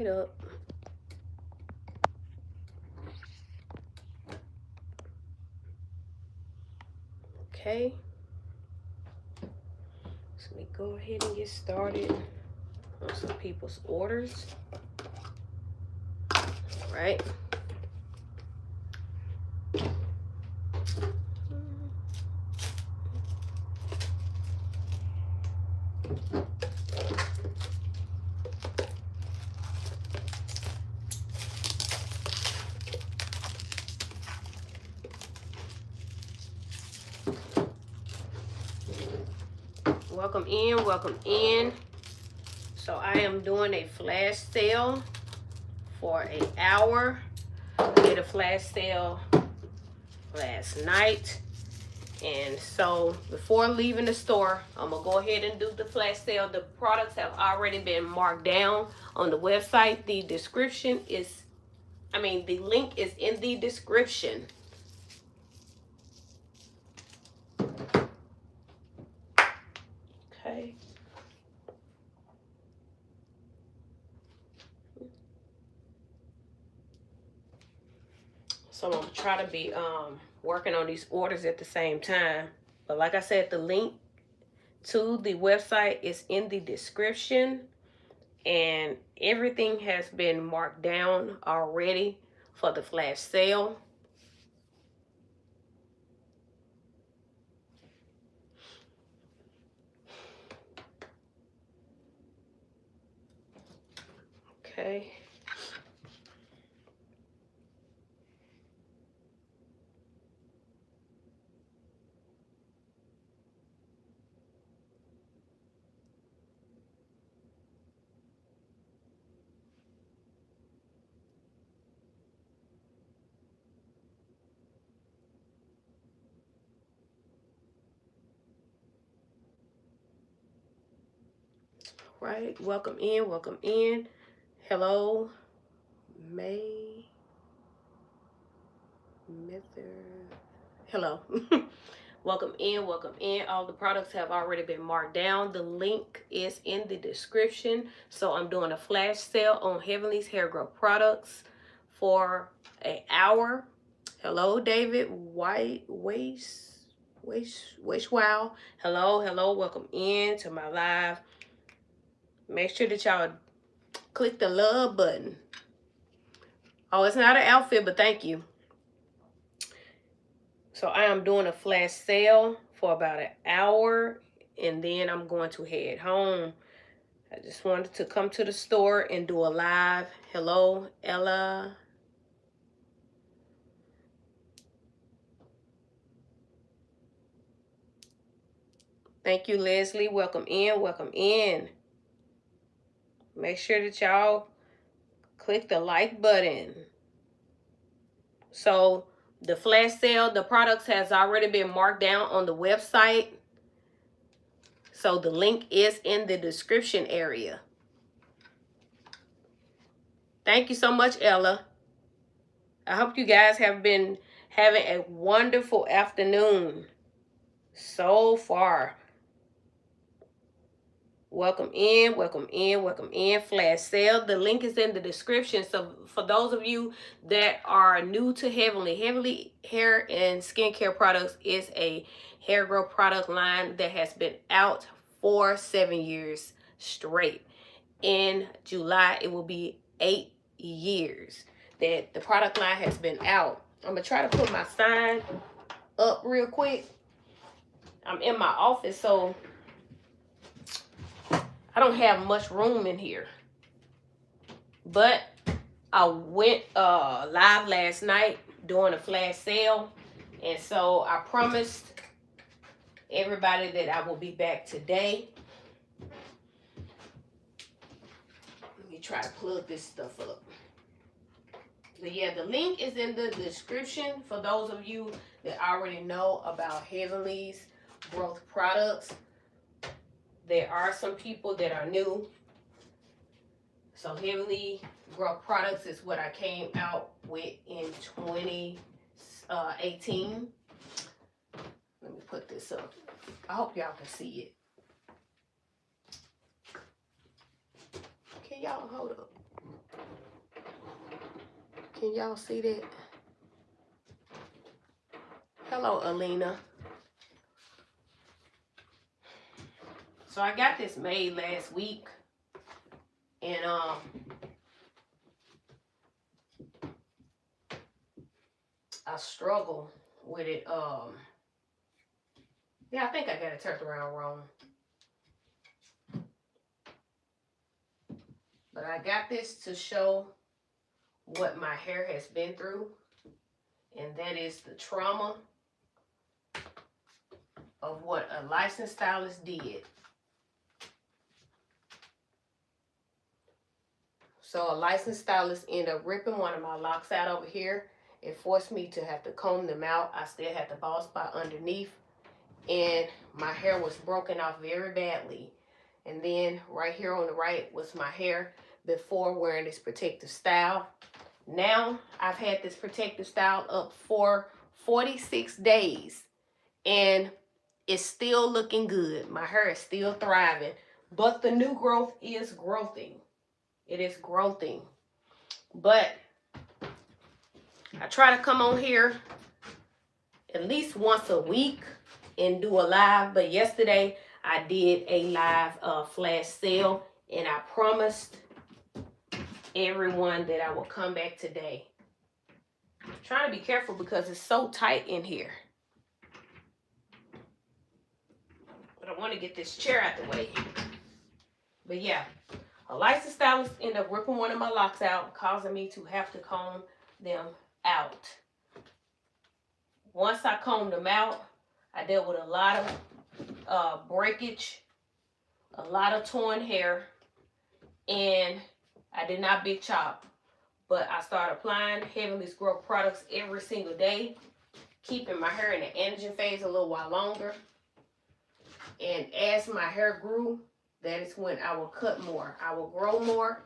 it up. Okay. So let me go ahead and get started on some people's orders. All right. Welcome in, welcome in. So I am doing a flash sale for an hour. I did a flash sale last night. And so before leaving the store, I'm going to go ahead and do the flash sale. The products have already been marked down on the website. The link is in the description. Okay. So I'm going to try to be working on these orders at the same time. But like I said, the link to the website is in the description. And everything has been marked down already for the flash sale. Okay. Right. Welcome in. Welcome in. Hello. May. Hello. Welcome in. Welcome in. All the products have already been marked down. The link is in the description. So I'm doing a flash sale on Heavenly's hair growth products for an hour. Hello, David White Wow. Hello. Welcome in to my live. Make sure that y'all click the love button. Oh, it's not an outfit, but thank you. So I am doing a flash sale for about an hour, and then I'm going to head home. I just wanted to come to the store and do a live. Hello, Ella. Thank you, Leslie. Welcome in. Welcome in. Make sure that y'all click the like button. So the flash sale, the products has already been marked down on the website. So the link is in the description area. Thank you so much, Ella. I hope you guys have been having a wonderful afternoon so far. Welcome in, welcome in, welcome in. Flash sale. The link is in the description. So for those of you that are new to Heavenly hair and skincare products is a hair growth product line that has been out for 7 years straight. In July, it will be 8 years that the product line has been out. I'm going to try to put my sign up real quick. I'm in my office, so I don't have much room in here. But I went live last night doing a flash sale. And so I promised everybody that I will be back today. Let me try to plug this stuff up. But yeah, the link is in the description for those of you that already know about Heavenly's growth products. There are some people that are new. So Heavenly growth products is what I came out with in 2018. Let me put this up. I hope y'all can see it. Can y'all hold up? Can y'all see that? Hello, Alina. So I got this made last week, and I struggle with it. Yeah, I think I got it turned around wrong. But I got this to show what my hair has been through, and that is the trauma of what a licensed stylist did. So a licensed stylist ended up ripping one of my locks out over here. It forced me to have to comb them out. I still had the bald spot underneath, and my hair was broken off very badly. And then right here on the right was my hair before wearing this protective style. Now I've had this protective style up for 46 days, and it's still looking good. My hair is still thriving, but the new growth is growthing. It is growthing. But I try to come on here at least once a week and do a live. But yesterday I did a live flash sale, and I promised everyone that I will come back today. I'm trying to be careful because it's so tight in here. But I want to get this chair out the way. But yeah, a licensed stylist ended up ripping one of my locks out, causing me to have to comb them out. Once I combed them out, I dealt with a lot of breakage, a lot of torn hair, and I did not big chop. But I started applying Heavenly's Growth products every single day, keeping my hair in the anagen phase a little while longer. And as my hair grew, that is when I will cut more. I will grow more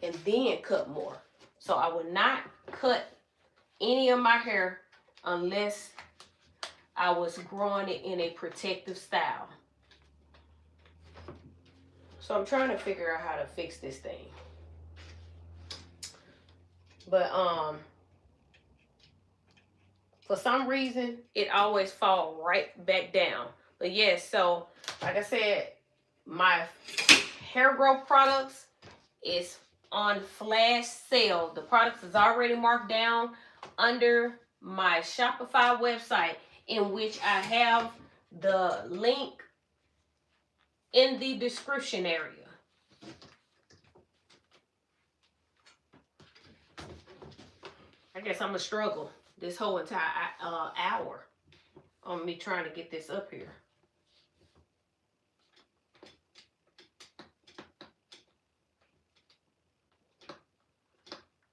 and then cut more. So I will not cut any of my hair unless I was growing it in a protective style. So I'm trying to figure out how to fix this thing. But for some reason, it always falls right back down. But yes, so like I said, my hair growth products is on flash sale. The products is already marked down under my Shopify website, in which I have the link in the description area. I guess I'm gonna struggle this whole entire hour on me trying to get this up here.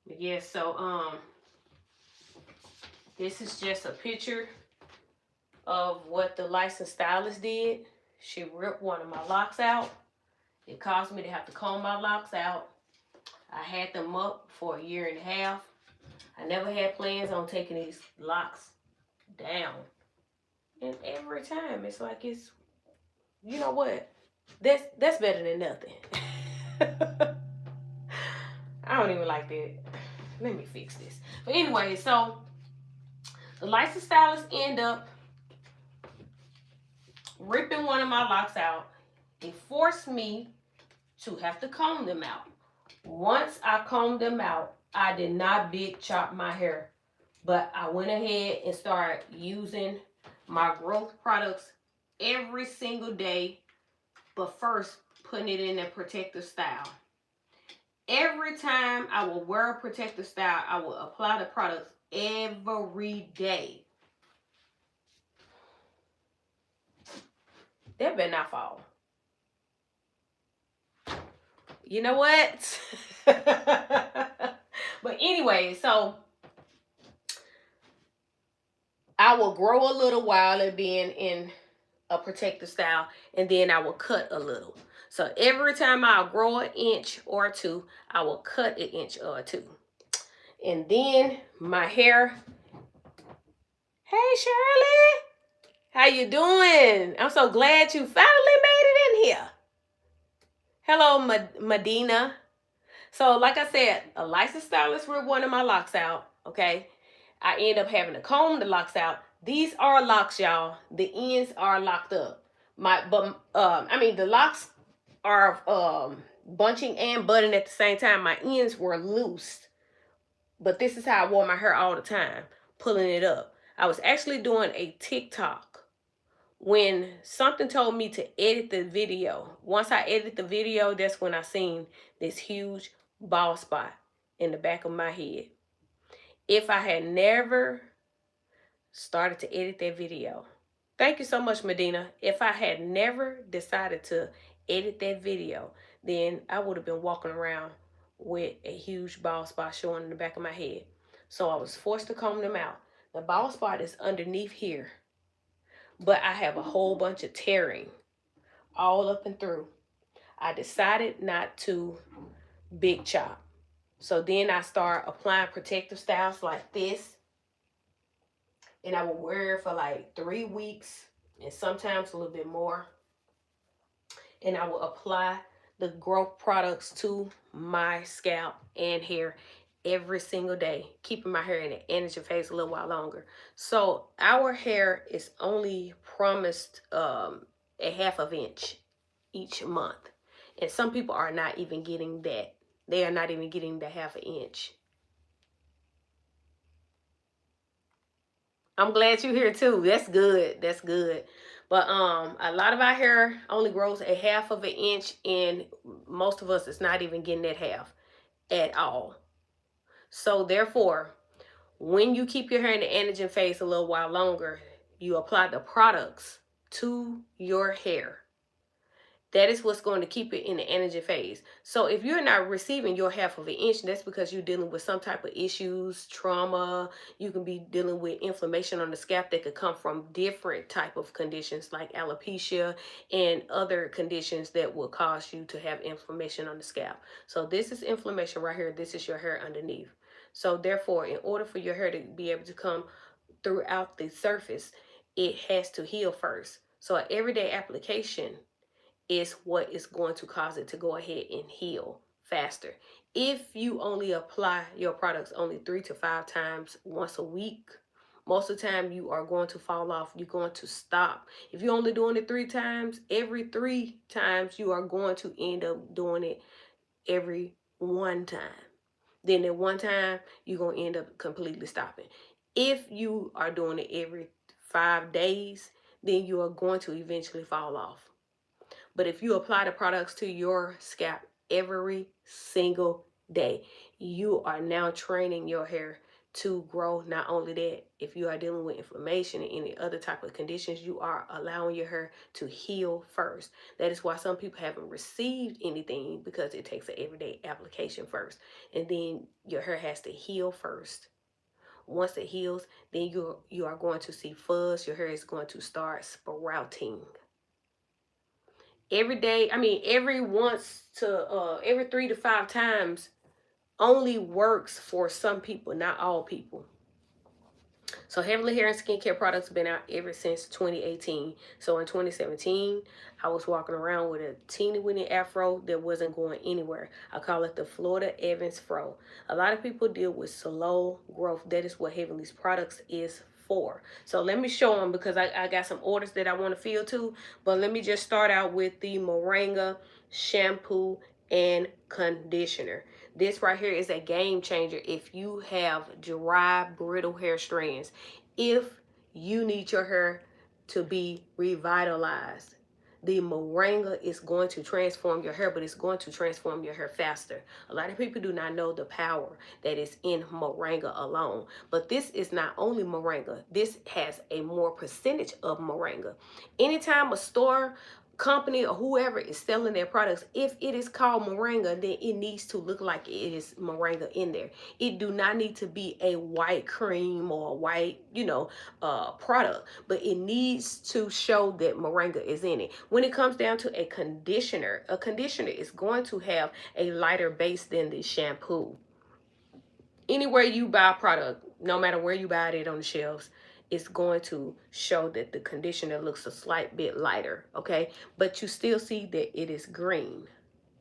But yeah, so this is just a picture of what the licensed stylist did. She ripped one of my locks out. It caused me to have to comb my locks out. I had them up for a year and a half. I never had plans on taking these locks down. And every time it's like it's, you know what? That's better than nothing. I don't even like that. Let me fix this. But anyway, so the licensed stylist end up ripping one of my locks out. It forced me to have to comb them out. Once I combed them out, I did not big chop my hair, but I went ahead and started using my growth products every single day, but first putting it in a protective style. Every time I will wear a protective style, I will apply the products every day. That better not fall. You know what? But anyway, so I will grow a little while it being in a protective style, and then I will cut a little. So every time I grow an inch or two, I will cut an inch or two. And then my hair. Hey, Shirley. How you doing? I'm so glad you finally made it in here. Hello, Medina. So like I said, a licensed stylist ripped one of my locks out. Okay. I end up having to comb the locks out. These are locks, y'all. The ends are locked up. The locks are bunching and budding at the same time. My ends were loose. But this is how I wore my hair all the time, pulling it up. I was actually doing a TikTok when something told me to edit the video. Once I edited the video, that's when I seen this huge bald spot in the back of my head. If I had never started to edit that video, thank you so much, Medina. If I had never decided to edit that video, then I would have been walking around with a huge bald spot showing in the back of my head. So I was forced to comb them out. The bald spot is underneath here, but I have a whole bunch of tearing all up and through. I decided not to big chop. So then I start applying protective styles like this. And I will wear it for like 3 weeks and sometimes a little bit more. And I will apply the growth products to my scalp and hair every single day, keeping my hair in the energy phase a little while longer. So our hair is only promised a half of inch each month. And some people are not even getting that. They are not even getting the half an inch. I'm glad you're here too. That's good. That's good. But a lot of our hair only grows a half of an inch, and most of us is not even getting that half at all. So therefore, when you keep your hair in the anagen phase a little while longer, you apply the products to your hair. That is what's going to keep it in the anagen phase. So if you're not receiving your half of an inch, that's because you're dealing with some type of issues, trauma. You can be dealing with inflammation on the scalp that could come from different type of conditions like alopecia and other conditions that will cause you to have inflammation on the scalp. So this is inflammation right here. This is your hair underneath. So therefore, in order for your hair to be able to come throughout the surface, it has to heal first. So an everyday application is what is going to cause it to go ahead and heal faster. If you only apply your products only 3 to 5 times once a week, most of the time you are going to fall off. You're going to stop. If you're only doing it 3 times, every 3 times you are going to end up doing it every 1 time. Then at 1 time, you're going to end up completely stopping. If you are doing it every 5 days, then you are going to eventually fall off. But if you apply the products to your scalp every single day, you are now training your hair to grow. Not only that, if you are dealing with inflammation and any other type of conditions, you are allowing your hair to heal first. That is why some people haven't received anything, because it takes an everyday application first. And then your hair has to heal first. Once it heals, then you are going to see fuzz. Your hair is going to start sprouting. Every day, every 3 to 5 times only works for some people, not all people. So Heavenly Hair and Skincare products have been out ever since 2018. So in 2017, I was walking around with a teeny weeny afro that wasn't going anywhere. I call it the Florida Evans Fro. A lot of people deal with slow growth. That is what Heavenly's products is for. So let me show them, because I got some orders that I want to fill too. But let me just start out with the Moringa shampoo and conditioner. This right here is a game changer if you have dry, brittle hair strands. If you need your hair to be revitalized, the Moringa is going to transform your hair, but it's going to transform your hair faster. A lot of people do not know the power that is in Moringa alone. But this is not only Moringa. This has a more percentage of Moringa. Anytime a store, company, or whoever is selling their products, if it is called Moringa, then it needs to look like it is Moringa in there. It do not need to be a white cream or a white, product, but it needs to show that Moringa is in it. When it comes down to a conditioner is going to have a lighter base than the shampoo. Anywhere you buy a product, no matter where you buy it on the shelves, it's going to show that the conditioner looks a slight bit lighter, okay? But you still see that it is green.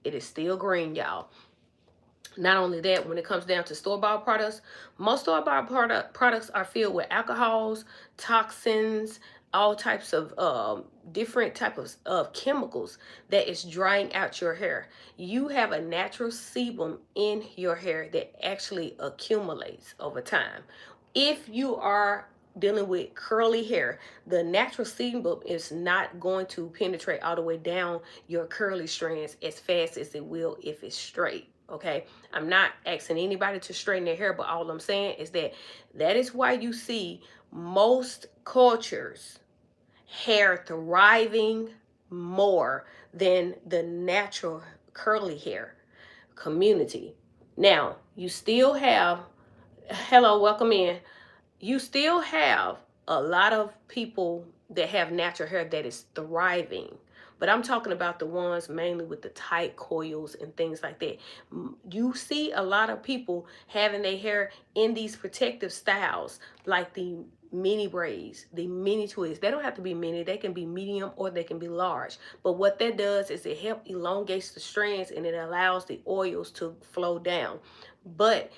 It is still green, y'all. Not only that, when it comes down to store-bought products, most store-bought products are filled with alcohols, toxins, all types of different types of chemicals that is drying out your hair. You have a natural sebum in your hair that actually accumulates over time. If you are dealing with curly hair, the natural sebum is not going to penetrate all the way down your curly strands as fast as it will if it's straight. Okay, I'm not asking anybody to straighten their hair, but all I'm saying is that is why you see most cultures hair thriving more than the natural curly hair community. Now, you still have, hello, welcome in. You still have a lot of people that have natural hair that is thriving, but I'm talking about the ones mainly with the tight coils and things like that. You see a lot of people having their hair in these protective styles, like the mini braids, the mini twists. They don't have to be mini, they can be medium or they can be large. But what that does is it helps elongates the strands and it allows the oils to flow down. But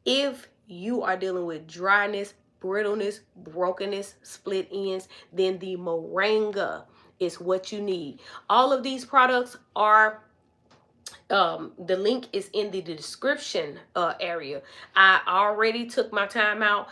if you are dealing with dryness, brittleness, brokenness, split ends, then the Moringa is what you need. All of these products are the link is in the description area. I already took my time out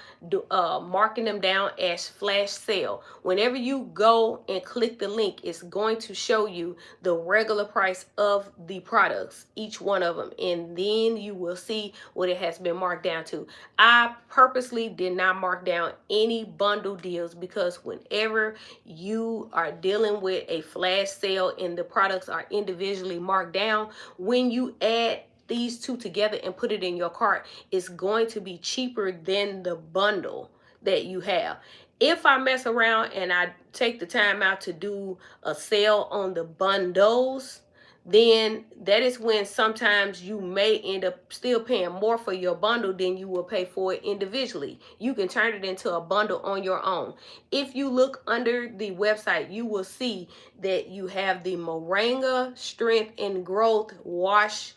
marking them down as flash sale. Whenever you go and click the link, it's going to show you the regular price of the products, each one of them, and then you will see what it has been marked down to. I purposely did not mark down any bundle deals because whenever you are dealing with a flash sale and the products are individually marked down, when you add these two together and put it in your cart, it's going to be cheaper than the bundle that you have. If I mess around and I take the time out to do a sale on the bundles, then that is when sometimes you may end up still paying more for your bundle than you will pay for it individually. You can turn it into a bundle on your own. If you look under the website, you will see that you have the Moringa Strength and Growth Wash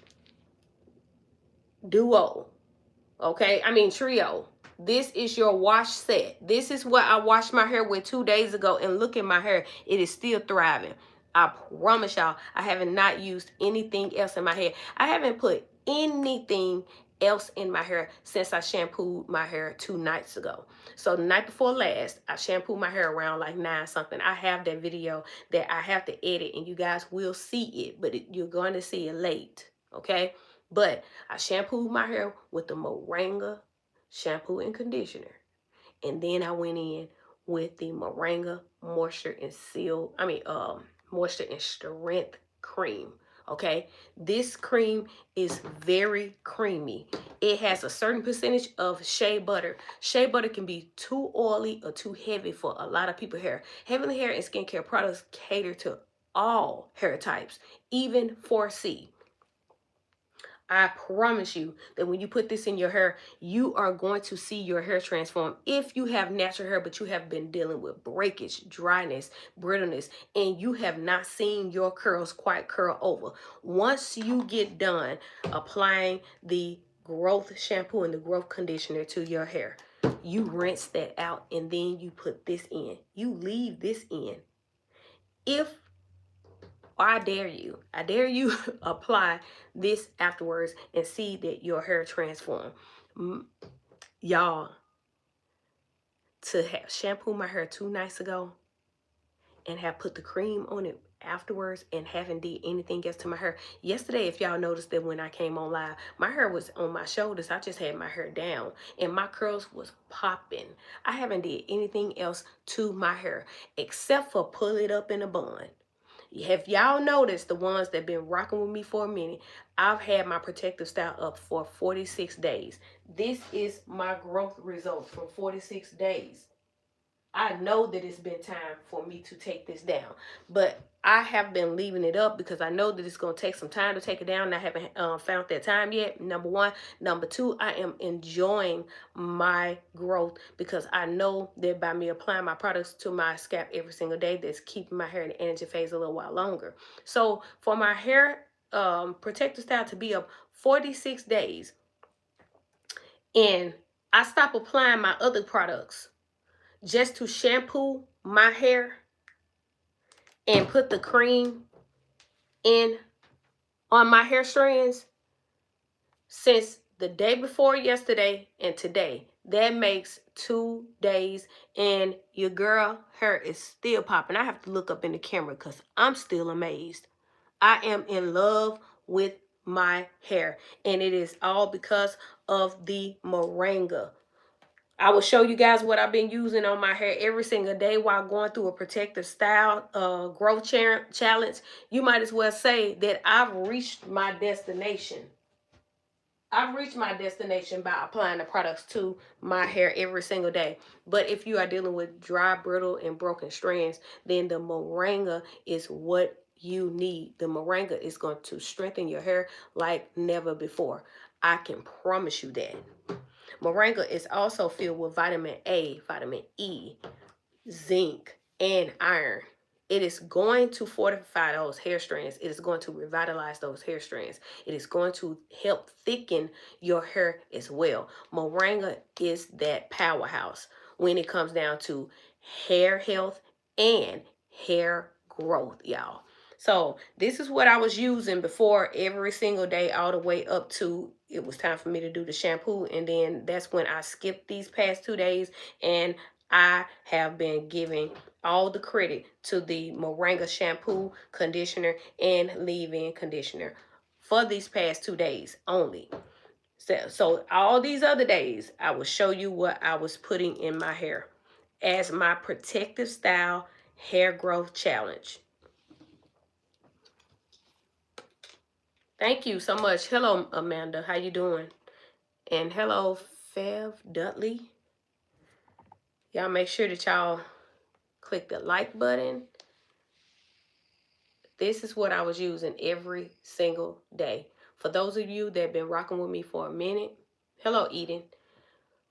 Duo. Okay, I mean trio. This is your wash set. This is what I washed my hair with 2 days ago, and look at my hair. It is still thriving. I promise y'all, I haven't not used anything else in my hair. I haven't put anything else in my hair since I shampooed my hair 2 nights ago. So the night before last, I shampooed my hair around like 9 something. I have that video that I have to edit, and you guys will see it, but you're going to see it late. Okay, but I shampooed my hair with the Moringa shampoo and conditioner. And then I went in with the Moringa moisture and moisture and strength cream. Okay, this cream is very creamy. It has a certain percentage of shea butter. Shea butter can be too oily or too heavy for a lot of people's hair. Heavenly Hair and skincare products cater to all hair types, even 4C. I promise you that when you put this in your hair, you are going to see your hair transform. If you have natural hair, but you have been dealing with breakage, dryness, brittleness, and you have not seen your curls quite curl over, once you get done applying the growth shampoo and the growth conditioner to your hair, you rinse that out and then you put this in. You leave this in. I dare you apply this afterwards and see that your hair transform. Y'all, to have shampooed my hair 2 nights ago and have put the cream on it afterwards and haven't did anything else to my hair. Yesterday, if y'all noticed that when I came on live, my hair was on my shoulders. I just had my hair down and my curls was popping. I haven't did anything else to my hair except for pull it up in a bun. If y'all noticed, the ones that been rocking with me for a minute, I've had my protective style up for 46 days. This is my growth results for 46 days. I know that it's been time for me to take this down, but I have been leaving it up because I know that it's going to take some time to take it down, and I haven't found that time yet, number one. Number two, I am enjoying my growth because I know that by me applying my products to my scalp every single day, that's keeping my hair in the energy phase a little while longer. So for my hair protective style to be up 46 days. And I stopped applying my other products just to shampoo my hair and put the cream in on my hair strands since the day before yesterday and today. That makes 2 days, and your girl hair is still popping. I have to look up in the camera because I'm still amazed. I am in love with my hair, and it is all because of the Moringa. I will show you guys what I've been using on my hair every single day while going through a protective style growth challenge. You might as well say that I've reached my destination. I've reached my destination by applying the products to my hair every single day. But if you are dealing with dry, brittle, and broken strands, then the Moringa is what you need. The Moringa is going to strengthen your hair like never before. I can promise you that. Moringa is also filled with vitamin A, vitamin E, zinc, and iron. It is going to fortify those hair strands. It is going to revitalize those hair strands. It is going to help thicken your hair as well. Moringa is that powerhouse when it comes down to hair health and hair growth, y'all. So this is what I was using before every single day, all the way up to it was time for me to do the shampoo. And then that's when I skipped these past 2 days, and I have been giving all the credit to the Moringa shampoo, conditioner, and leave-in conditioner for these past 2 days only. So all these other days, I will show you what I was putting in my hair as my protective style hair growth challenge. Thank you so much. Hello, Amanda. How you doing? And hello, Fev Dudley. Y'all make sure that y'all click the like button. This is what I was using every single day. For those of you that have been rocking with me for a minute, hello, Eden.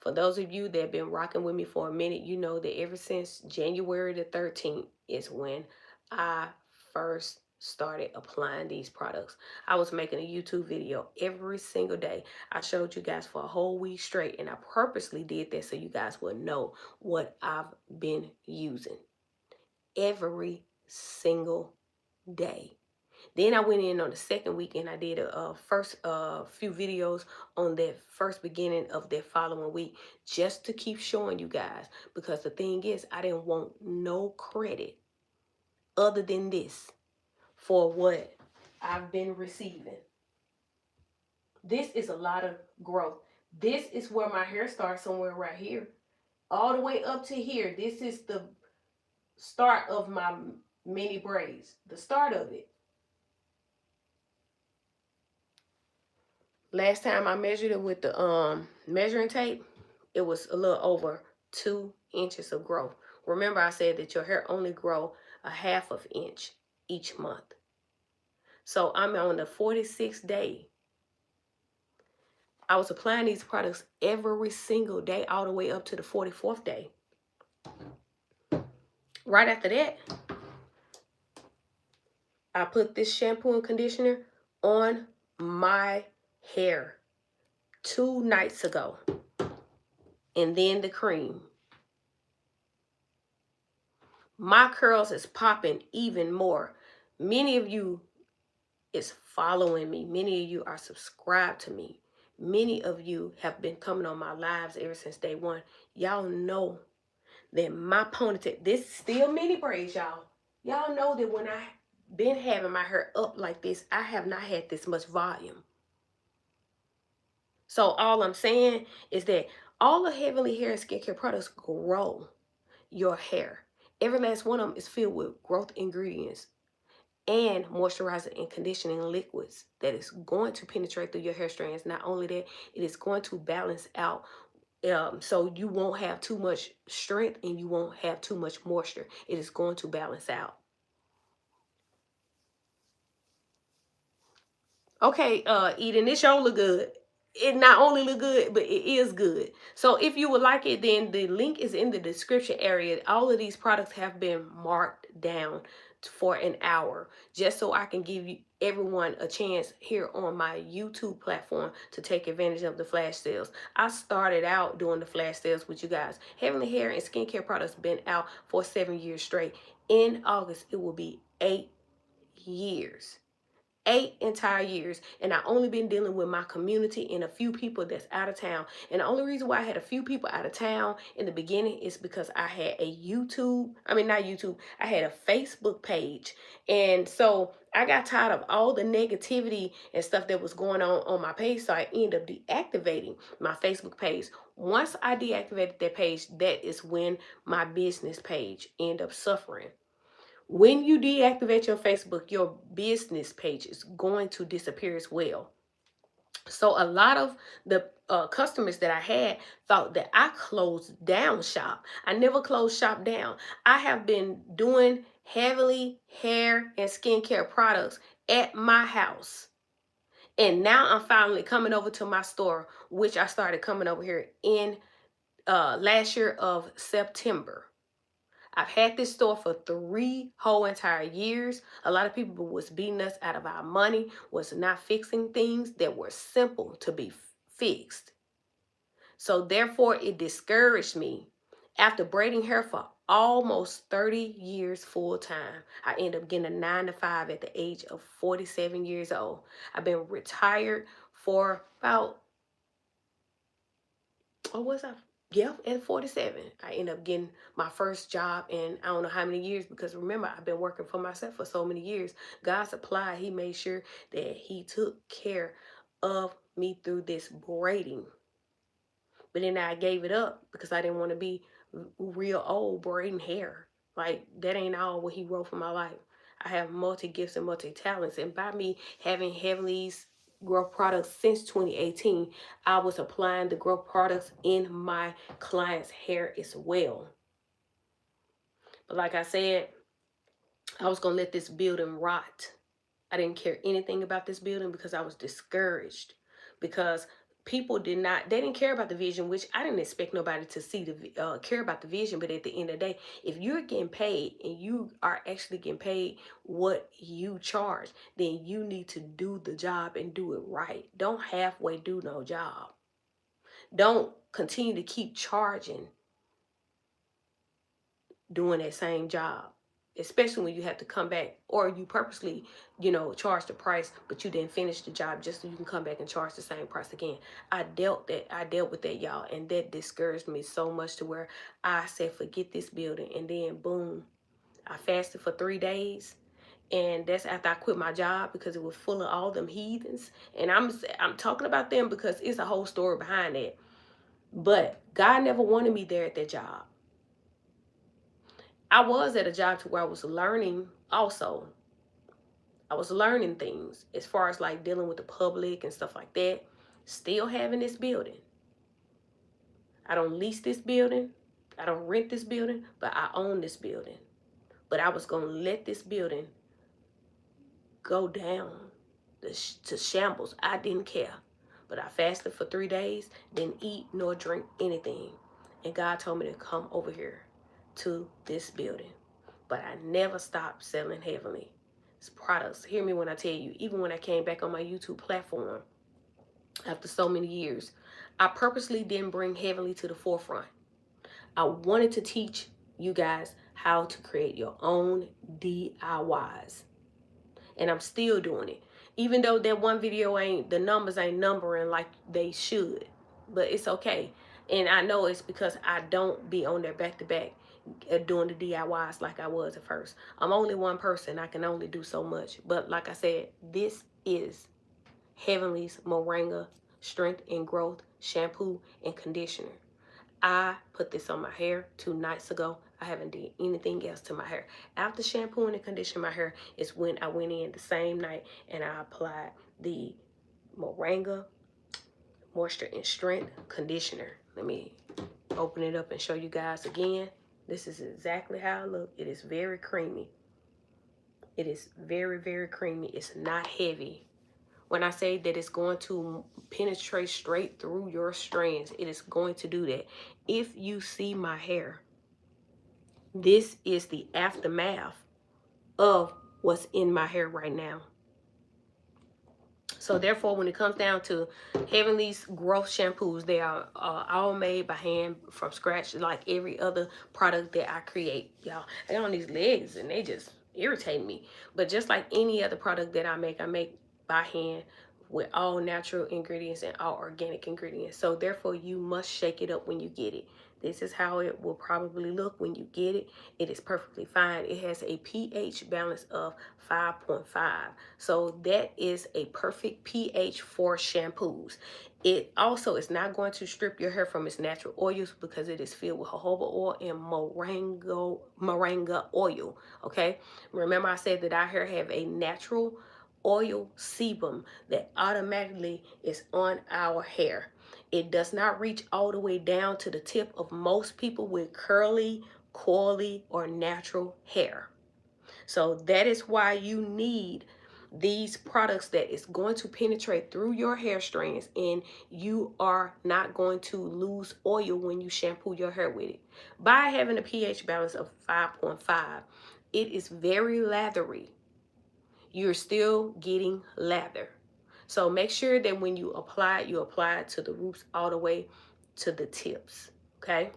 For those of you that have been rocking with me for a minute, you know that ever since January the 13th is when I first started applying these products. I was making a YouTube video every single day. I showed you guys for a whole week straight, and I purposely did that so you guys would know what I've been using every single day. Then I went in on the second week and I did a first few videos on that first beginning of that following week, just to keep showing you guys, because the thing is, I didn't want no credit other than this for what I've been receiving. This is a lot of growth. This is where my hair starts, somewhere right here, all the way up to here. This is the start of my mini braids, the start of it. Last time I measured it with the measuring tape, it was a little over 2 inches of growth. Remember, I said that your hair only grow a half of inch each month. So I'm on the 46th day. I was applying these products every single day all the way up to the 44th day. Right after that, I put this shampoo and conditioner on my hair 2 nights ago. And then the cream. My curls is popping even more. Many of you is following me. Many of you are subscribed to me. Many of you have been coming on my lives ever since day one. Y'all know that my ponytail, this is still mini braids, y'all. Y'all know that when I been having my hair up like this, I have not had this much volume. So all I'm saying is that all the Heavenly Hair and Skincare products grow your hair. Every last one of them is filled with growth ingredients and moisturizing and conditioning liquids that is going to penetrate through your hair strands. Not only that, it is going to balance out so you won't have too much strength and you won't have too much moisture. It is going to balance out. Okay, Eden, this show look good. It not only look good, but it is good. So if you would like it, then the link is in the description area. All of these products have been marked down for an hour, just so I can give you everyone a chance here on my YouTube platform to take advantage of the flash sales. I started out doing the flash sales with you guys. Heavenly Hair and Skincare Products been out for 7 years straight. In August, it will be 8 years. 8 entire years, and I only been dealing with my community and a few people that's out of town. And the only reason why I had a few people out of town in the beginning is because I had a I had a Facebook page. And so I got tired of all the negativity and stuff that was going on my page, so I ended up deactivating my Facebook page. Once I deactivated that page, that is when my business page ended up suffering. When you deactivate your Facebook, your business page is going to disappear as well. So a lot of the customers that I had thought that I closed down shop. I never closed shop down. I have been doing Heavenly Hair and Skincare Products at my house. And now I'm finally coming over to my store, which I started coming over here in last year of September. I've had this store for 3 whole entire years. A lot of people was beating us out of our money, was not fixing things that were simple to be fixed. So therefore, it discouraged me. After braiding hair for almost 30 years full time, I ended up getting a 9 to 5 at the age of 47 years old. I've been retired for about, at 47. I ended up getting my first job in I don't know how many years, because remember, I've been working for myself for so many years. God supplied. He made sure that he took care of me through this braiding. But then I gave it up because I didn't want to be real old braiding hair. Like, that ain't all what he wrote for my life. I have multi gifts and multi talents. And by me having Heavenly's growth products since 2018, I was applying the growth products in my clients' hair as well. But like I said, I was going to let this building rot. I didn't care anything about this building because I was discouraged, because people didn't care about the vision, which I didn't expect nobody to see care about the vision. But at the end of the day, if you're getting paid and you are actually getting paid what you charge, then you need to do the job and do it right. Don't halfway do no job. Don't continue to keep charging doing that same job, especially when you have to come back, or you purposely, charge the price, but you didn't finish the job just so you can come back and charge the same price again. I dealt with that, y'all, and that discouraged me so much to where I said, forget this building. And then boom, I fasted for 3 days. And that's after I quit my job, because it was full of all them heathens. And I'm talking about them because it's a whole story behind that. But God never wanted me there at that job. I was at a job to where I was learning also. I was learning things as far as like dealing with the public and stuff like that. Still having this building. I don't lease this building. I don't rent this building, but I own this building. But I was going to let this building go down to shambles. I didn't care. But I fasted for 3 days, didn't eat nor drink anything. And God told me to come over here to this building. But I never stopped selling Heavenly products. Hear me when I tell you, even when I came back on my YouTube platform after so many years, I purposely didn't bring Heavenly to the forefront. I wanted to teach you guys how to create your own DIYs. And I'm still doing it. Even though that one video the numbers ain't numbering like they should. But it's okay. And I know it's because I don't be on there back to back doing the DIYs like I was at first. I'm only one person. I can only do so much. But like I said, this is Heavenly's Moringa Strength and Growth Shampoo and Conditioner. I put this on my hair 2 nights ago. I haven't done anything else to my hair. After shampooing and conditioning my hair is when I went in the same night and I applied the Moringa Moisture and Strength Conditioner. Let me open it up and show you guys again. This is exactly how it looks. It is very creamy. It is very, very creamy. It's not heavy. When I say that it's going to penetrate straight through your strands, it is going to do that. If you see my hair, this is the aftermath of what's in my hair right now. So therefore, when it comes down to Heavenly's growth shampoos, they are all made by hand from scratch, like every other product that I create. Y'all, I got on these legs and they just irritate me. But just like any other product that I make by hand with all natural ingredients and all organic ingredients. So therefore, you must shake it up when you get it. This is how it will probably look when you get it. It is perfectly fine. It has a pH balance of 5.5. So that is a perfect pH for shampoos. It also is not going to strip your hair from its natural oils because it is filled with jojoba oil and moringa oil. Okay, remember I said that our hair have a natural oil sebum that automatically is on our hair. It does not reach all the way down to the tip of most people with curly, coily, or natural hair. So that is why you need these products that is going to penetrate through your hair strands, and you are not going to lose oil when you shampoo your hair with it. By having a pH balance of 5.5, it is very lathery. You're still getting lather. So make sure that when you apply it to the roots all the way to the tips. Okay.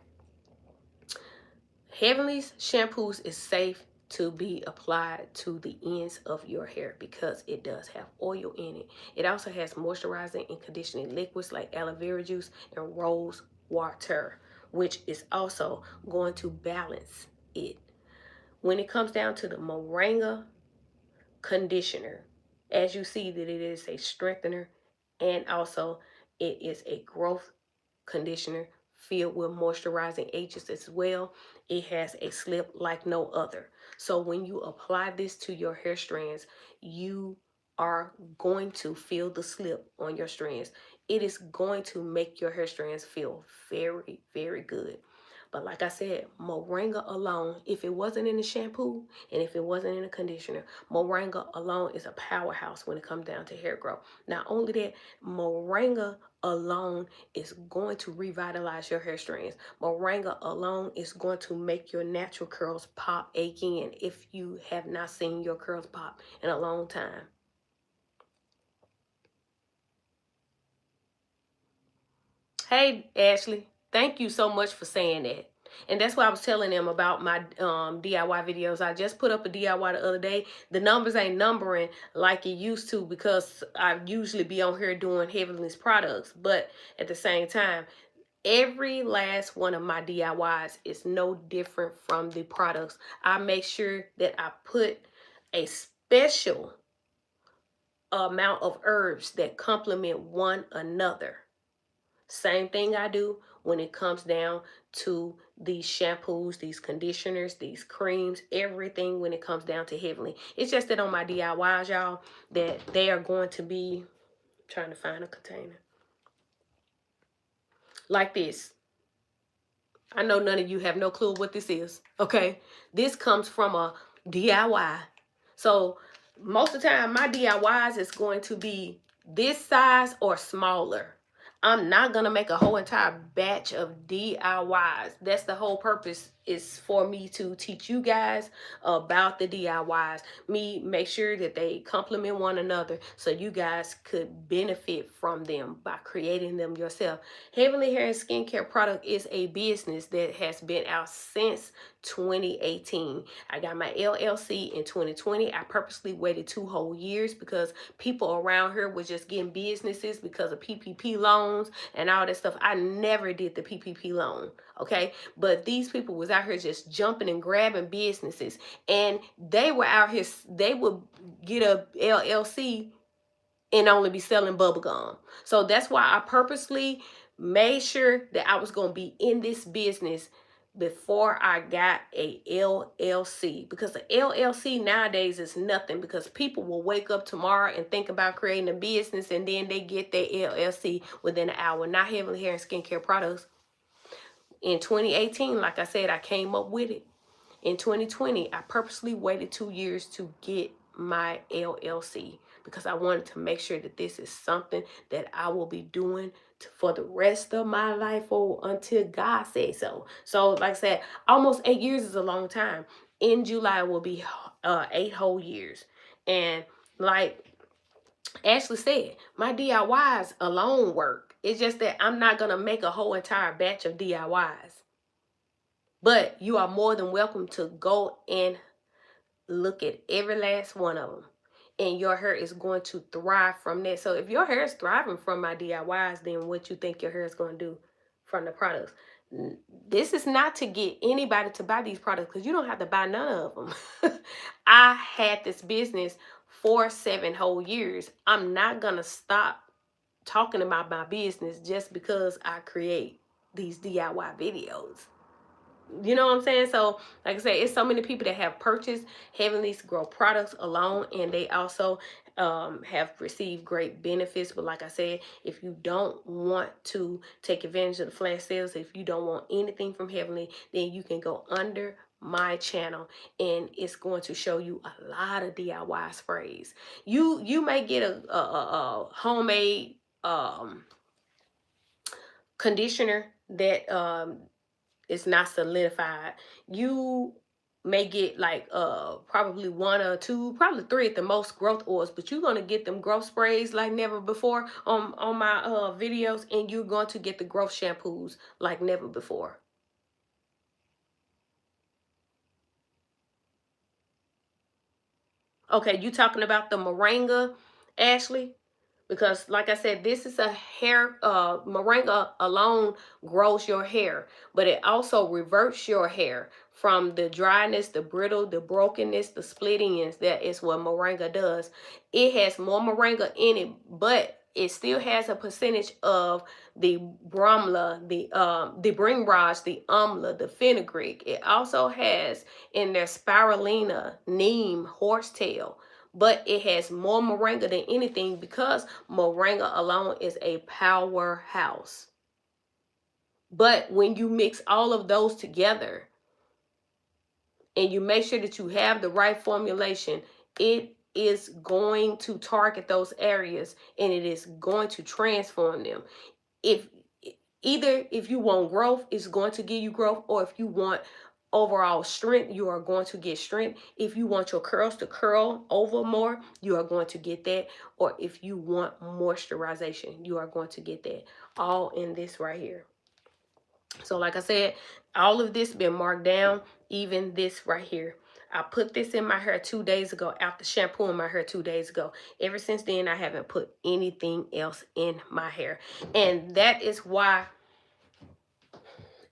Heavenly's shampoos is safe to be applied to the ends of your hair because it does have oil in it. It also has moisturizing and conditioning liquids like aloe vera juice and rose water, which is also going to balance it. When it comes down to the Moringa conditioner, as you see that it is a strengthener and also it is a growth conditioner filled with moisturizing agents as well. It has a slip like no other. So when you apply this to your hair strands, you are going to feel the slip on your strands. It is going to make your hair strands feel very, very good. But like I said, Moringa alone, if it wasn't in the shampoo and if it wasn't in the conditioner, Moringa alone is a powerhouse when it comes down to hair growth. Not only that, Moringa alone is going to revitalize your hair strands. Moringa alone is going to make your natural curls pop again if you have not seen your curls pop in a long time. Hey, Ashley, thank you so much for saying that. And that's why I was telling them about my DIY videos. I just put up a DIY the other day. The numbers ain't numbering like it used to because I usually be on here doing Heavenly's products. But at the same time, every last one of my DIYs is no different from the products. I make sure that I put a special amount of herbs that complement one another. Same thing I do when it comes down to these shampoos, these conditioners, these creams, everything when it comes down to Heavenly. It's just that on my DIYs, y'all, that they are going to be trying to find a container like this. I know none of you have no clue what this is, okay? This comes from a DIY. So most of the time, my DIYs is going to be this size or smaller. I'm not going to make a whole entire batch of DIYs. That's the whole purpose, is for me to teach you guys about the DIYs. Me make sure that they complement one another so you guys could benefit from them by creating them yourself. Heavenly Hair and Skincare Product is a business that has been out since 2018. I got my LLC in 2020. I purposely waited 2 whole years because people around here was just getting businesses because of PPP loans and all that stuff. I never did the PPP loan, okay? But these people was out here just jumping and grabbing businesses, and they were out here, they would get a LLC and only be selling bubble gum. So that's why I purposely made sure that I was going to be in this business before I got a LLC, because the LLC nowadays is nothing, because people will wake up tomorrow and think about creating a business and then they get their LLC within an hour. Not Heavenly Hair and Skincare Products. In 2018, like I said, I came up with it. In 2020, I purposely waited 2 years to get my LLC because I wanted to make sure that this is something that I will be doing for the rest of my life or until God says so. So like I said, almost 8 years is a long time. in July will be 8 whole years. And like Ashley said, my DIYs alone work. It's just that I'm not going to make a whole entire batch of DIYs. But you are more than welcome to go and look at every last one of them. And your hair is going to thrive from that. So if your hair is thriving from my DIYs, then what you think your hair is going to do from the products? This is not to get anybody to buy these products, because you don't have to buy none of them. I had this business for 7 whole years. I'm not going to stop talking about my business just because I create these DIY videos. You know what I'm saying? So, like I said, it's so many people that have purchased Heavenly's Grow products alone, and they also have received great benefits. But like I said, if you don't want to take advantage of the flash sales, if you don't want anything from Heavenly, then you can go under my channel, and it's going to show you a lot of DIY sprays. You may get a homemade conditioner that it's not solidified. You may get like probably 1 or 2, probably 3 at the most growth oils, but you're going to get them growth sprays like never before on my videos, and you're going to get the growth shampoos like never before. Okay, you talking about the Moringa, Ashley? Because like I said, this is a hair, Moringa alone grows your hair, but it also reverts your hair from the dryness, the brittle, the brokenness, the splittings. That is what Moringa does. It has more Moringa in it, but it still has a percentage of the bromla, the bringraj, the amla, the fenugreek. It also has in there spirulina, neem, horsetail, but it has more moringa than anything, because moringa alone is a powerhouse. But when you mix all of those together and you make sure that you have the right formulation, it is going to target those areas, and it is going to transform them. If either if you want growth, it's going to give you growth, or if you want overall strength, you are going to get strength. If you want your curls to curl over more, you are going to get that. Or if you want moisturization, you are going to get that, all in this right here. So like I said, all of this been marked down, even this right here. I put this in my hair 2 days ago after shampooing my hair 2 days ago. Ever since then, I haven't put anything else in my hair. And that is why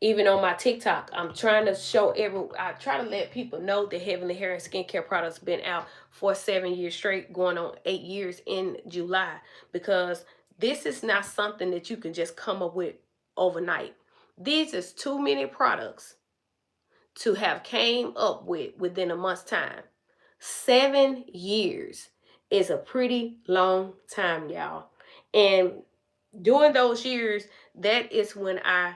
even on my TikTok, I'm trying to show I try to let people know that Heavenly Hair and Skincare products been out for 7 years straight, going on 8 years in July, because this is not something that you can just come up with overnight. These is too many products to have came up with within a month's time. 7 years is a pretty long time, y'all. And during those years, that is when I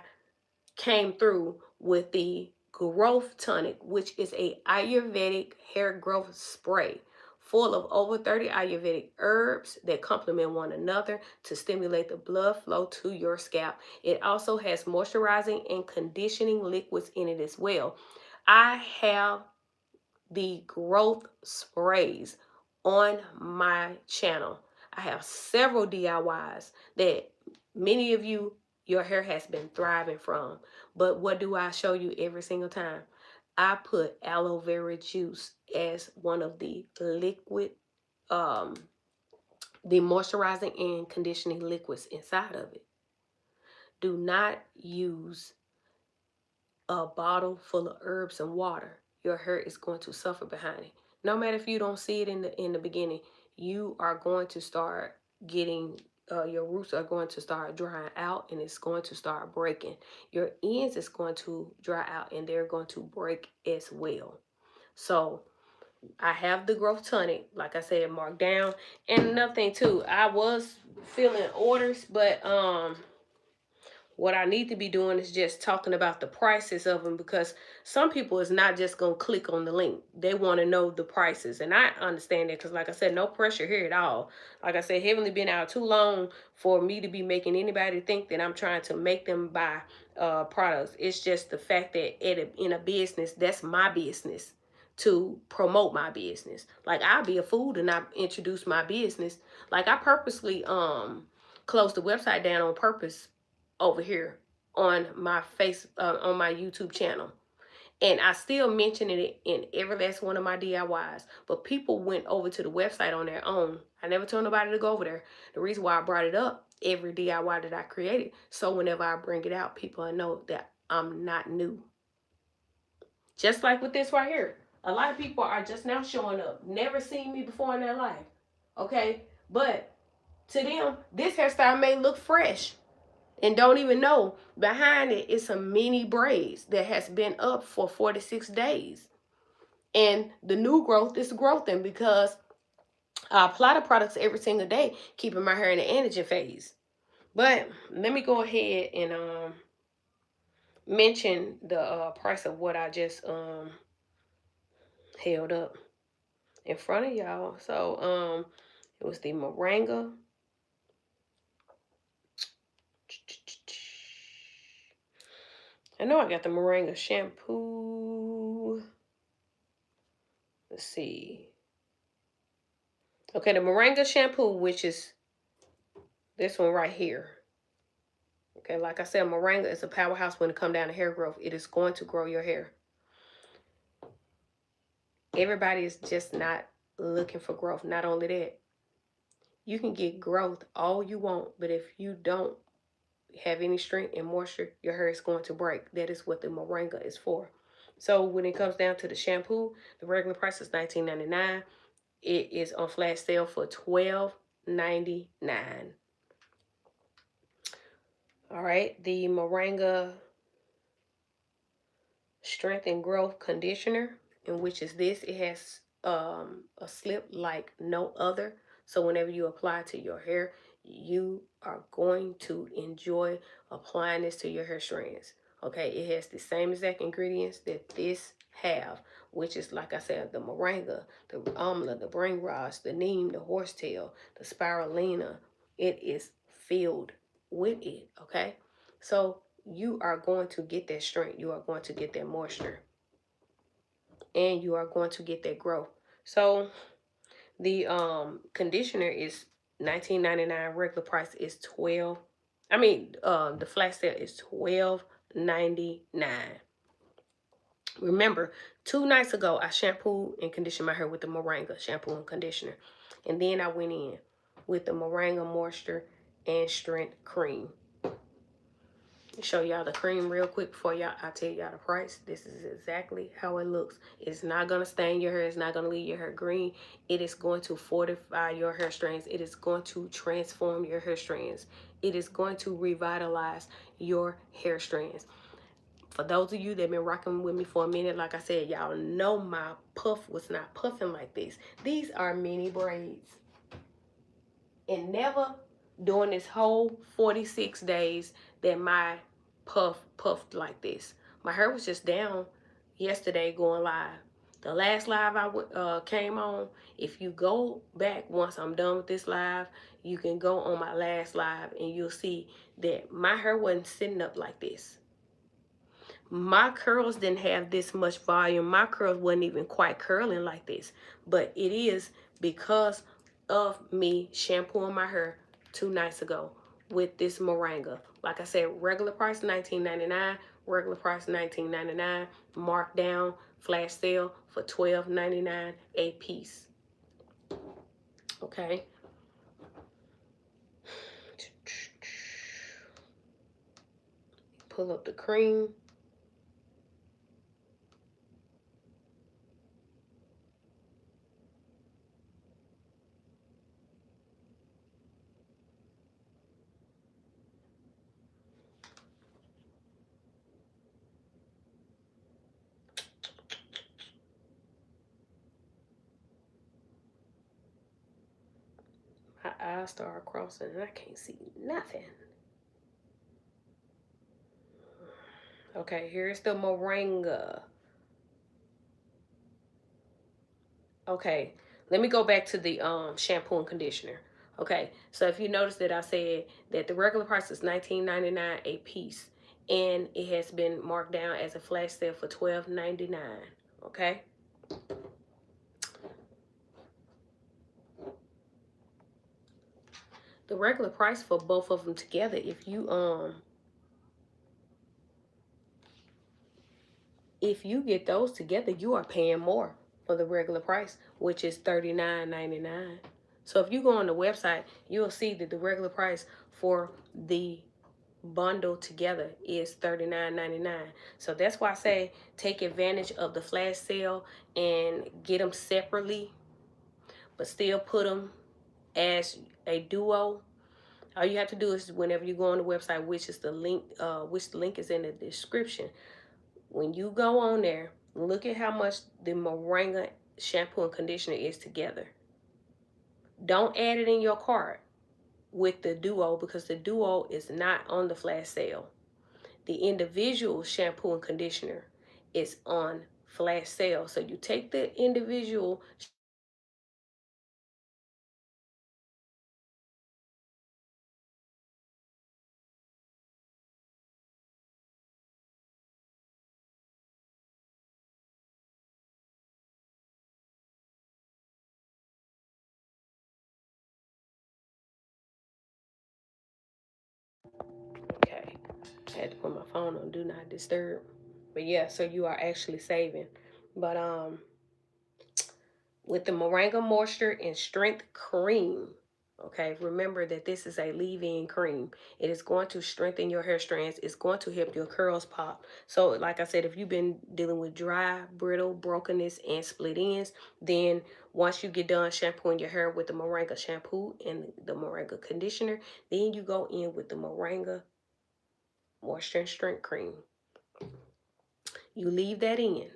came through with the growth tonic, which is a Ayurvedic hair growth spray full of over 30 Ayurvedic herbs that complement one another to stimulate the blood flow to your scalp. It also has moisturizing and conditioning liquids in it as well. I have the growth sprays on my channel. I have several DIYs that many of you, your hair has been thriving from. But what do I show you every single time? I put aloe vera juice as one of the liquid, the moisturizing and conditioning liquids inside of it. Do not use a bottle full of herbs and water. Your hair is going to suffer behind it. No matter if you don't see it in the beginning, you are going to start getting your roots are going to start drying out, and it's going to start breaking. Your ends is going to dry out, and they're going to break as well. So I have the growth tonic, like I said, marked down. And another thing too, I was filling orders, but what I need to be doing is just talking about the prices of them, because some people is not just going to click on the link. They want to know the prices. And I understand that, because like I said, no pressure here at all. Like I said, Heavenly been out too long for me to be making anybody think that I'm trying to make them buy products. It's just the fact that in a business, that's my business. to promote my business. Like, I'll be a fool to not introduce my business. Like, I purposely closed the website down on purpose over here on my on my YouTube channel. And I still mention it in every last one of my DIYs. But people went over to the website on their own. I never told nobody to go over there. The reason why I brought it up, every DIY that I created, so whenever I bring it out, people know that I'm not new. Just like with this right here. A lot of people are just now showing up. Never seen me before in their life. Okay? But to them, this hairstyle may look fresh. And don't even know behind it is some mini braids that has been up for 46 days. And the new growth is growthing because I apply the products every single day, keeping my hair in the anagen phase. But let me go ahead and mention the price of what I just held up in front of y'all. So it was the Moringa. I know I got the Moringa shampoo. Let's see. Okay, the Moringa shampoo, which is this one right here. Okay, like I said, Moringa is a powerhouse when it comes down to hair growth. It is going to grow your hair. Everybody is just not looking for growth. Not only that, you can get growth all you want, but if you don't have any strength and moisture, your hair is going to break. That is what the Moringa is for. So when it comes down to the shampoo, the regular price is $19.99. It is on flash sale for $12.99. All right, the Moringa Strength and Growth Conditioner, in which is this. It has a slip like no other. So whenever you apply it to your hair, you are going to enjoy applying this to your hair strands. Okay, it has the same exact ingredients that this have, which is, like I said, the Moringa, the amla, the brain rocks, the neem, the horsetail, the spirulina. It is filled with it. Okay, so you are going to get that strength. You are going to get that moisture. And you are going to get that growth. So the conditioner is $19.99. Regular price is $12. I mean, the flash sale is $12.99. Remember, 2 nights ago, I shampooed and conditioned my hair with the Moringa shampoo and conditioner. And then I went in with the Moringa Moisture and Strength Cream. Show y'all the cream real quick before I tell y'all the price. This is exactly how it looks. It's not going to stain your hair. It's not going to leave your hair green. It is going to fortify your hair strands. It is going to transform your hair strands. It is going to revitalize your hair strands. For those of you that have been rocking with me for a minute, like I said, y'all know my puff was not puffing like this. These are mini braids. And never during this whole 46 days that my puffed like this. My hair was just down yesterday going live. The last live I came on, if you go back once I'm done with this live, you can go on my last live and you'll see that my hair wasn't sitting up like this. My curls didn't have this much volume. My curls wasn't even quite curling like this. But it is because of me shampooing my hair 2 nights ago with this Moringa. Like I said, regular price $19.99, regular price $19.99, marked down, flash sale for $12.99 a piece. Okay. Pull up the cream. My eyes start crossing and I can't see nothing. Okay, here's the Moringa. Okay, let me go back to the shampoo and conditioner. Okay, so if you notice that I said that the regular price is $19.99 a piece, and it has been marked down as a flash sale for $12.99. Okay, The regular price for both of them together, if you get those together, you are paying more for the regular price, which is $39.99. So if you go on the website, you'll see that the regular price for the bundle together is $39.99. So that's why I say take advantage of the flash sale and get them separately, but still put them as a duo. All you have to do is whenever you go on the website, which the link is in the description. When you go on there, look at how much the Moringa shampoo and conditioner is together. Don't add it in your cart with the duo because the duo is not on the flash sale. The individual shampoo and conditioner is on flash sale. So you take the individual. Okay, I had to put my phone on do not disturb. But yeah, so you are actually saving. But with the Moringa Moisture and Strength Cream. Okay, remember that this is a leave-in cream. It is going to strengthen your hair strands. It's going to help your curls pop. So, like I said, if you've been dealing with dry, brittle, brokenness, and split ends, then once you get done shampooing your hair with the Moringa shampoo and the Moringa conditioner, then you go in with the Moringa Moisture and Strength Cream. You leave that in.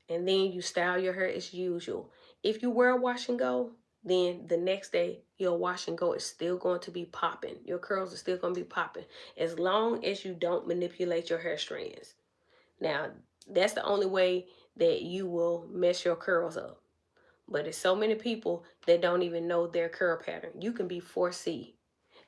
And then you style your hair as usual. If you wear a wash and go, then the next day your wash and go is still going to be popping. Your curls are still going to be popping as long as you don't manipulate your hair strands. Now, that's the only way that you will mess your curls up. But there's so many people that don't even know their curl pattern. You can be 4C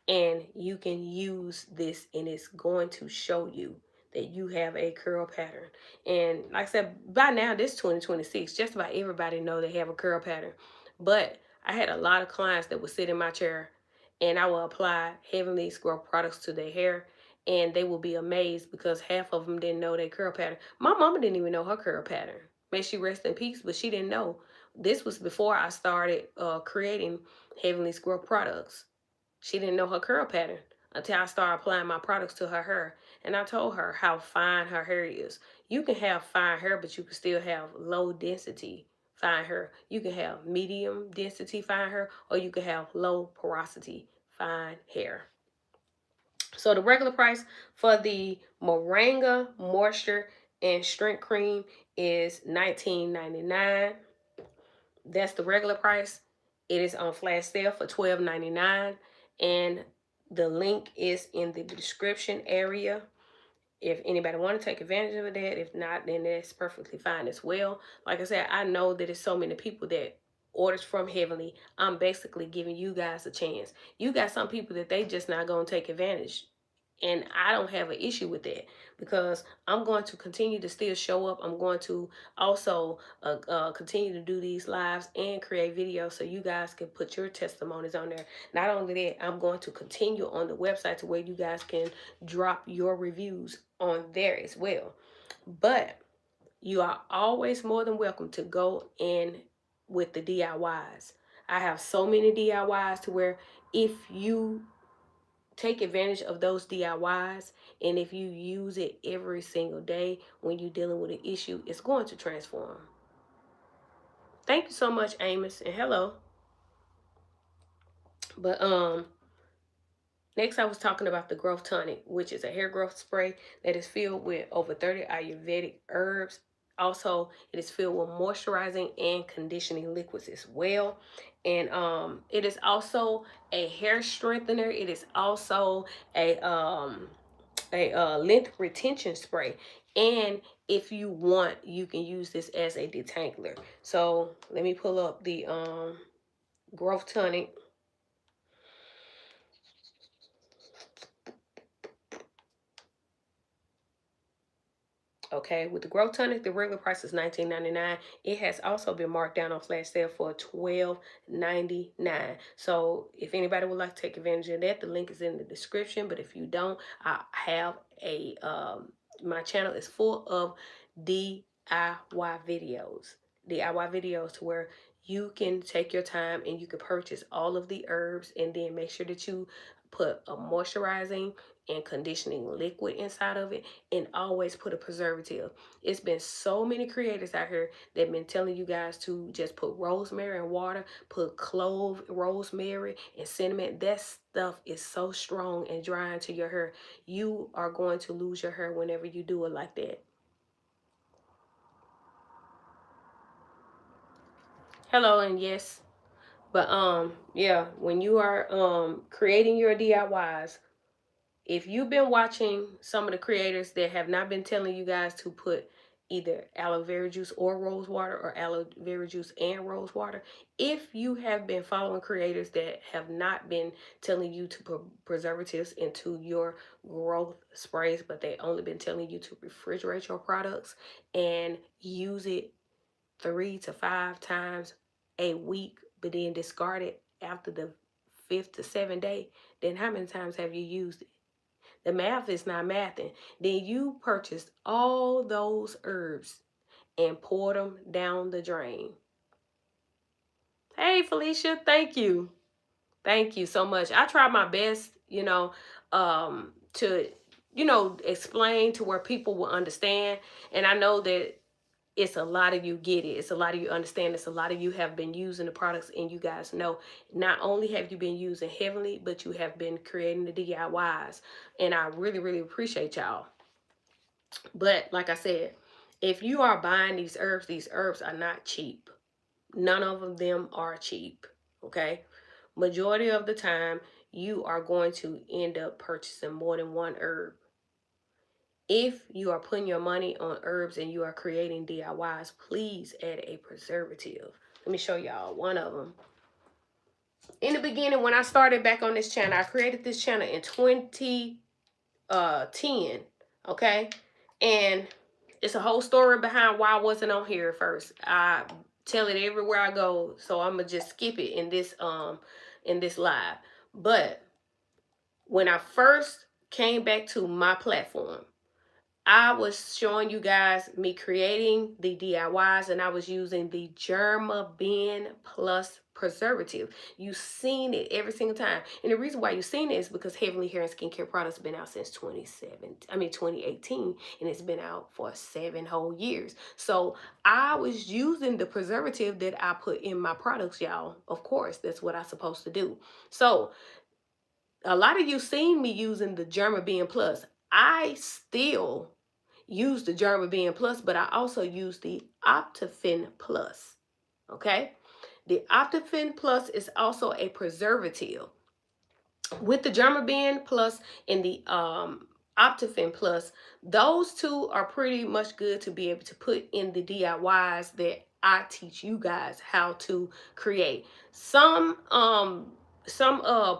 and you can use this and it's going to show you that you have a curl pattern. And like I said, by now this 2026, just about everybody know they have a curl pattern. But I had a lot of clients that would sit in my chair and I will apply Heavenly Scrub products to their hair and they will be amazed because half of them didn't know their curl pattern. My mama didn't even know her curl pattern. May she rest in peace, but she didn't know. This was before I started creating Heavenly Scrub products. She didn't know her curl pattern until I started applying my products to her hair. And I told her how fine her hair is. You can have fine hair, but you can still have low density fine hair. You can have medium density fine hair, or you can have low porosity fine hair. So the regular price for the Moringa Moisture and Strength Cream is $19.99. That's the regular price. It is on flash sale for $12.99, and the link is in the description area if anybody want to take advantage of that. If not, then that's perfectly fine as well. Like I said, I know that there's so many people that orders from Heavenly. I'm basically giving you guys a chance. You got some people that they just not going to take advantage, and I don't have an issue with that because I'm going to continue to still show up. I'm going to also continue to do these lives and create videos so you guys can put your testimonies on there. Not only that, I'm going to continue on the website to where you guys can drop your reviews on there as well. But you are always more than welcome to go in with the DIYs. I have so many DIYs to where if you take advantage of those DIYs, and if you use it every single day when you're dealing with an issue, it's going to transform. Thank you so much, Amos, and hello. But next I was talking about the growth tonic, which is a hair growth spray that is filled with over 30 Ayurvedic herbs. Also, it is filled with moisturizing and conditioning liquids as well. And it is also a hair strengthener. It is also a length retention spray, and if you want, you can use this as a detangler. So let me pull up the growth tonic. Okay, with the growth tonic, the regular price is $19.99. It has also been marked down on flash sale for $12.99. So if anybody would like to take advantage of that, the link is in the description. But if you don't, I have a my channel is full of DIY videos. DIY videos to where you can take your time and you can purchase all of the herbs, and then make sure that you put a moisturizing and conditioning liquid inside of it, and always put a preservative. It's been so many creators out here that been telling you guys to just put rosemary and water, put clove, rosemary, and cinnamon. That stuff is so strong and drying to your hair. You are going to lose your hair whenever you do it like that. Hello and yes. But yeah, when you are creating your DIYs, if you've been watching some of the creators that have not been telling you guys to put either aloe vera juice or rose water, or aloe vera juice and rose water, if you have been following creators that have not been telling you to put preservatives into your growth sprays, but they only been telling you to refrigerate your products and use it 3 to 5 times a week, but then discard it after the 5th to 7th day, then how many times have you used it? The math is not mathing. Then you purchased all those herbs and poured them down the drain. Hey, Felicia, thank you. Thank you so much. I try my best, to, explain to where people will understand. And I know that it's a lot of you get it. It's a lot of you understand. It's a lot of you have been using the products, and you guys know not only have you been using Heavenly, but you have been creating the DIYs. And I really, really appreciate y'all. But like I said, if you are buying these herbs are not cheap. None of them are cheap. Okay. Majority of the time, you are going to end up purchasing more than one herb. If you are putting your money on herbs and you are creating DIYs, please add a preservative. Let me show y'all one of them. In the beginning, when I started back on this channel, I created this channel in 2010. Okay. And it's a whole story behind why I wasn't on here first. I tell it everywhere I go, so I'm gonna just skip it in this live. But when I first came back to my platform, I was showing you guys me creating the DIYs, and I was using the Germa Ben Plus preservative. You've seen it every single time. And the reason why you've seen it is because Heavenly Hair and Skincare products have been out since 2018, and it's been out for 7 whole years. So I was using the preservative that I put in my products, y'all. Of course, that's what I'm supposed to do. So a lot of you seen me using the Germa Ben Plus. I still use the Germa Ben Plus, but I also use the Optifin Plus. Okay, the Optifin Plus is also a preservative. With the Germa Ben Plus and the Optifin Plus, those two are pretty much good to be able to put in the DIYs that I teach you guys how to create. Some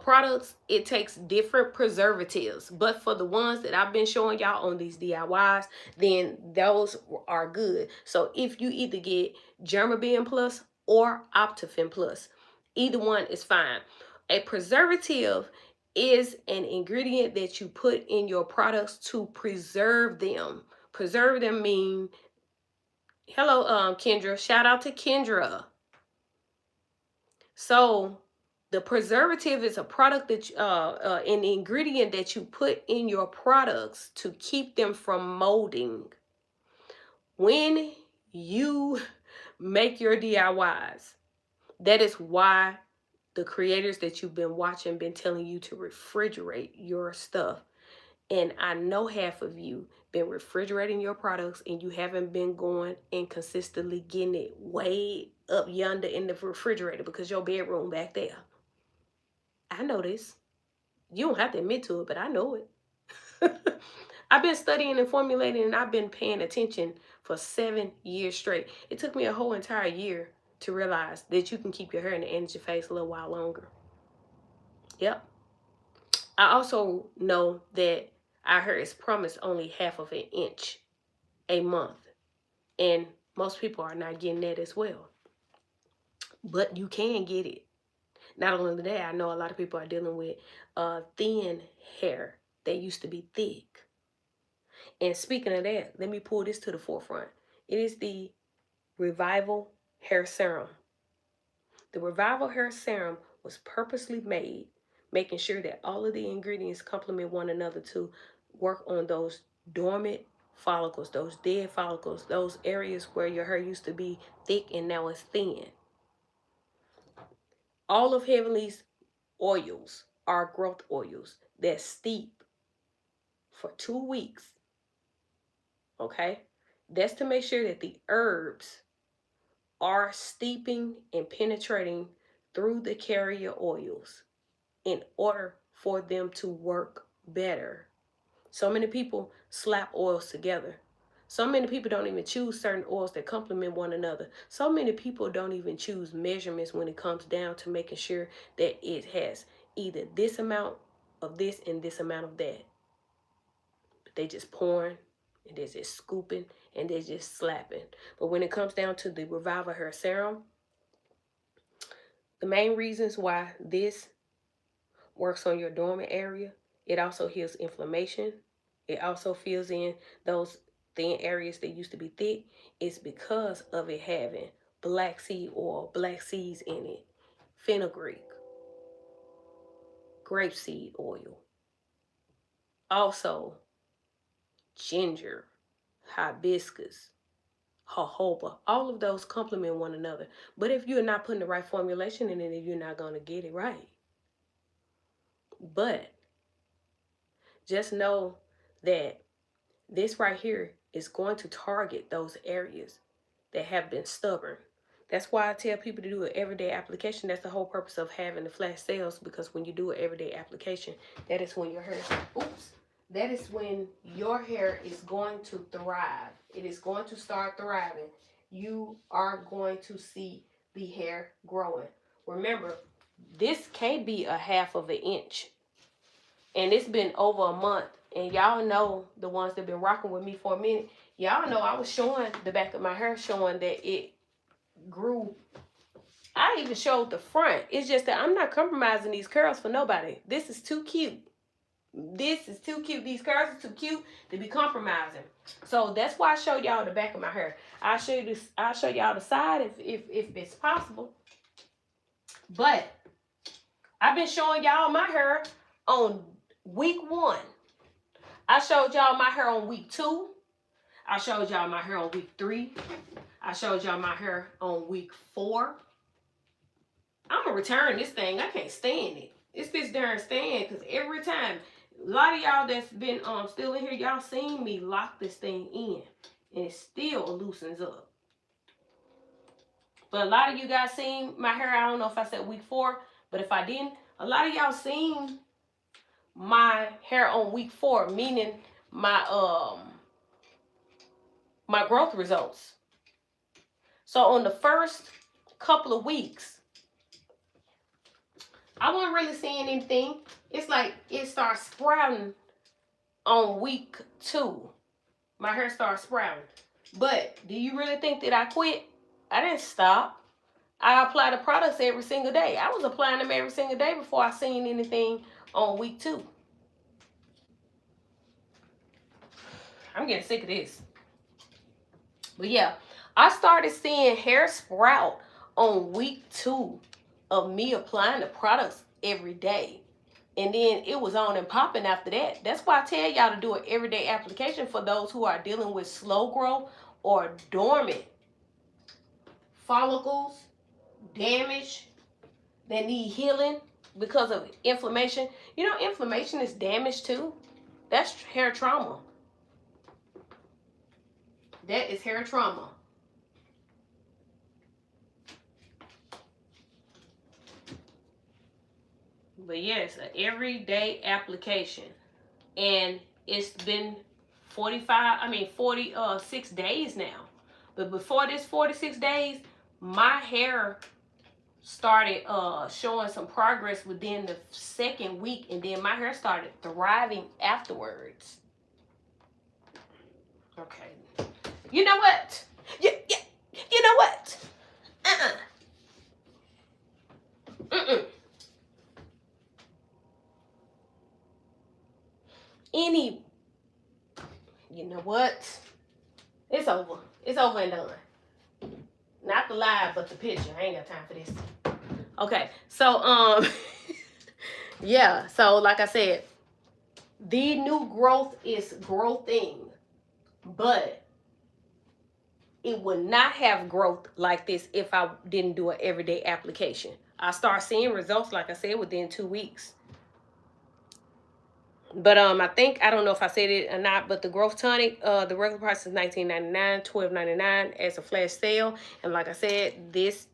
products, it takes different preservatives, but for the ones that I've been showing y'all on these DIYs, then those are good. So if you either get Germa Ben Plus or Optifin Plus, either one is fine. A preservative is an ingredient that you put in your products to preserve them. Preserve them mean, hello, Kendra. Shout out to Kendra. So the preservative is a product that an ingredient that you put in your products to keep them from molding. When you make your DIYs, that is why the creators that you've been watching been telling you to refrigerate your stuff. And I know half of you been refrigerating your products, and you haven't been going and consistently getting it way up yonder in the refrigerator because your bedroom back there. I know this. You don't have to admit to it, but I know it. I've been studying and formulating, and I've been paying attention for 7 years straight. It took me a whole entire year to realize that you can keep your hair in the end of your face a little while longer. Yep. I also know that our hair is promised only half of an inch. a month. And most people are not getting that as well. But you can get it. Not only that, I know a lot of people are dealing with thin hair that used to be thick. And speaking of that, let me pull this to the forefront. It is the Revival Hair Serum. The Revival Hair Serum was purposely made, making sure that all of the ingredients complement one another to work on those dormant follicles, those dead follicles, those areas where your hair used to be thick and now it's thin. All of Heavenly's oils are growth oils that steep for 2 weeks. Okay? That's to make sure that the herbs are steeping and penetrating through the carrier oils in order for them to work better. So many people slap oils together. So many people don't even choose certain oils that complement one another. So many people don't even choose measurements when it comes down to making sure that it has either this amount of this and this amount of that. But they just pouring and they're just scooping and they're just slapping. But when it comes down to the Revival Hair Serum, the main reasons why this works on your dormant area, it also heals inflammation. It also fills in those thin areas that used to be thick. It's because of it having black seed oil, black seeds in it, fenugreek, grapeseed oil, also ginger, hibiscus, jojoba. All of those complement one another. But if you're not putting the right formulation in it, you're not going to get it right. But just know that this right here is going to target those areas that have been stubborn. That's why I tell people to do an everyday application. That's the whole purpose of having the flash sales, because when you do an everyday application, that is when your hair, that is when your hair is going to thrive. It is going to start thriving. You are going to see the hair growing. Remember, this can't be a half of an inch. And it's been over a month. And y'all know, the ones that been rocking with me for a minute, y'all know I was showing the back of my hair, showing that it grew. I even showed the front. It's just that I'm not compromising these curls for nobody. This is too cute. This is too cute. These curls are too cute to be compromising. So that's why I showed y'all the back of my hair. I'll show you this. I'll show y'all the side if it's possible. But I've been showing y'all my hair on week 1. I showed y'all my hair on week 2. I showed y'all my hair on week 3. I showed y'all my hair on week 4. I'm going to return this thing. I can't stand it. It's this darn stand, because every time, a lot of y'all that's been still in here, y'all seen me lock this thing in. And it still loosens up. But a lot of you guys seen my hair. I don't know if I said week 4. But if I didn't, a lot of y'all seen my hair on week 4, meaning my my growth results. So on the first couple of weeks, I wasn't really seeing anything. It's like it starts sprouting on week 2. My hair starts sprouting. But do you really think that I quit? I didn't stop. I apply the products every single day. I was applying them every single day before I seen anything on week 2. I'm getting sick of this. But yeah, I started seeing hair sprout on week 2 of me applying the products every day. And then it was on and popping after that. That's why I tell y'all to do an everyday application for those who are dealing with slow growth or dormant follicles, damage, that need healing because of inflammation. You know, inflammation is damage too. That's hair trauma. That is hair trauma. But yes, an everyday application. And it's been 46 days now. But before this 46 days, my hair started showing some progress within the 2nd week, and then my hair started thriving afterwards. Okay, You know what? You know what? Mm-mm. Any, you know what? It's over. It's over and done. Not the live, but the picture. I ain't got time for this. Okay, so yeah. So like I said, the new growth is growthing, but it would not have growth like this if I didn't do an everyday application. I start seeing results, like I said, within 2 weeks. But I think, I don't know if I said it or not, but the growth tonic, the regular price is $19.99, $12.99 as a flash sale. And like I said, this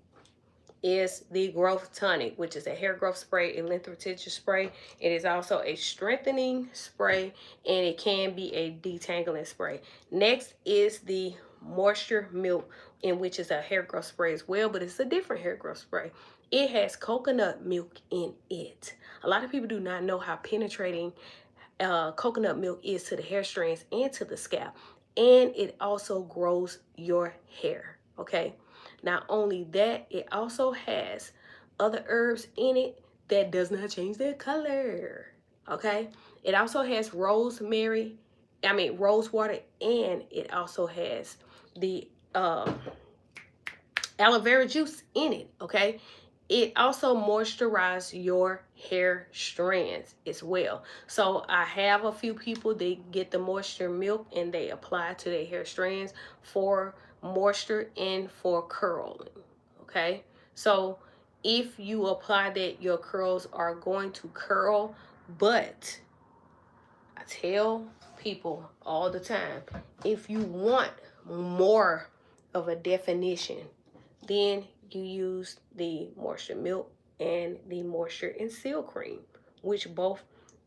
is the growth tonic, which is a hair growth spray, a length retention spray. It is also a strengthening spray, and it can be a detangling spray. Next is the moisture milk, in which is a hair growth spray as well, but it's a different hair growth spray. It has coconut milk in it. A lot of people do not know how penetrating coconut milk is to the hair strands and to the scalp, and it also grows your hair. Okay, not only that, it also has other herbs in it that does not change their color. Okay, it also has rose water, and it also has the aloe vera juice in it. Okay, it also moisturizes your hair strands as well. So I have a few people, they get the moisture milk and they apply it to their hair strands for moisture and for curling. Okay, so if you apply that, your curls are going to curl. But I tell people all the time, if you want more of a definition, then you use the moisture milk and the moisture and seal cream, which both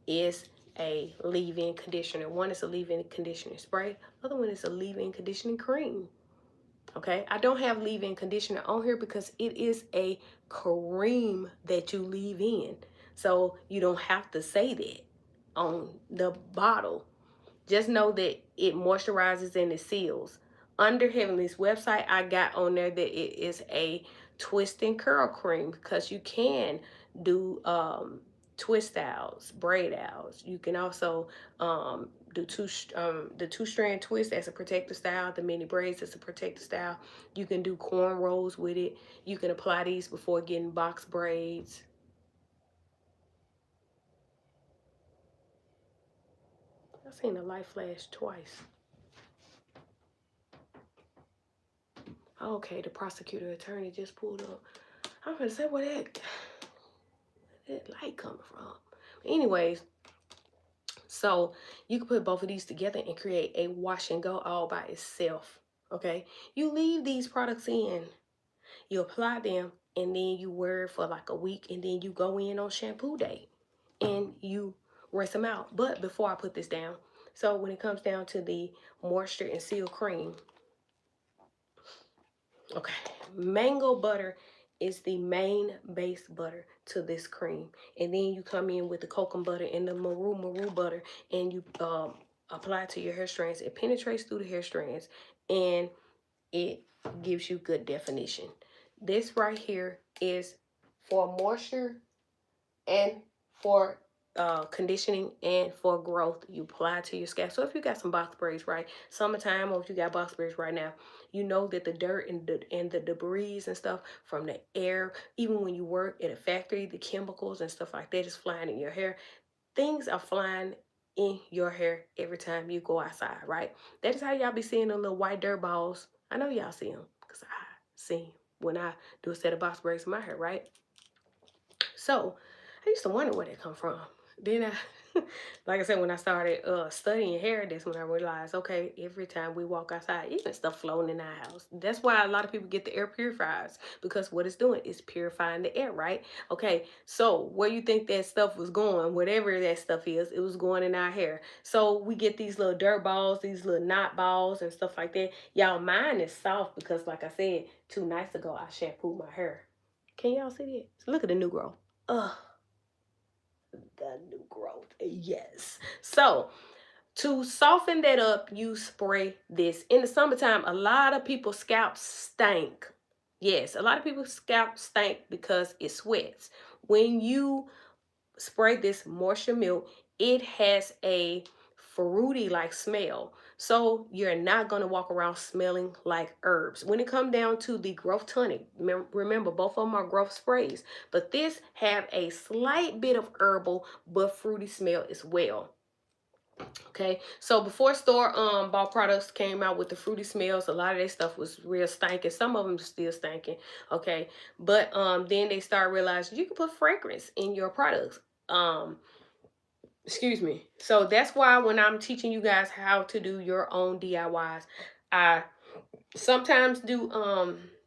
is a leave-in conditioner. One is a leave-in conditioner spray, other one is a leave-in conditioning cream. Okay, I don't have leave-in conditioner on here because it is a cream that you leave in, so you don't have to say that on the bottle. Just know that it moisturizes and it seals. Under Heavenly's website, I got on there that it is a twist and curl cream, because you can do twist outs, braid outs. You can also do the two-strand twist as a protective style, the mini braids as a protective style. You can do cornrows with it. You can apply these before getting box braids. I've seen the light flash twice. Okay, the prosecutor attorney just pulled up. I'm gonna say where that light coming from. Anyways, so you can put both of these together and create a wash and go all by itself. Okay, you leave these products in, you apply them, and then you wear it for like a week, and then you go in on shampoo day and you rinse them out. But before I put this down, so when it comes down to the moisture and seal cream, okay, mango butter is the main base butter to this cream. And then you come in with the cocoa butter and the maru butter, and you apply it to your hair strands. It penetrates through the hair strands and it gives you good definition. This right here is for moisture and for conditioning and for growth. You apply it to your scalp. So if you got some box braids, right, summertime, or if you got box braids right now, you know that the dirt and the debris and stuff from the air, even when you work at a factory, the chemicals and stuff like that is flying in your hair. Things are flying in your hair every time you go outside, right? That is how y'all be seeing the little white dirt balls. I know y'all see them because I see them when I do a set of box braids in my hair, right? So I used to wonder where they come from. Then I, like I said, when I started studying hair, that's when I realized, okay, every time we walk outside, even stuff floating in our house. That's why a lot of people get the air purifiers, because what it's doing is purifying the air, right? Okay, so where you think that stuff was going, whatever that stuff is, it was going in our hair. So we get these little dirt balls, these little knot balls and stuff like that. Y'all, mine is soft because, like I said, 2 nights ago, I shampooed my hair. Can y'all see that? Look at the new growth. Ugh. The new growth. Yes. So To soften that up, you spray this. In the summertime, a lot of people's scalps stink. Yes, a lot of people's scalp stink because it sweats. When you spray this moisture milk, it has a fruity like smell. So you're not going to walk around smelling like herbs. When it comes down to the growth tonic, remember both of them are growth sprays, but this have a slight bit of herbal but fruity smell as well. Okay, so before store bought products came out with the fruity smells, a lot of their stuff was real stinking. Some of them still stinking. Okay, but then they start realizing you can put fragrance in your products. Excuse me. So that's why when I'm teaching you guys how to do your own DIYs, I sometimes do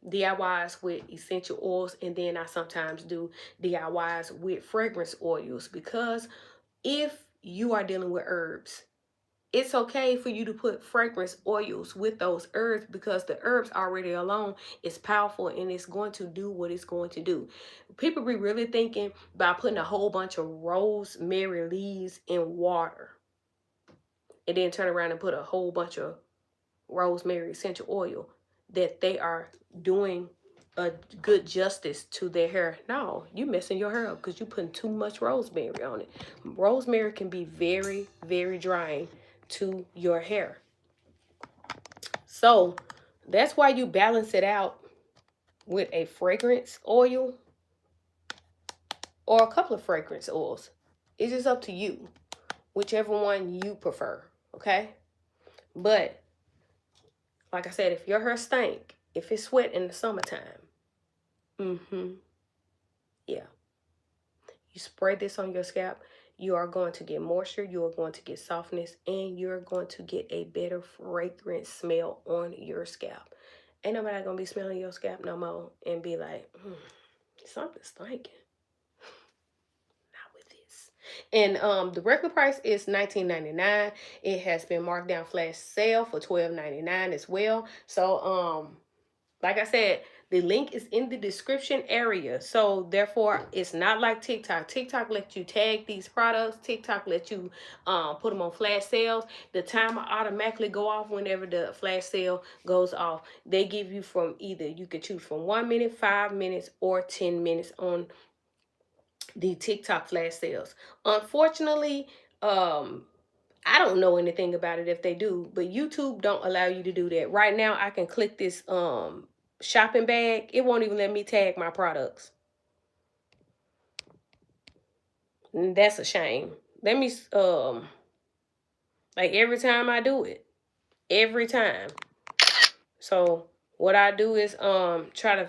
DIYs with essential oils, and then I sometimes do DIYs with fragrance oils, because if you are dealing with herbs, it's okay for you to put fragrance oils with those herbs, because the herbs already alone is powerful and it's going to do what it's going to do. People be really thinking about putting a whole bunch of rosemary leaves in water and then turn around and put a whole bunch of rosemary essential oil, that they are doing a good justice to their hair. No, you messing your hair up because you putting too much rosemary on it. Rosemary can be very, very drying to your hair. So that's why you balance it out with a fragrance oil or a couple of fragrance oils. It's just up to you, whichever one you prefer. Okay, but like I said, if your hair stink, if it's sweat in the summertime, yeah, you spray this on your scalp, you are going to get moisture, you are going to get softness, and you're going to get a better fragrance smell on your scalp. Ain't nobody gonna be smelling your scalp no more and be like, something's stinking. Not with this. And the regular price is $19.99. It has been marked down flash sale for $12.99 as well. So like I said, the link is in the description area. So therefore, it's not like TikTok. TikTok lets you tag these products. TikTok lets you put them on flash sales. The timer automatically go off whenever the flash sale goes off. They give you from either, you can choose from 1 minute, 5 minutes, or 10 minutes on the TikTok flash sales. Unfortunately, I don't know anything about it if they do, but YouTube don't allow you to do that. Right now, I can click this shopping bag. It won't even let me tag my products. And that's a shame. Let me like every time I do it. Every time. So what I do is try to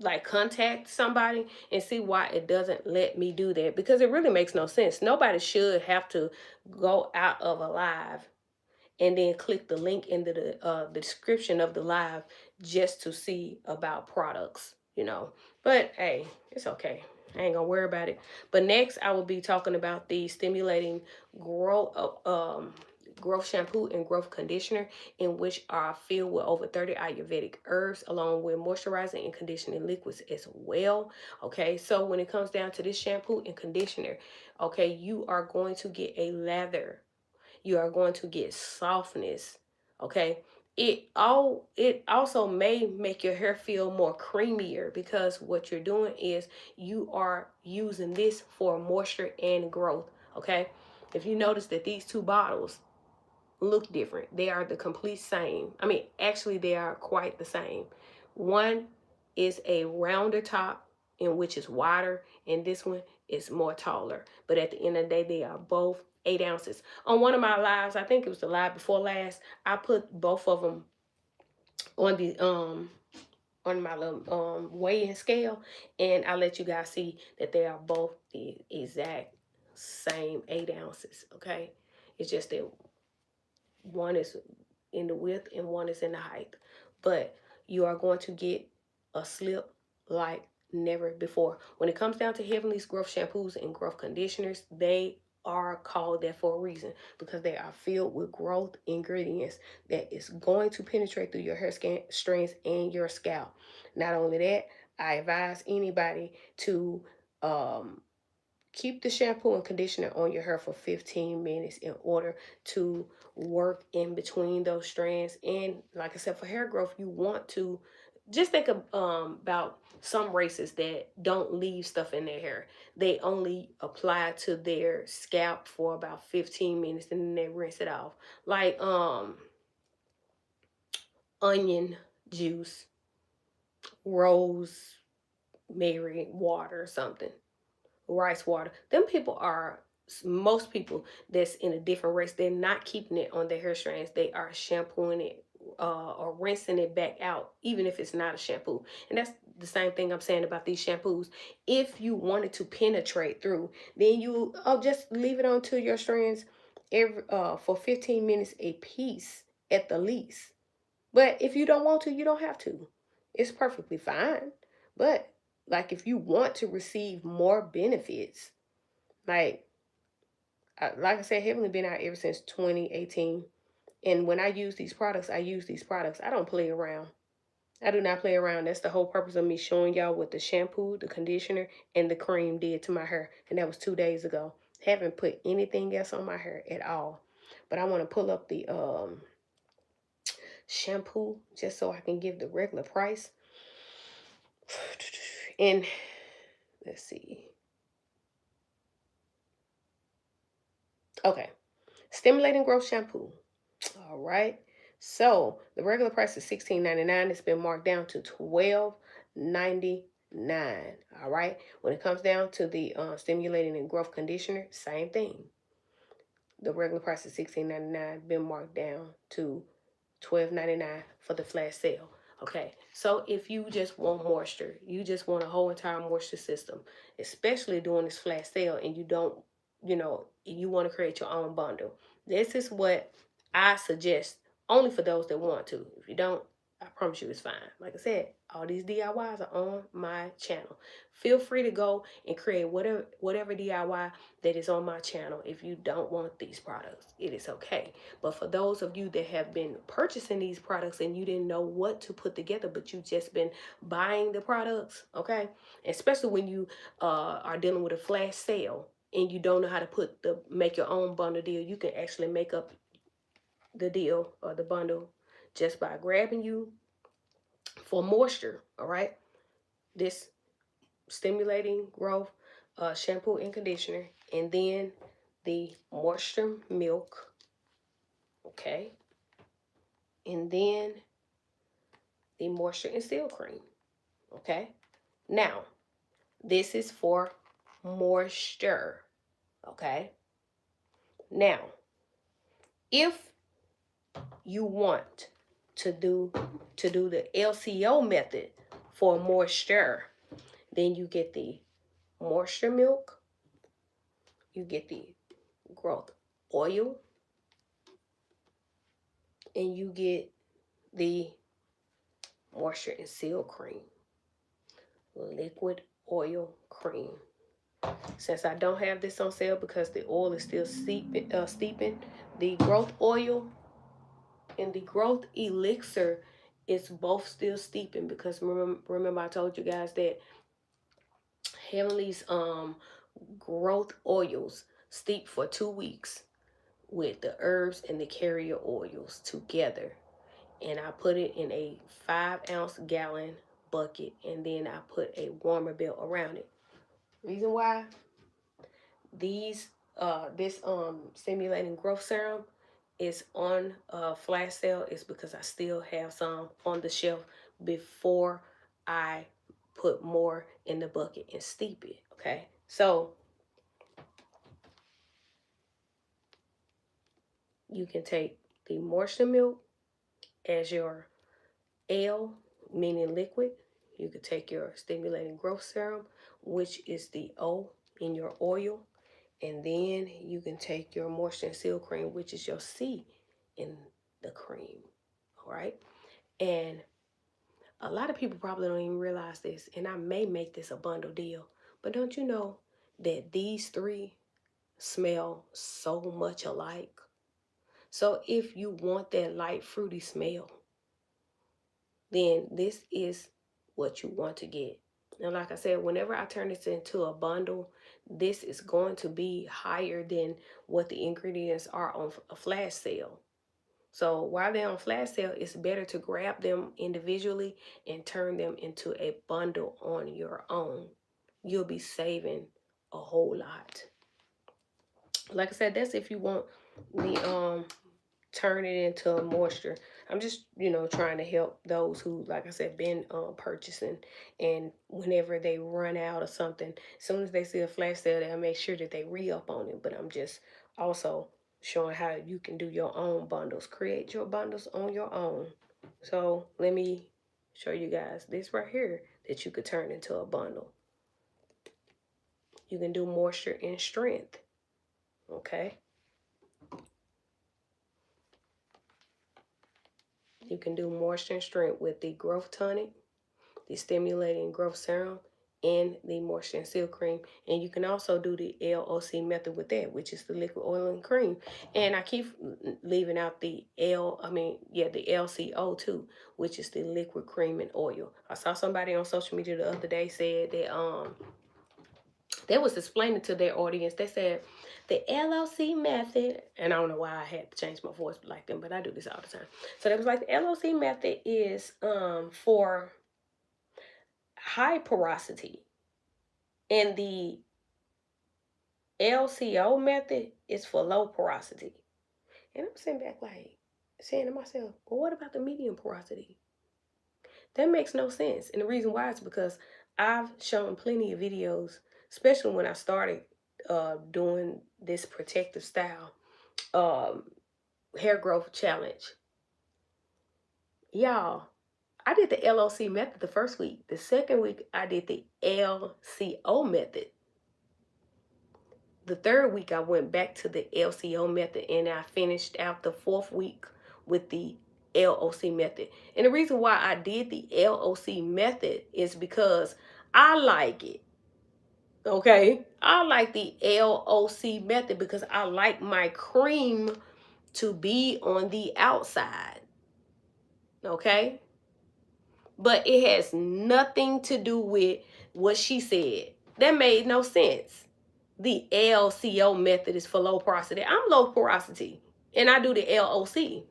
like contact somebody and see why it doesn't let me do that, because it really makes no sense. Nobody should have to go out of a live and then click the link into the description of the live just to see about products, you know. But hey, it's okay. I ain't gonna worry about it. But next, I will be talking about the stimulating growth shampoo and growth conditioner, in which are filled with over 30 Ayurvedic herbs, along with moisturizing and conditioning liquids as well. Okay, so when it comes down to this shampoo and conditioner, okay, you are going to get a lather, you are going to get softness. Okay, it also may make your hair feel more creamier, because what you're doing is you are using this for moisture and growth. Okay, if you notice that these two bottles look different, they are the complete same. I mean, actually they are quite the same. One is a rounder top, in which is wider, and this one is more taller. But at the end of the day, they are both 8 ounces. On one of my lives, I think it was the live before last, I put both of them on the on my little weighing scale, and I let you guys see that they are both the exact same 8 ounces. Okay, it's just that one is in the width and one is in the height, but you are going to get a slip like never before. When it comes down to Heavenly's growth shampoos and growth conditioners, they are called that for a reason, because they are filled with growth ingredients that is going to penetrate through your hair strands and your scalp. Not only that, I advise anybody to keep the shampoo and conditioner on your hair for 15 minutes in order to work in between those strands. And like I said, for hair growth, you want to just think of about some races that don't leave stuff in their hair. They only apply to their scalp for about 15 minutes and then they rinse it off. Like onion juice, rosemary water or something, rice water. Them people are, most people that's in a different race, they're not keeping it on their hair strands. They are shampooing it or rinsing it back out, even if it's not a shampoo. And that's the same thing I'm saying about these shampoos. If you wanted to penetrate through, then you just leave it onto your strands every for 15 minutes a piece at the least. But if you don't want to, you don't have to. It's perfectly fine. But like if you want to receive more benefits, like like I said, Heavenly been out ever since 2018. And when I use these products, I use these products. I don't play around. I do not play around. That's the whole purpose of me showing y'all what the shampoo, the conditioner, and the cream did to my hair. And that was 2 days ago. Haven't put anything else on my hair at all. But I want to pull up the shampoo just so I can give the regular price. And let's see. Okay. Stimulating growth shampoo. All right. So the regular price is $16.99. It's been marked down to $12.99. All right. When it comes down to the stimulating and growth conditioner, same thing. The regular price is $16.99. Been marked down to $12.99 for the flash sale. Okay, so if you just want moisture, you just want a whole entire moisture system, especially during this flash sale, and you don't, you want to create your own bundle. This is what I suggest, only for those that want to. If you don't, I promise you it's fine. Like I said, all these DIYs are on my channel. Feel free to go and create whatever DIY that is on my channel. If you don't want these products, it is okay. But for those of you that have been purchasing these products and you didn't know what to put together, but you just been buying the products, okay? Especially when you are dealing with a flash sale and you don't know how to make your own bundle deal, you can actually make up the deal or the bundle just by grabbing you for moisture, all right? This stimulating growth shampoo and conditioner, and then the moisture milk, okay? And then the moisture and seal cream, okay? Now, this is for moisture, okay? Now, if you want to do the LCO method for moisture, then you get the moisture milk, you get the growth oil, and you get the moisture and seal cream, liquid oil cream. Since I don't have this on sale because the oil is still steeping, the growth oil and the growth elixir is both still steeping, because remember I told you guys that Heavenly's growth oils steep for 2 weeks with the herbs and the carrier oils together. And I put it in a 5-ounce gallon bucket, and then I put a warmer belt around it. Reason why this stimulating growth serum is on flash sale is because I still have some on the shelf before I put more in the bucket and steep it. Okay, so you can take the moisture milk as your L, meaning liquid. You could take your stimulating growth serum, which is the O, in your oil. And then you can take your moisture and seal cream, which is your C in the cream. All right. And a lot of people probably don't even realize this, and I may make this a bundle deal, but don't you know that these three smell so much alike? So if you want that light fruity smell, then this is what you want to get. And like I said, whenever I turn this into a bundle, this is going to be higher than what the ingredients are on a flash sale. So while they're on flash sale, it's better to grab them individually and turn them into a bundle on your own. You'll be saving a whole lot. Like I said, that's if you want the turn it into a moisture. I'm just, trying to help those who, like I said, been purchasing, and whenever they run out of something, as soon as they see a flash sale, they'll make sure that they re-up on it. But I'm just also showing how you can do your own bundles, create your bundles on your own. So let me show you guys this right here that you could turn into a bundle. You can do moisture and strength. Okay. You can do moisture and strength with the growth tonic, the stimulating growth serum, and the moisture and seal cream. And you can also do the LOC method with that, which is the liquid oil and cream. And I keep leaving out the the LCO too, which is the liquid cream and oil. I saw somebody on social media the other day said that they was explaining to their audience. They said the LOC method, and I don't know why I had to change my voice like them, but I do this all the time. So they was like, the LOC method is for high porosity, and the LCO method is for low porosity. And I'm sitting back like saying to myself, well, what about the medium porosity? That makes no sense. And the reason why is because I've shown plenty of videos, especially when I started doing this protective style hair growth challenge. Y'all, I did the LOC method the first week. The second week, I did the LCO method. The third week, I went back to the LCO method, and I finished out the fourth week with the LOC method. And the reason why I did the LOC method is because I like it. Okay? I like the LOC method because I like my cream to be on the outside. Okay? But it has nothing to do with what she said. That made no sense. The LCO method is for low porosity. I'm low porosity, and I do the LOC.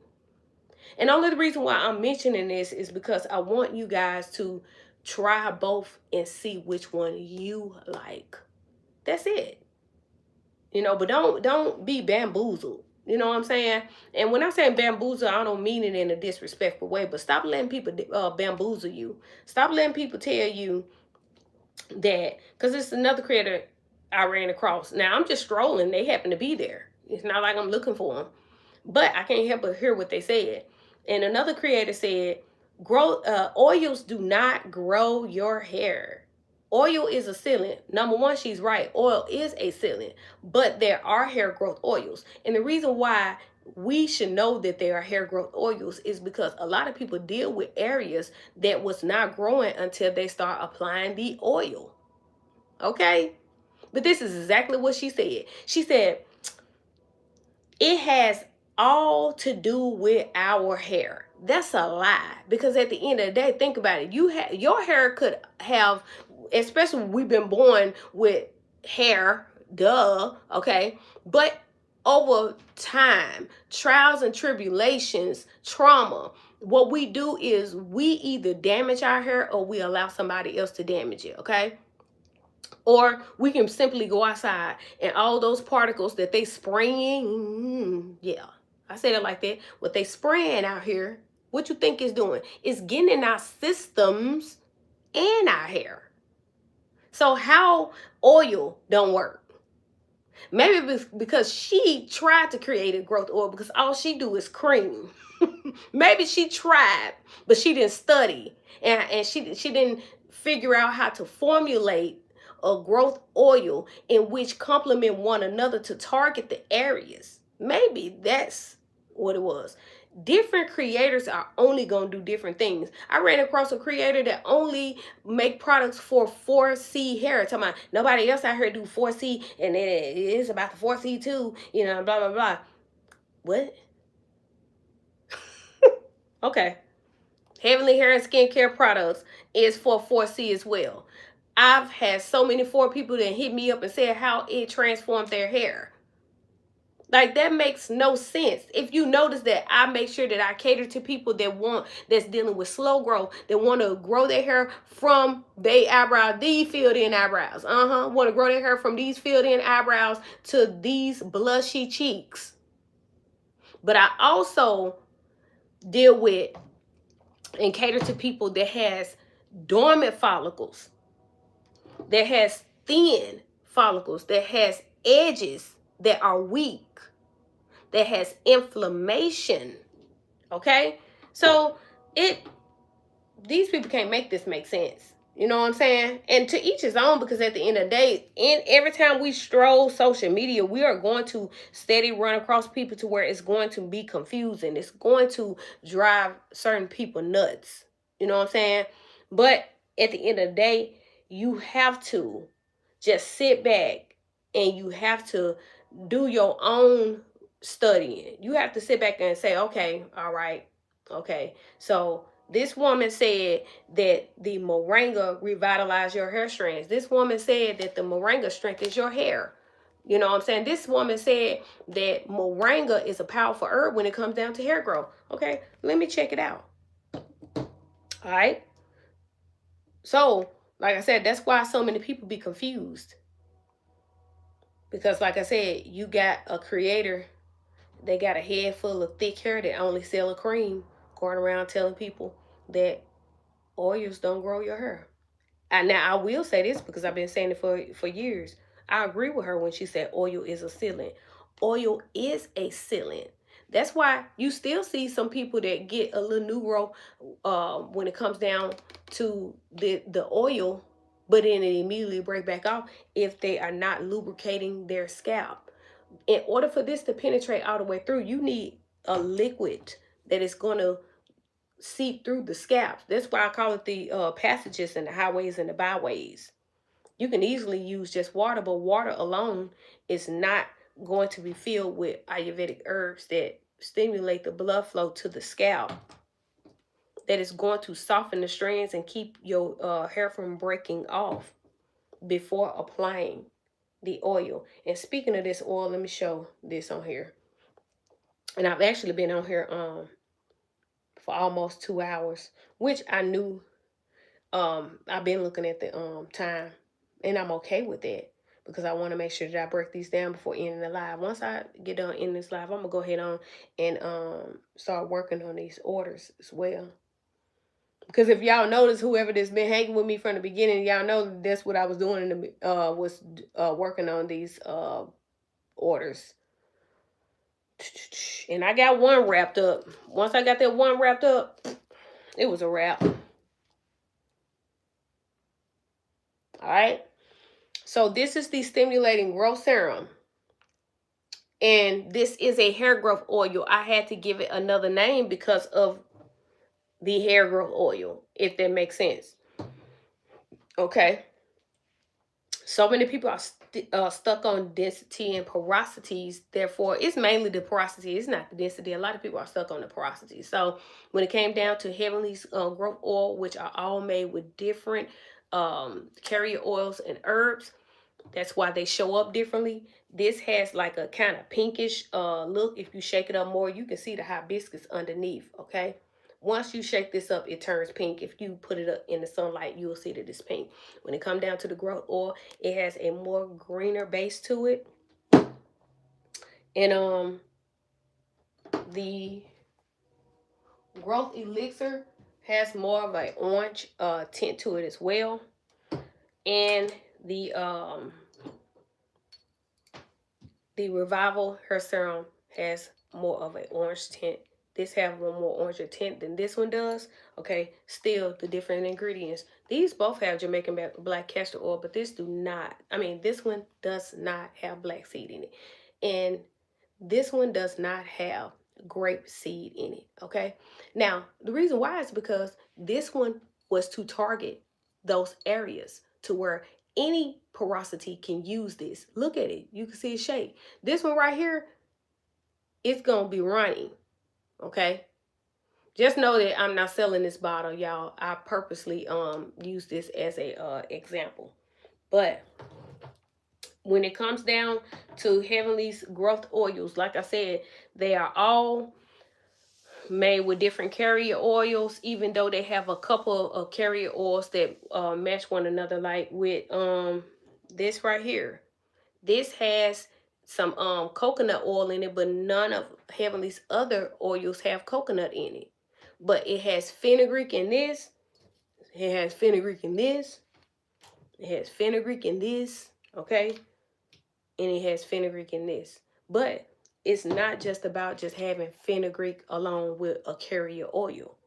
And only the reason why I'm mentioning this is because I want you guys to try both and see which one you like. That's it. But don't be bamboozled. You know what I'm saying? And when I say bamboozle, I don't mean it in a disrespectful way, but stop letting people bamboozle you. Stop letting people tell you that, because it's another creator I ran across. Now, I'm just strolling. They happen to be there. It's not like I'm looking for them. But I can't help but hear what they said. And another creator said, oils do not grow your hair. Oil is a sealant. Number one, she's right. Oil is a sealant. But there are hair growth oils. And the reason why we should know that there are hair growth oils is because a lot of people deal with areas that was not growing until they start applying the oil. Okay? But this is exactly what she said. She said, it has all to do with our hair. That's a lie, because at the end of the day, think about it. Your hair could have, especially we've been born with hair, duh, okay? But over time, trials and tribulations, trauma, what we do is we either damage our hair or we allow somebody else to damage it, okay? Or we can simply go outside and all those particles that they spraying, yeah, I said it like that, what they spraying out here, what you think it's doing? It's getting in our systems and our hair. So how oil don't work? Maybe because she tried to create a growth oil because all she do is cream. Maybe she tried, but she didn't study, and she didn't figure out how to formulate a growth oil in which complement one another to target the areas. Maybe that's what it was. Different creators are only going to do different things. I ran across a creator that only make products for 4C hair. Talking about nobody else out here do 4C, and it is about the 4C too, blah, blah, blah. What? Okay. Heavenly Hair and Skincare Products is for 4C as well. I've had so many people that hit me up and said how it transformed their hair. Like, that makes no sense. If you notice that I make sure that I cater to people that's dealing with slow growth, that want to grow their hair from their eyebrow, these filled in eyebrows. Want to grow their hair from these filled in eyebrows to these blushy cheeks. But I also deal with and cater to people that has dormant follicles, that has thin follicles, that has edges that are weak, that has inflammation. Okay? So these people can't make this make sense. You know what I'm saying? And to each his own, because at the end of the day, every time we stroll social media, we are going to steady run across people to where it's going to be confusing. It's going to drive certain people nuts. You know what I'm saying? But at the end of the day, you have to just sit back and you have to do your own studying. You have to sit back and say, okay, all right, okay. So this woman said that the Moringa revitalized your hair strands. This woman said that the Moringa strengthens your hair. You know what I'm saying? This woman said that Moringa is a powerful herb when it comes down to hair growth. Okay, let me check it out. All right. So, like I said, that's why so many people be confused. Because, like I said, you got a creator, they got a head full of thick hair that only sell a cream, going around telling people that oils don't grow your hair. And now I will say this because I've been saying it for years. I agree with her when she said oil is a sealant. Oil is a sealant. That's why you still see some people that get a little new growth when it comes down to the oil, but then it immediately break back off if they are not lubricating their scalp. In order for this to penetrate all the way through, you need a liquid that is going to seep through the scalp. That's why I call it the passages and the highways and the byways. You can easily use just water, but water alone is not going to be filled with Ayurvedic herbs that stimulate the blood flow to the scalp. That is going to soften the strands and keep your hair from breaking off before applying the oil. And speaking of this oil, let me show this on here. And I've actually been on here for almost 2 hours, which I knew. I've been looking at the time, and I'm okay with that because I want to make sure that I break these down before ending the live. Once I get done in this live, I'm gonna go ahead on and start working on these orders as well. Because if y'all notice, whoever that's been hanging with me from the beginning, y'all know that's what I was doing in the was working on these orders. And I got one wrapped up. Once I got that one wrapped up, it was a wrap. All right. So this is the stimulating growth serum. And this is a hair growth oil. I had to give it another name because of the hair growth oil, if that makes sense. Okay. So many people are stuck on density and porosities. Therefore, it's mainly the porosity. It's not the density. A lot of people are stuck on the porosity. So when it came down to Heavenly's growth oil, which are all made with different carrier oils and herbs, that's why they show up differently. This has like a kind of pinkish look. If you shake it up more, you can see the hibiscus underneath, okay? Once you shake this up, it turns pink. If you put it up in the sunlight, you'll see that it's pink. When it comes down to the growth oil, it has a more greener base to it. And the growth elixir has more of an orange tint to it as well. And the Revival Hair Serum has more of an orange tint. This have one more orange tint than this one does. Okay, still the different ingredients. These both have Jamaican black castor oil, but this do not. I mean, this one does not have black seed in it. And this one does not have grape seed in it, okay? Now, the reason why is because this one was to target those areas to where any porosity can use this. Look at it. You can see it shake. This one right here, it's going to be running, okay? Just know that I'm not selling this bottle, y'all. I purposely use this as a example. But when it comes down to Heavenly's growth oils, like I said, they are all made with different carrier oils, even though they have a couple of carrier oils that match one another, like with this right here. This has some coconut oil in it, but none of Heavenly's other oils have coconut in it. But it has fenugreek in this, it has fenugreek in this, it has fenugreek in this, okay? And it has fenugreek in this. But it's not just about just having fenugreek along with a carrier oil.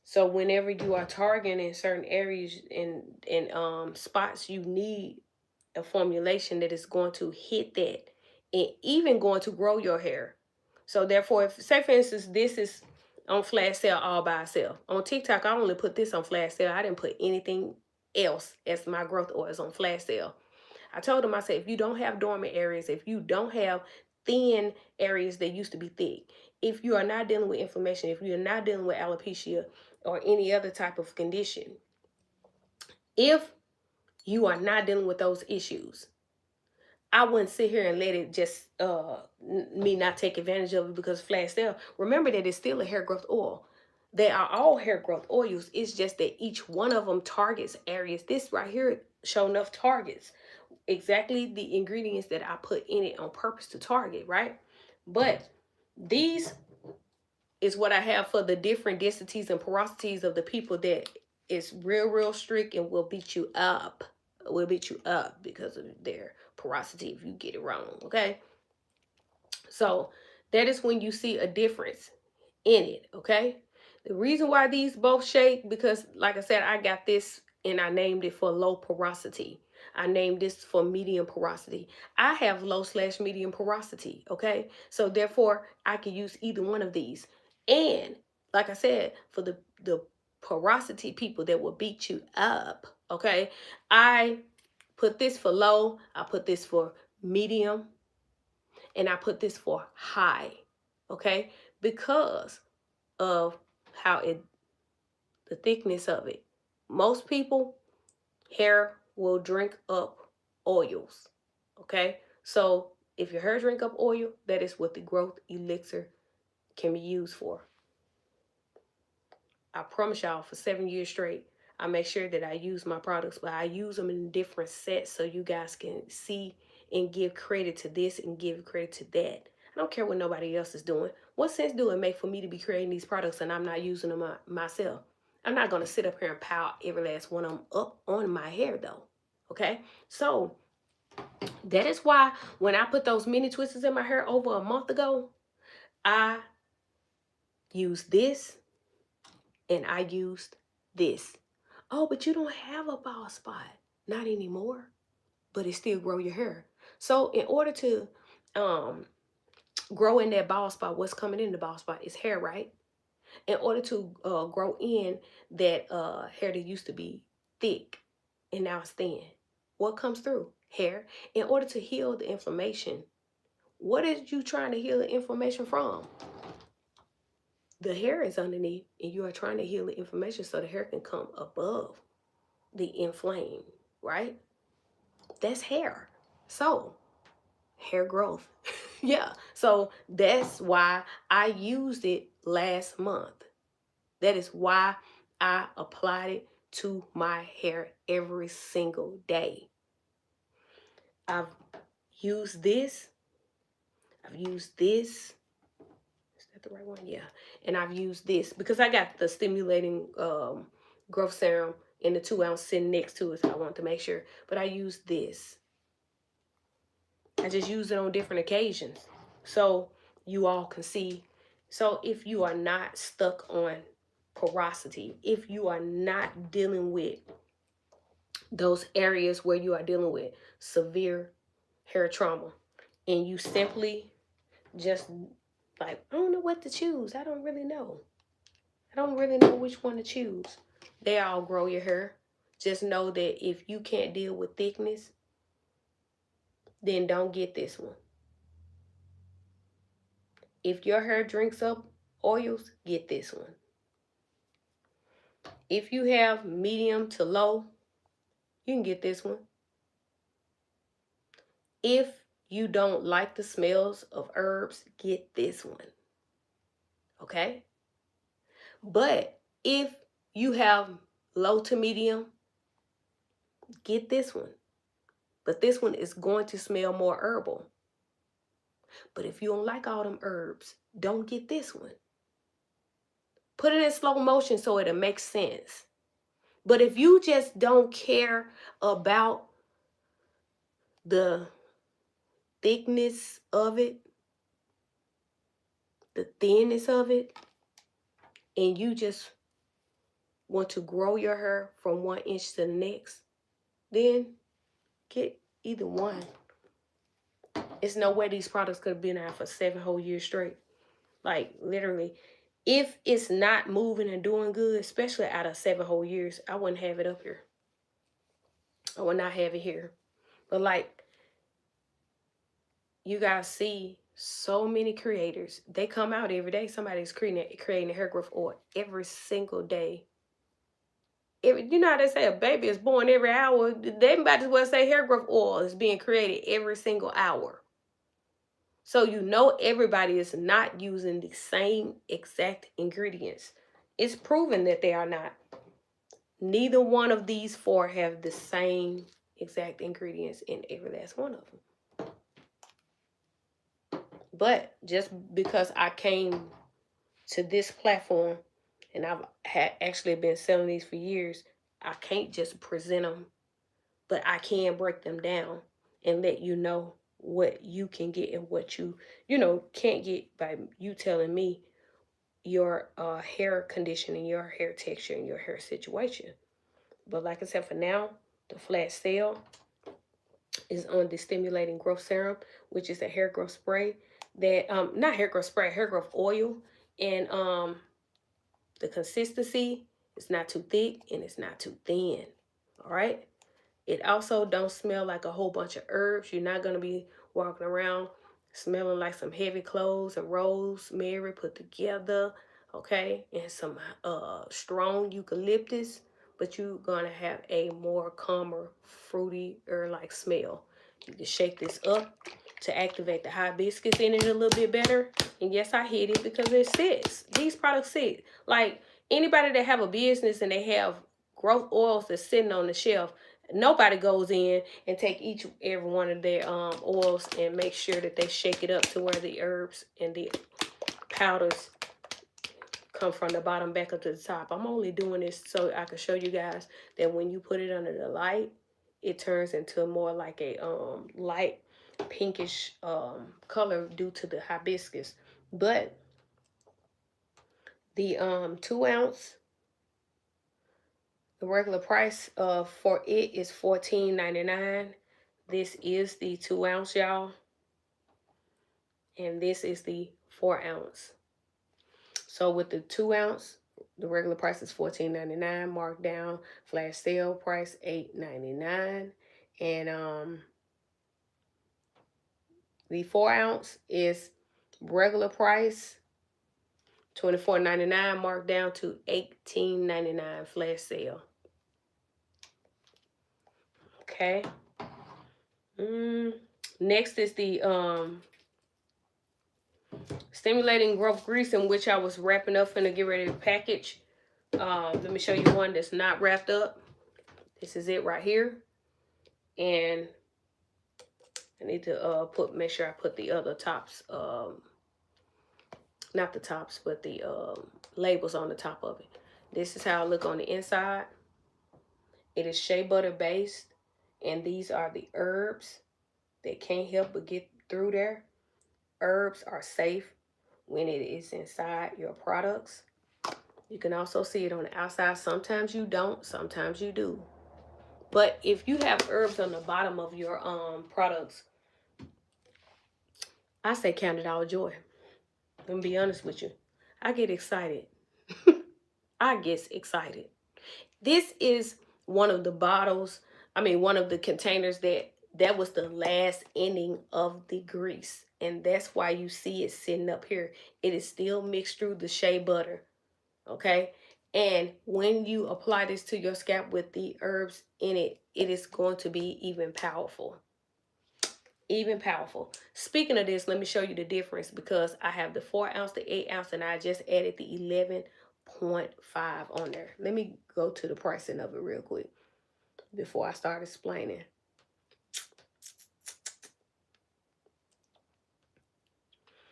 So whenever you are targeting certain areas and spots, you need a formulation that is going to hit that and even going to grow your hair. So therefore, if say for instance, this is on flash sale all by itself. On TikTok, I only put this on flash sale. I didn't put anything else as my growth oils on flash sale. I told them, I said, if you don't have dormant areas, if you don't have thin areas that used to be thick, if you are not dealing with inflammation, if you're not dealing with alopecia or any other type of condition, if you are not dealing with those issues, I wouldn't sit here and let it just me not take advantage of it because flash sale. Remember that it's still a hair growth oil. They are all hair growth oils. It's just that each one of them targets areas. This right here show enough targets exactly the ingredients that I put in it on purpose to target, right? But these is what I have for the different densities and porosities of the people that is real strict and will beat you up. Will beat you up because of their porosity if you get it wrong, okay? So that is when you see a difference in it, okay? The reason why these both shake, because like I said, I got this and I named it for low porosity. I named this for medium porosity. I have low/medium porosity, okay? So therefore, I can use either one of these. And like I said, for the porosity people that will beat you up, okay? I put this for low, I put this for medium, and I put this for high, okay? Because of how the thickness of it. Most people, hair will drink up oils, okay? So if your hair drink up oil, that is what the growth elixir can be used for. I promise y'all, for 7 years straight, I make sure that I use my products, but I use them in different sets so you guys can see and give credit to this and give credit to that. I don't care what nobody else is doing. What sense do it make for me to be creating these products and I'm not using them myself? I'm not going to sit up here and pile every last one of them up on my hair though. Okay? So that is why when I put those mini twisters in my hair over a month ago, I used this and I used this. Oh, but you don't have a bald spot. Not anymore, but it still grow your hair. So in order to grow in that bald spot, what's coming in the bald spot is hair, right? In order to grow in that hair that used to be thick and now it's thin, what comes through? Hair. In order to heal the inflammation, what is you trying to heal the inflammation from? The hair is underneath and you are trying to heal the inflammation so the hair can come above the inflamed, right? That's hair. So hair growth. Yeah. So that's why I used it last month. That is why I applied it to my hair every single day. I've used this. I've used this. Is that the right one? Yeah. And I've used this because I got the stimulating growth serum in the 2-ounce sitting next to it. So I want to make sure. But I use this. I just use it on different occasions so you all can see. So if you are not stuck on porosity, if you are not dealing with those areas where you are dealing with severe hair trauma and you simply just like, I don't know what to choose. I don't really know. I don't really know which one to choose. They all grow your hair. Just know that if you can't deal with thickness, then don't get this one. If your hair drinks up oils, get this one. If you have medium to low, you can get this one. If you don't like the smells of herbs, get this one. Okay? But if you have low to medium, get this one. But this one is going to smell more herbal. But if you don't like all them herbs, don't get this one. Put it in slow motion so it'll make sense. But if you just don't care about the thickness of it, the thinness of it, and you just want to grow your hair from 1 inch to the next, then get either one. It's no way these products could have been out for 7 whole years straight. Like, literally, if it's not moving and doing good, especially out of 7 whole years, I wouldn't have it up here. I would not have it here. But like, you guys see so many creators. They come out every day. Somebody's creating a hair growth oil every single day. You know how they say a baby is born every hour? They might as well say hair growth oil is being created every single hour. So you know everybody is not using the same exact ingredients. It's proven that they are not. Neither one of these 4 have the same exact ingredients in every last one of them. But just because I came to this platform and I've actually been selling these for years, I can't just present them, but I can break them down and let you know what you can get and what you can't get by you telling me your hair condition and your hair texture and your hair situation. But like I said, for now, the flat sale is on the stimulating growth serum, which is a hair growth spray that not hair growth spray, hair growth oil. And the consistency is not too thick and it's not too thin. All right. It also don't smell like a whole bunch of herbs. You're not going to be walking around smelling like some heavy cloves and rosemary put together, okay, and some strong eucalyptus, but you're going to have a more calmer, fruity, herb-like smell. You can shake this up to activate the hibiscus in it a little bit better. And yes, I hit it because it sits. These products sit. Like, anybody that have a business and they have growth oils that's sitting on the shelf, nobody goes in and take every one of their oils and make sure that they shake it up to where the herbs and the powders come from the bottom back up to the top. I'm only doing this so I can show you guys that when you put it under the light, it turns into more like a light pinkish color due to the hibiscus. But the 2 ounce, the regular price for it is $14.99. This is the 2 ounce, y'all. And this is the 4 ounce. So with the 2 ounce, the regular price is $14.99. Marked down, flash sale price $8.99. And the 4 ounce is regular price $24.99, marked down to $18.99 flash sale. Okay. Next is the stimulating growth grease, in which I was wrapping up and to get ready to package. Let me show you one that's not wrapped up. This is it right here. And I need to make sure I put the other tops, not the tops, but the labels on the top of it. This is how it look on the inside. It is shea butter based, and these are the herbs that can't help but get through there. Herbs are safe when it is inside your products. You can also see it on the outside. Sometimes you don't, sometimes you do. But if you have herbs on the bottom of your products, I say count it all joy. I'm gonna be honest with you. I get excited. I get excited. This is one of the one of the containers that was the last ending of the grease. And that's why you see it sitting up here. It is still mixed through the shea butter. Okay. And when you apply this to your scalp with the herbs in it, it is going to be even powerful. Even powerful. Speaking of this, let me show you the difference, because I have the 4 ounce, the 8 ounce, and I just added the 11.5 on there. Let me go to the pricing of it real quick before I start explaining.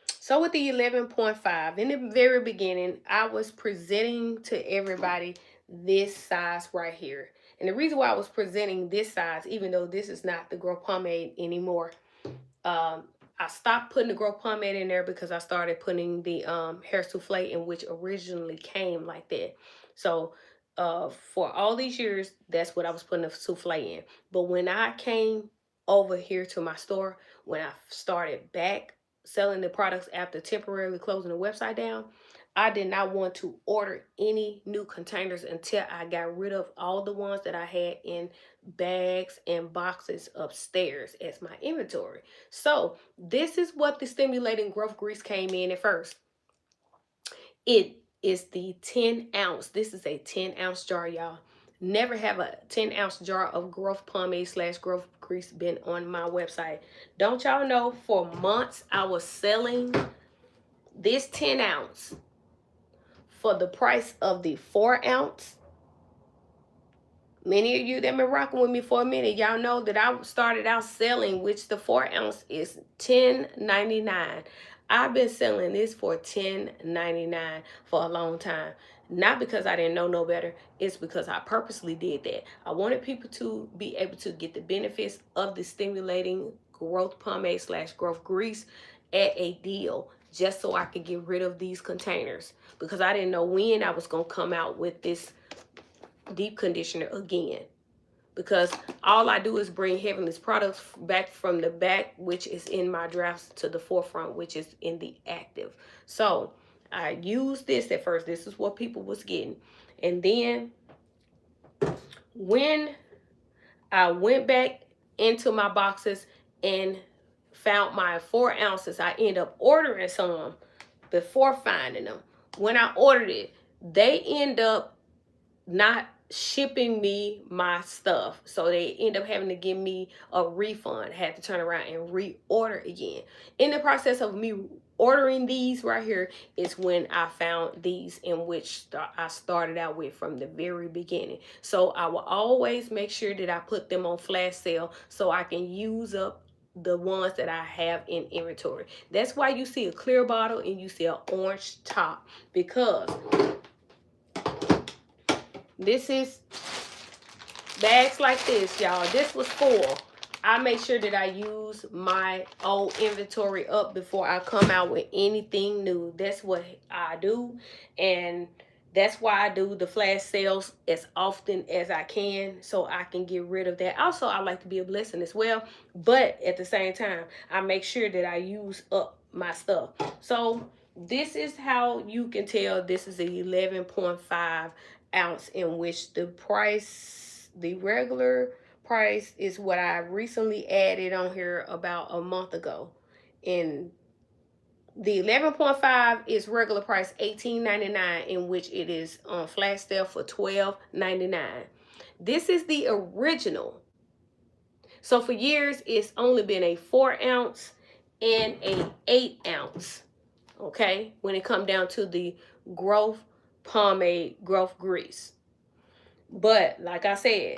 So with the 11.5, in the very beginning, I was presenting to everybody this size right here. And the reason why I was presenting this size, even though this is not the growth pomade anymore, I stopped putting the growth pomade in there because I started putting the hair souffle in, which originally came like that. So for all these years, that's what I was putting the souffle in. But when I came over here to my store, when I started back selling the products after temporarily closing the website down, I did not want to order any new containers until I got rid of all the ones that I had in bags and boxes upstairs as my inventory. So this is what the stimulating growth grease came in at first. It is the 10 ounce. This is a 10 ounce jar, y'all. Never have a 10 ounce jar of growth pomade / growth grease been on my website. Don't y'all know, for months I was selling this 10 ounce for the price of the 4 ounce. Many of you that been rocking with me for a minute, y'all know that I started out selling, which the 4 ounce is $10.99. I've been selling this for $10.99 for a long time. Not because I didn't know no better. It's because I purposely did that. I wanted people to be able to get the benefits of the stimulating growth pomade / growth grease at a deal, just so I could get rid of these containers, because I didn't know when I was going to come out with this deep conditioner again, because all I do is bring Heavenly's products back from the back, which is in my drafts, to the forefront, which is in the active. So I used this at first. This is what people was getting. And then when I went back into my boxes and found my 4 ounces, I ended up ordering some before finding them. When I ordered it, they end up not shipping me my stuff, so they end up having to give me a refund. Had to turn around and reorder again. In the process of me ordering these right here is when I found these, in which I started out with from the very beginning. So I will always make sure that I put them on flash sale so I can use up the ones that I have in inventory. That's why you see a clear bottle and you see an orange top, because this is bags like this, y'all. This was full. I make sure that I use my old inventory up before I come out with anything new. That's what I do. And that's why I do the flash sales as often as I can, so I can get rid of that. Also, I like to be a blessing as well. But at the same time, I make sure that I use up my stuff. So this is how you can tell this is a 11.5 ounce, in which the price, the regular price, is what I recently added on here about a month ago. And the 11.5 is regular price $18.99, in which it is on flash sale for $12.99. This is the original. So for years, it's only been a 4 ounce and a 8 ounce. Okay, when it comes down to the growth pomade, growth grease. But like I said,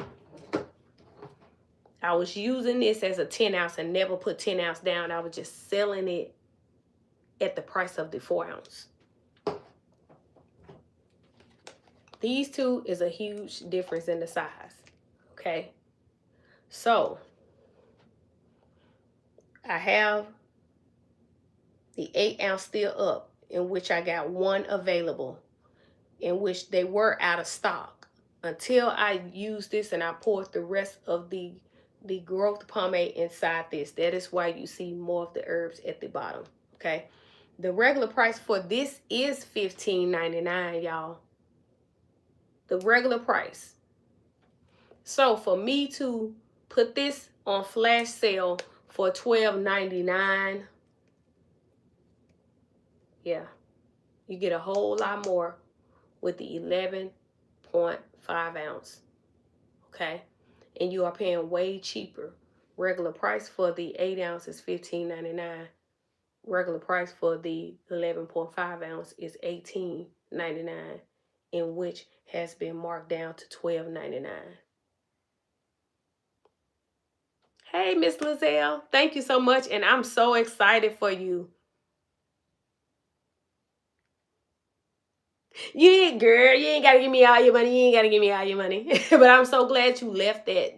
I was using this as a 10 ounce and never put 10 ounce down. I was just selling it at the price of the 4 ounce. These two is a huge difference in the size. Okay, so I have the 8 ounce still up, in which I got one available, in which they were out of stock until I used this and I poured the rest of the growth pomade inside this. That is why you see more of the herbs at the bottom. Okay, the regular price for this is $15.99, y'all. The regular price. So for me to put this on flash sale for $12.99, Yeah, you get a whole lot more with the 11.5 ounce. Okay, and you are paying way cheaper. Regular price for the 8 ounce is $15.99. Regular price for the 11.5 ounce is $18.99, in which has been marked down to $12.99. Hey, Miss Lizelle, thank you so much, and I'm so excited for you. You ain't, girl, you ain't gotta give me all your money. You ain't gotta give me all your money. But I'm so glad you left that,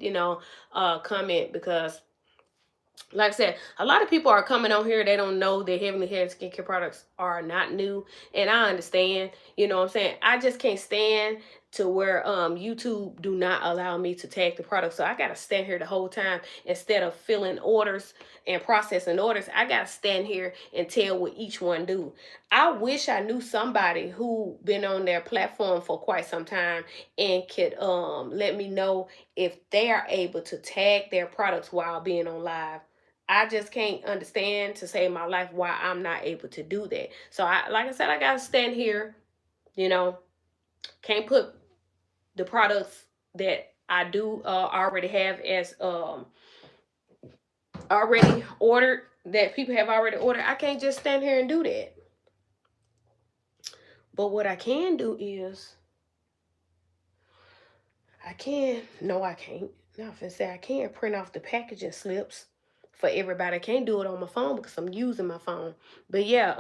comment, because like I said, a lot of people are coming on here. They don't know that Heavenly Hair and Skincare products are not new. And I understand, you know what I'm saying? I just can't stand to where YouTube do not allow me to tag the product. So I got to stand here the whole time instead of filling orders and processing orders. I got to stand here and tell what each one do. I wish I knew somebody who been on their platform for quite some time and could let me know if they are able to tag their products while being on live. I just can't understand to save my life why I'm not able to do that. So like I said, I gotta stand here, you know, can't put the products that I do already have as already ordered, that people have already ordered. I can't just stand here and do that. But what I can do is I can't not finna say I can't print off the packaging slips for everybody. I can't do it on my phone because I'm using my phone. But yeah,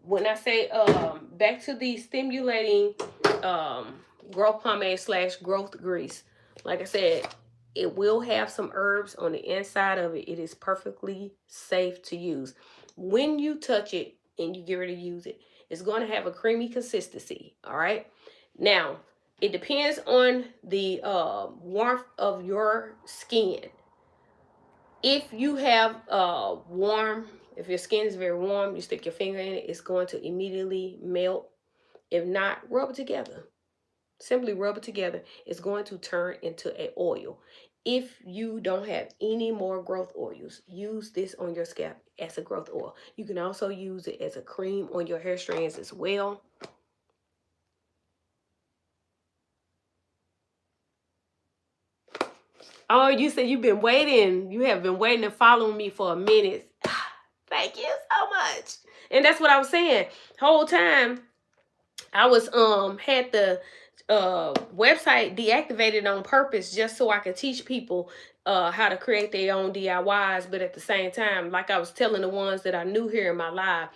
when I say back to the stimulating growth pomade / growth grease, like I said, it will have some herbs on the inside of it. It is perfectly safe to use. When you touch it and you get ready to use it, it's going to have a creamy consistency. All right. Now, it depends on the warmth of your skin. If you have if your skin is very warm, you stick your finger in it, it's going to immediately melt. If not, rub it together. Simply rub it together. It's going to turn into an oil. If you don't have any more growth oils, use this on your scalp as a growth oil. You can also use it as a cream on your hair strands as well. Oh, you said you've been waiting. You have been waiting and following me for a minute. Thank you so much. And that's what I was saying. Whole time I was had the website deactivated on purpose just so I could teach people how to create their own DIYs. But at the same time, like I was telling the ones that I knew here in my live,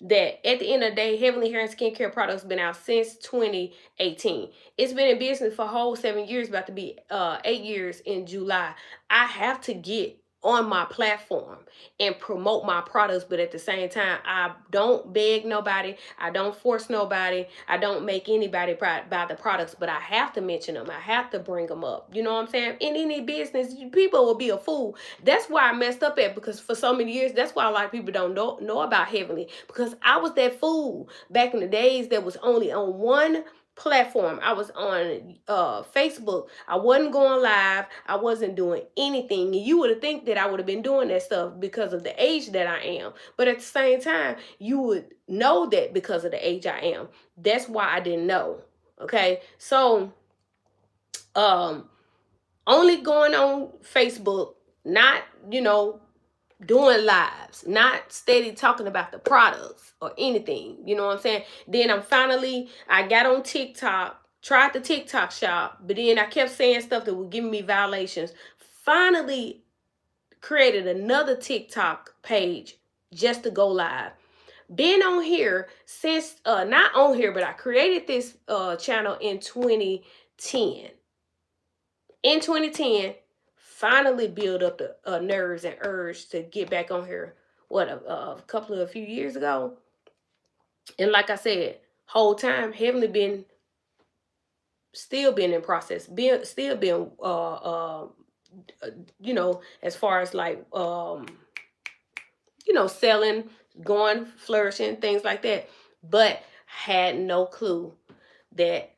that at the end of the day, Heavenly Hair and Skincare products been out since 2018. It's been in business for a whole 7 years, about to be 8 years in July. I have to get on my platform and promote my products, but at the same time, I don't beg nobody, I don't force nobody, I don't make anybody buy the products, but I have to mention them, I have to bring them up. You know what I'm saying? In any business, people will be a fool. That's why I messed up at, because for so many years, that's why a lot of people don't know about Heavenly, because I was that fool back in the days that was only on one platform. I was on Facebook. I wasn't going live. I wasn't doing anything. And you would have think that I would have been doing that stuff because of the age that I am. But at the same time, you would know that because of the age I am. That's why I didn't know. Okay. So only going on Facebook, not, doing lives, not steady talking about the products or anything. You know what I'm saying? Then I got on TikTok, tried the TikTok shop, but then I kept saying stuff that was giving me violations. Finally created another TikTok page just to go live. Been on here since, not on here, but I created this channel in 2010. In 2010, finally build up the nerves and urge to get back on here, a few years ago. And like I said, whole time, Heavenly still been in process, still been as far as like selling, going, flourishing, things like that. But had no clue that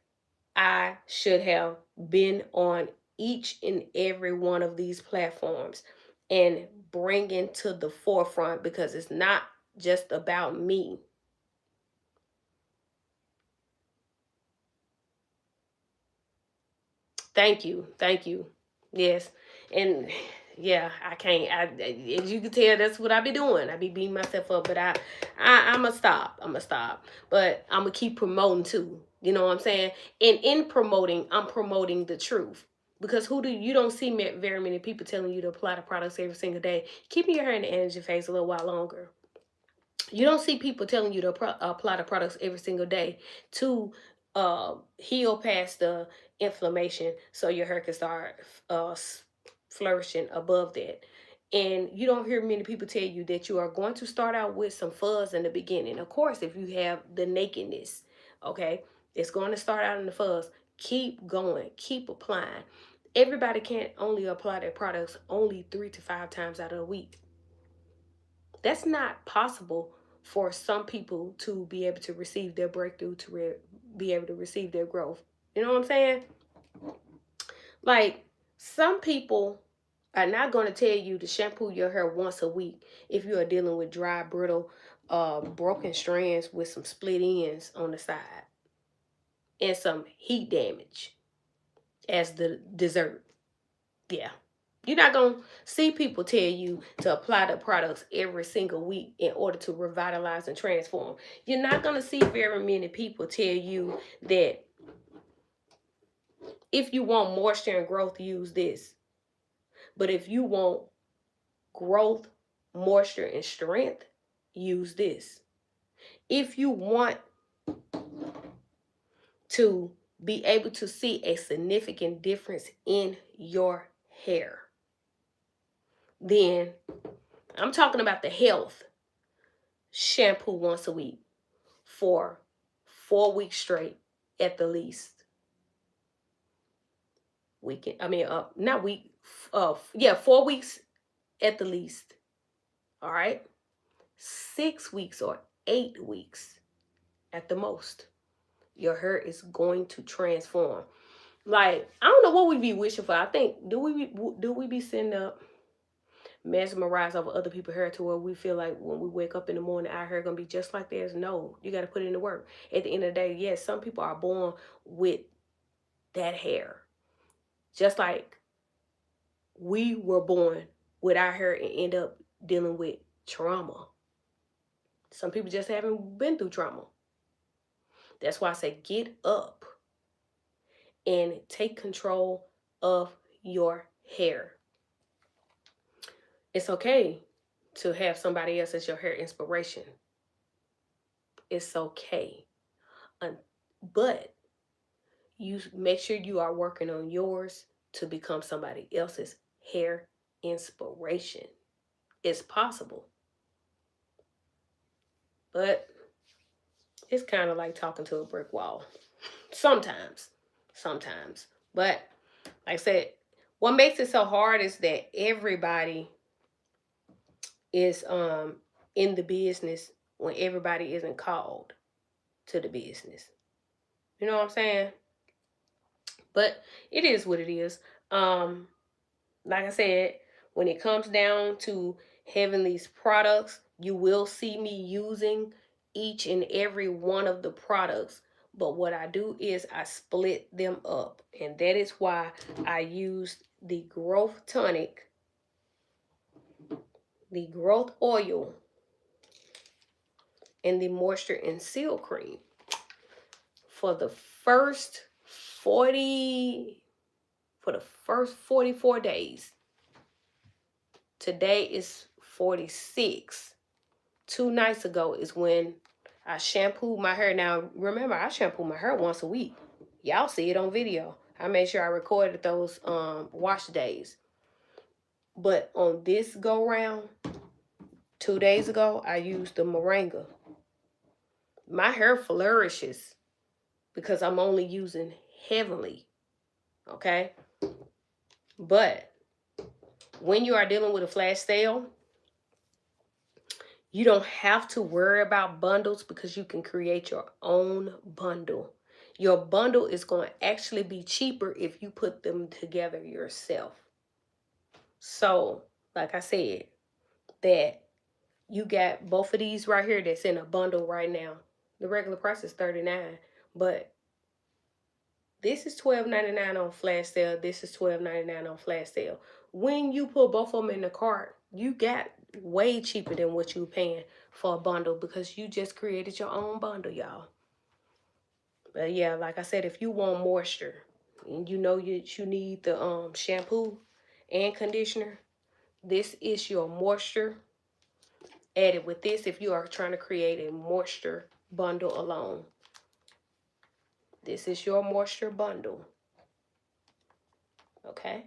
I should have been on each and every one of these platforms and bring into the forefront, because it's not just about me. Thank you. Thank you. Yes. And yeah, I can't. As you can tell, that's what I be doing. I be beating myself up, but I'ma stop. I'ma stop. But I'ma keep promoting too. You know what I'm saying? And in promoting, I'm promoting the truth. Because you don't see very many people telling you to apply the products every single day. Keeping your hair in the energy phase a little while longer. You don't see people telling you to apply the products every single day to heal past the inflammation so your hair can start uh, flourishing above that. And you don't hear many people tell you that you are going to start out with some fuzz in the beginning. Of course, if you have the nakedness, okay, it's going to start out in the fuzz. Keep going, keep applying. Everybody can't only apply their products only 3 to 5 times out of the week. That's not possible for some people to be able to receive their breakthrough, to be able to receive their growth. You know what I'm saying? Like, some people are not going to tell you to shampoo your hair once a week if you are dealing with dry, brittle, broken strands with some split ends on the side and some heat damage as the dessert. Yeah. You're not going to see people tell you to apply the products every single week in order to revitalize and transform. You're not going to see very many people tell you that if you want moisture and growth, use this. But if you want growth, moisture, and strength, use this. If you want to be able to see a significant difference in your hair, then I'm talking about the health. Shampoo once a week for 4 weeks straight at the least. Not week. Yeah, 4 weeks at the least. All right, 6 weeks or 8 weeks at the most. Your hair is going to transform. Like, I don't know what we be wishing for. I think do we be sitting up mesmerized over other people's hair to where we feel like when we wake up in the morning our hair gonna be just like theirs? No, you got to put in the work. At the end of the day, yes, some people are born with that hair, just like we were born with our hair and end up dealing with trauma. Some people just haven't been through trauma. That's why I say get up and take control of your hair. It's okay to have somebody else as your hair inspiration. It's okay. But you make sure you are working on yours to become somebody else's hair inspiration. It's possible. But it's kind of like talking to a brick wall. Sometimes. But like I said, what makes it so hard is that everybody is in the business when everybody isn't called to the business. You know what I'm saying? But it is what it is. Like I said, when it comes down to having these products, you will see me using each and every one of the products. But what I do is I split them up. And that is why I used the growth tonic, the growth oil, and the moisture and seal cream for the first 44 days. Today is 46. 2 nights ago is when I shampooed my hair. Now, remember, I shampoo my hair once a week. Y'all see it on video. I made sure I recorded those wash days. But on this go round, 2 days ago, I used the Moringa. My hair flourishes because I'm only using heavily. Okay? But when you are dealing with a flash sale, you don't have to worry about bundles because you can create your own bundle. Your bundle is going to actually be cheaper if you put them together yourself. So, like I said, that you got both of these right here that's in a bundle right now. The regular price is $39, but This is $12.99 on flash sale. This is $12.99 on flash sale. When you put both of them in the cart, you got way cheaper than what you were paying for a bundle because you just created your own bundle, y'all. But yeah, like I said, if you want moisture and you know you need the shampoo and conditioner, this is your moisture added with this if you are trying to create a moisture bundle alone. This is your moisture bundle. Okay.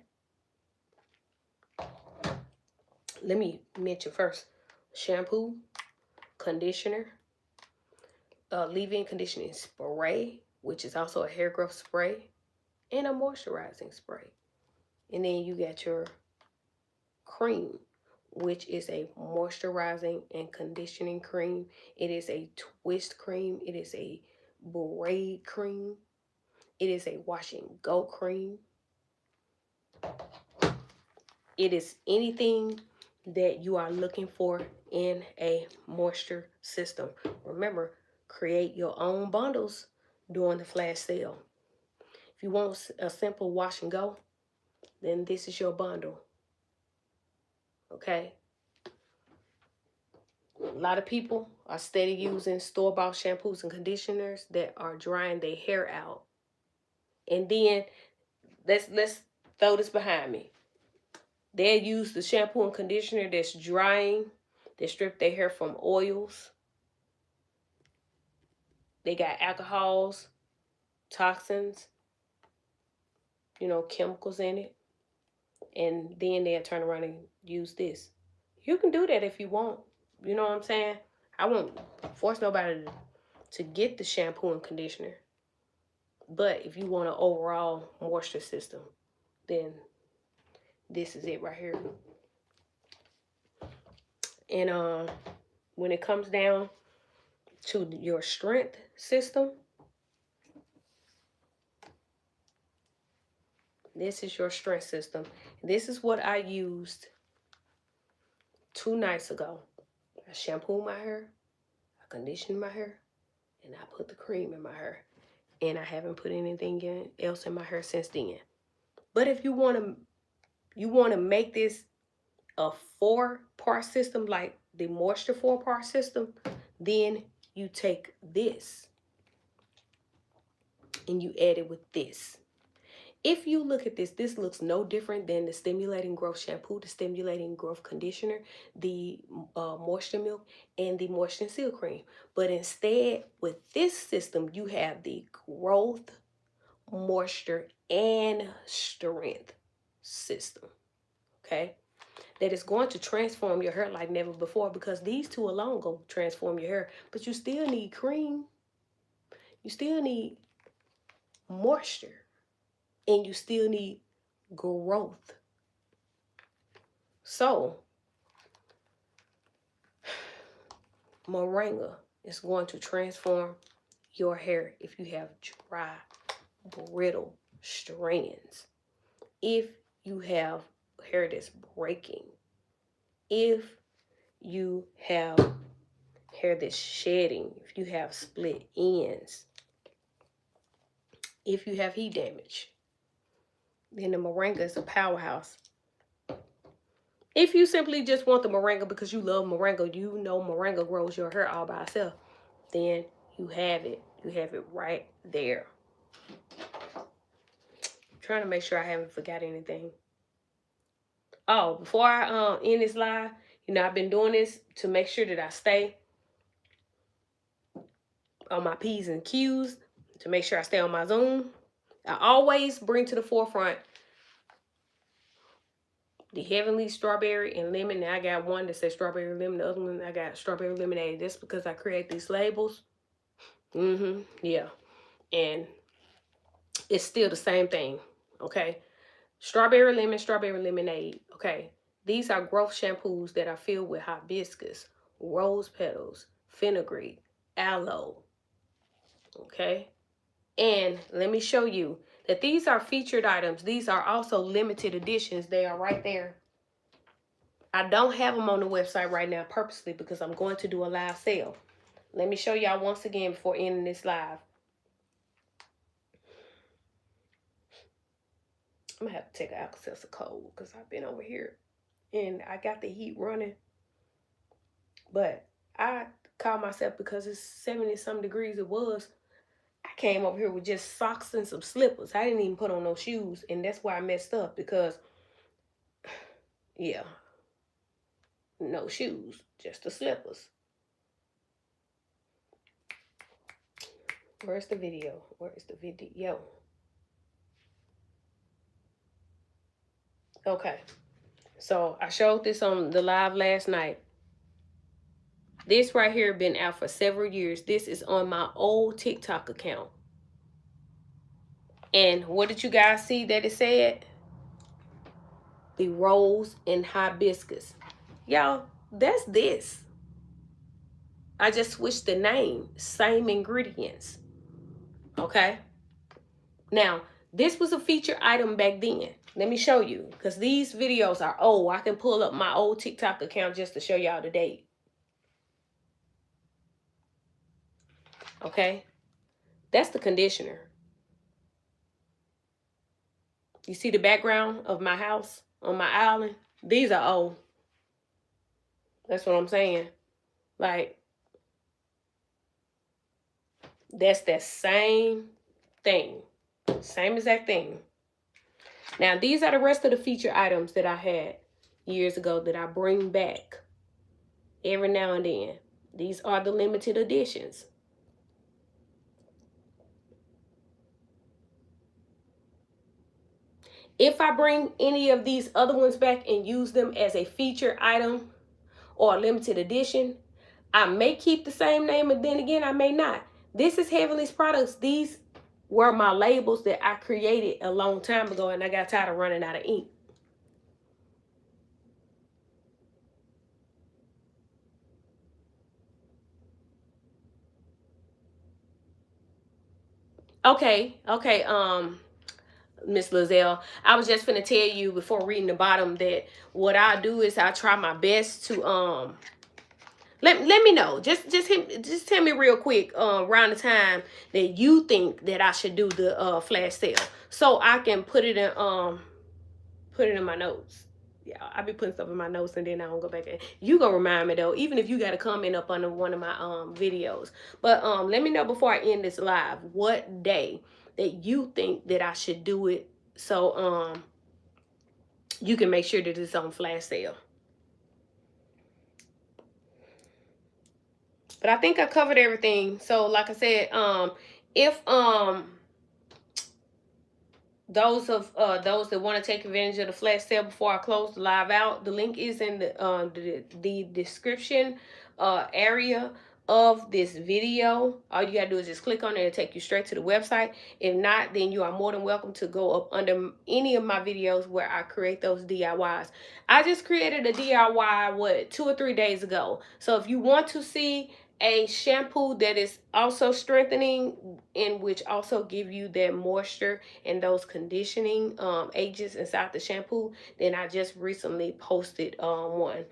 Let me mention first shampoo, conditioner, leave-in conditioning spray, which is also a hair growth spray, and a moisturizing spray. And then you got your cream, which is a moisturizing and conditioning cream. It is a twist cream. It is a braid cream. It is a wash and go cream. It is anything that you are looking for in a moisture system. Remember, create your own bundles during the flash sale. If you want a simple wash and go, then this is your bundle. Okay? A lot of people are steady using store-bought shampoos and conditioners that are drying their hair out. And then let's throw this behind me. They'll use the shampoo and conditioner that's drying, that strip their hair from oils. They got alcohols, toxins, chemicals in it. And then they'll turn around and use this. You can do that if you want. You know what I'm saying? I won't force nobody to get the shampoo and conditioner. But if you want an overall moisture system, then this is it right here. And when it comes down to your strength system, this is your strength system. This is what I used 2 nights ago. I shampooed my hair, I conditioned my hair, and I put the cream in my hair. And I haven't put anything else in my hair since then. But if you want to make this a 4-part system, like the moisture 4-part system, then you take this and you add it with this. If you look at this, this looks no different than the stimulating growth shampoo, the stimulating growth conditioner, the moisture milk, and the moisture and seal cream. But instead, with this system, you have the growth, moisture, and strength system. Okay? That is going to transform your hair like never before, because these two alone go transform your hair. But you still need cream. You still need moisture. And you still need growth. So, Moringa is going to transform your hair if you have dry, brittle strands. If you have hair that's breaking. If you have hair that's shedding. If you have split ends. If you have heat damage. Then the Moringa is a powerhouse. If you simply just want the Moringa because you love Moringa, you know Moringa grows your hair all by itself, then you have it. You have it right there. I'm trying to make sure I haven't forgot anything. Oh, before I end this live, I've been doing this to make sure that I stay on my P's and Q's, to make sure I stay on my Zoom. I always bring to the forefront the Heavenly Strawberry and Lemon. Now I got one that says Strawberry Lemon. The other one I got Strawberry Lemonade. That's because I create these labels. Yeah. And it's still the same thing. Okay. Strawberry Lemon, Strawberry Lemonade. Okay. These are growth shampoos that are filled with hibiscus, rose petals, fenugreek, aloe. Okay. And let me show you that these are featured items. These are also limited editions. They are right there. I don't have them on the website right now purposely because I'm going to do a live sale. Let me show y'all once again before ending this live. I'm gonna have to take an Alka-Seltzer cold because I've been over here and I got the heat running. But I called myself, because it's 70 some degrees it was. I came over here with just socks and some slippers. I didn't even put on no shoes, and that's why I messed up, because yeah, no shoes, just the slippers. Where's the video? Where is the video? Okay, so I showed this on the live last night. This right here been out for several years. This is on my old TikTok account. And what did you guys see that it said? The rose and hibiscus. Y'all, that's this. I just switched the name. Same ingredients. Okay? Now, this was a featured item back then. Let me show you, because these videos are old. I can pull up my old TikTok account just to show y'all the date. Okay? That's the conditioner. You see the background of my house on my island? These are old. That's what I'm saying. Like, that's that same thing. Same exact thing. Now, these are the rest of the feature items that I had years ago that I bring back every now and then. These are the limited editions. If I bring any of these other ones back and use them as a feature item or a limited edition, I may keep the same name, and then again, I may not. This is Heavenly's Products. These were my labels that I created a long time ago, and I got tired of running out of ink. Okay, Miss Lizelle, I was just finna tell you before reading the bottom that what I do is I try my best to let me know. Just tell me real quick around the time that you think that I should do the flash sale, so I can put it in my notes. Yeah, I be putting stuff in my notes and then I don't go back. You gonna remind me though, even if you got a comment up under one of my videos. But let me know before I end this live what day that you think that I should do it, so you can make sure that it's on flash sale. But I think I covered everything. So like I said, if those that want to take advantage of the flash sale before I close the live out, the link is in the description area of this video. All you gotta do is just click on it and take you straight to the website. If not, then you are more than welcome to go up under any of my videos where I create those DIYs. I just created a DIY 2 or 3 days ago. So if you want to see a shampoo that is also strengthening, and which also give you that moisture and those conditioning agents inside the shampoo, then I just recently posted one.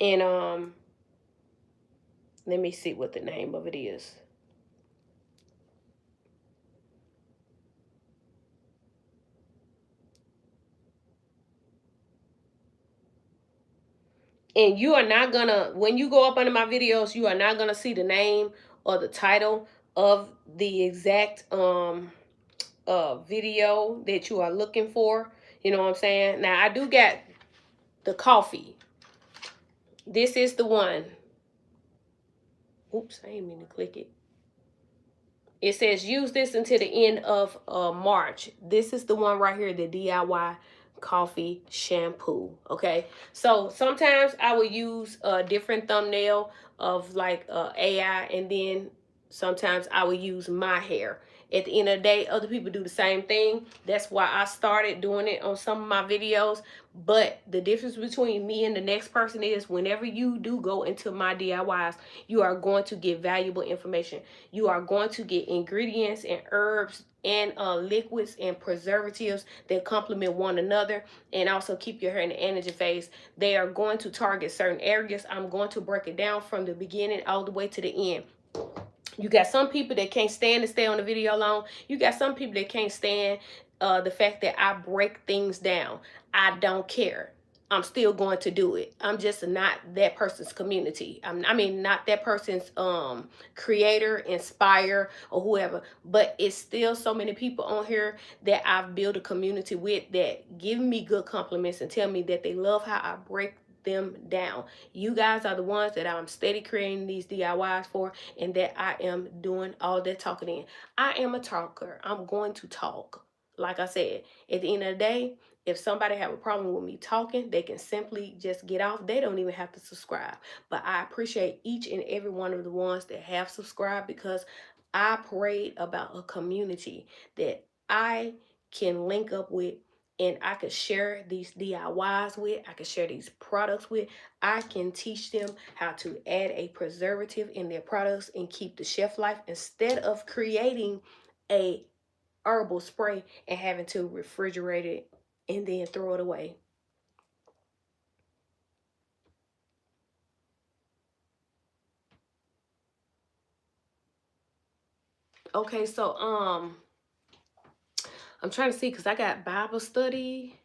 And let me see what the name of it is. And you are not gonna, when you go up under my videos, you are not gonna see the name or the title of the exact video that you are looking for. You know what I'm saying? Now I do get the coffee. This is the one. Oops, I didn't mean to click it. It says use this until the end of March. This is the one right here, the DIY coffee shampoo. Okay, so sometimes I will use a different thumbnail of like AI, and then sometimes I will use my hair. At the end of the day, other people do the same thing. That's why I started doing it on some of my videos. But the difference between me and the next person is whenever you do go into my DIYs, you are going to get valuable information. You are going to get ingredients and herbs and liquids and preservatives that complement one another and also keep your hair in the energy phase. They are going to target certain areas. I'm going to break it down from the beginning all the way to the end. You got some people that can't stand to stay on the video long. You got some people that can't stand the fact that I break things down. I don't care. I'm still going to do it. I'm just not that person's community. I mean, not that person's creator, inspire, or whoever. But it's still so many people on here that I've built a community with that give me good compliments and tell me that they love how I break them down. You guys are the ones that I'm steady creating these DIYs for, and that I am doing all that talking in. I am a talker. I'm going to talk. Like I said, at the end of the day, if somebody have a problem with me talking, they can simply just get off. They don't even have to subscribe. But I appreciate each and every one of the ones that have subscribed, because I prayed about a community that I can link up with, and I could share these DIYs with. I could share these products with. I can teach them how to add a preservative in their products and keep the shelf life, instead of creating a herbal spray and having to refrigerate it and then throw it away. Okay, so I'm trying to see, because I got Bible study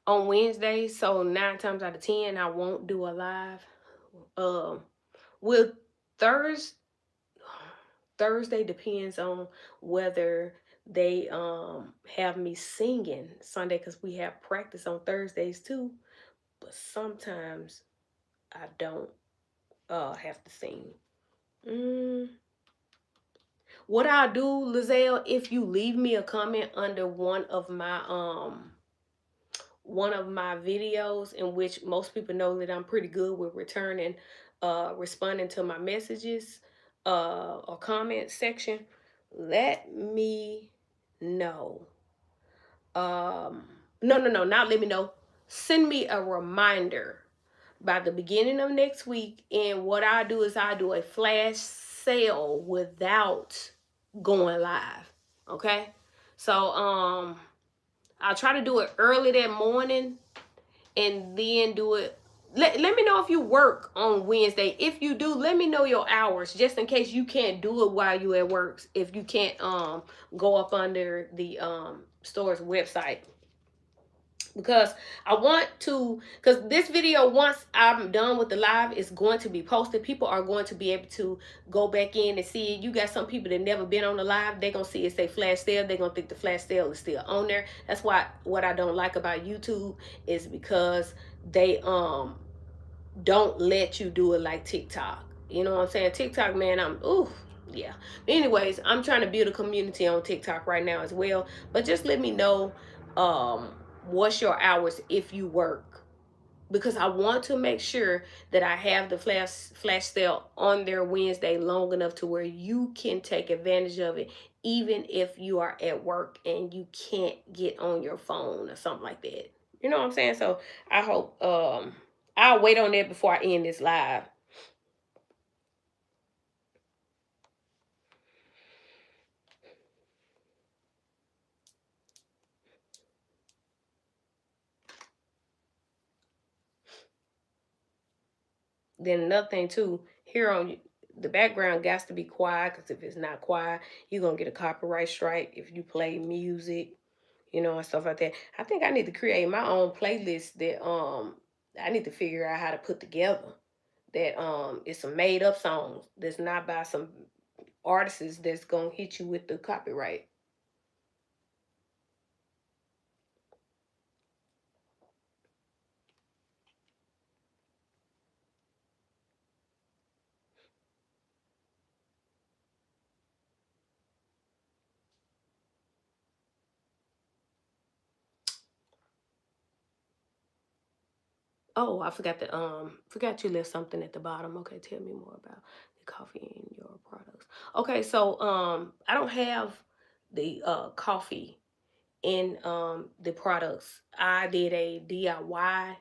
on Wednesday, so 9 times out of 10 I won't do a live. With Thursday Thursday depends on whether they have me singing Sunday, because we have practice on Thursdays too. But sometimes I don't have to sing. Mm. What I'll do, Lizelle, if you leave me a comment under one of my videos, in which most people know that I'm pretty good with returning responding to my messages or comment section, let me know. No, not let me know. Send me a reminder by the beginning of next week. And what I do is I do a flash sale without going live. Okay. So I'll try to do it early that morning, and then do it. Let me know if you work on Wednesday. If you do, let me know your hours, just in case you can't do it while you at work. If you can't go up under the store's website, because I want to, because this video, once I'm done with the live, is going to be posted. People are going to be able to go back in and see it. You got some people that never been on the live, they're gonna see it say flash sale. They're gonna think the flash sale is still on there. That's why what I don't like about YouTube is because they don't let you do it like TikTok. You know what I'm saying? TikTok, man, yeah. Anyways, I'm trying to build a community on TikTok right now as well. But just let me know um what's your hours if you work, because I want to make sure that I have the flash sale on there Wednesday long enough to where you can take advantage of it, even if you are at work and you can't get on your phone or something like that. You know what I'm saying? So I hope I'll wait on that before I end this live. Then another thing too, here on the background got to be quiet, because if it's not quiet, you're gonna get a copyright strike if you play music, and stuff like that. I think I need to create my own playlist that I need to figure out how to put together. That it's some made up songs that's not by some artists that's gonna hit you with the copyright. Oh, I forgot you left something at the bottom. Okay, tell me more about the coffee in your products. Okay, so I don't have the coffee in the products. I did a DIY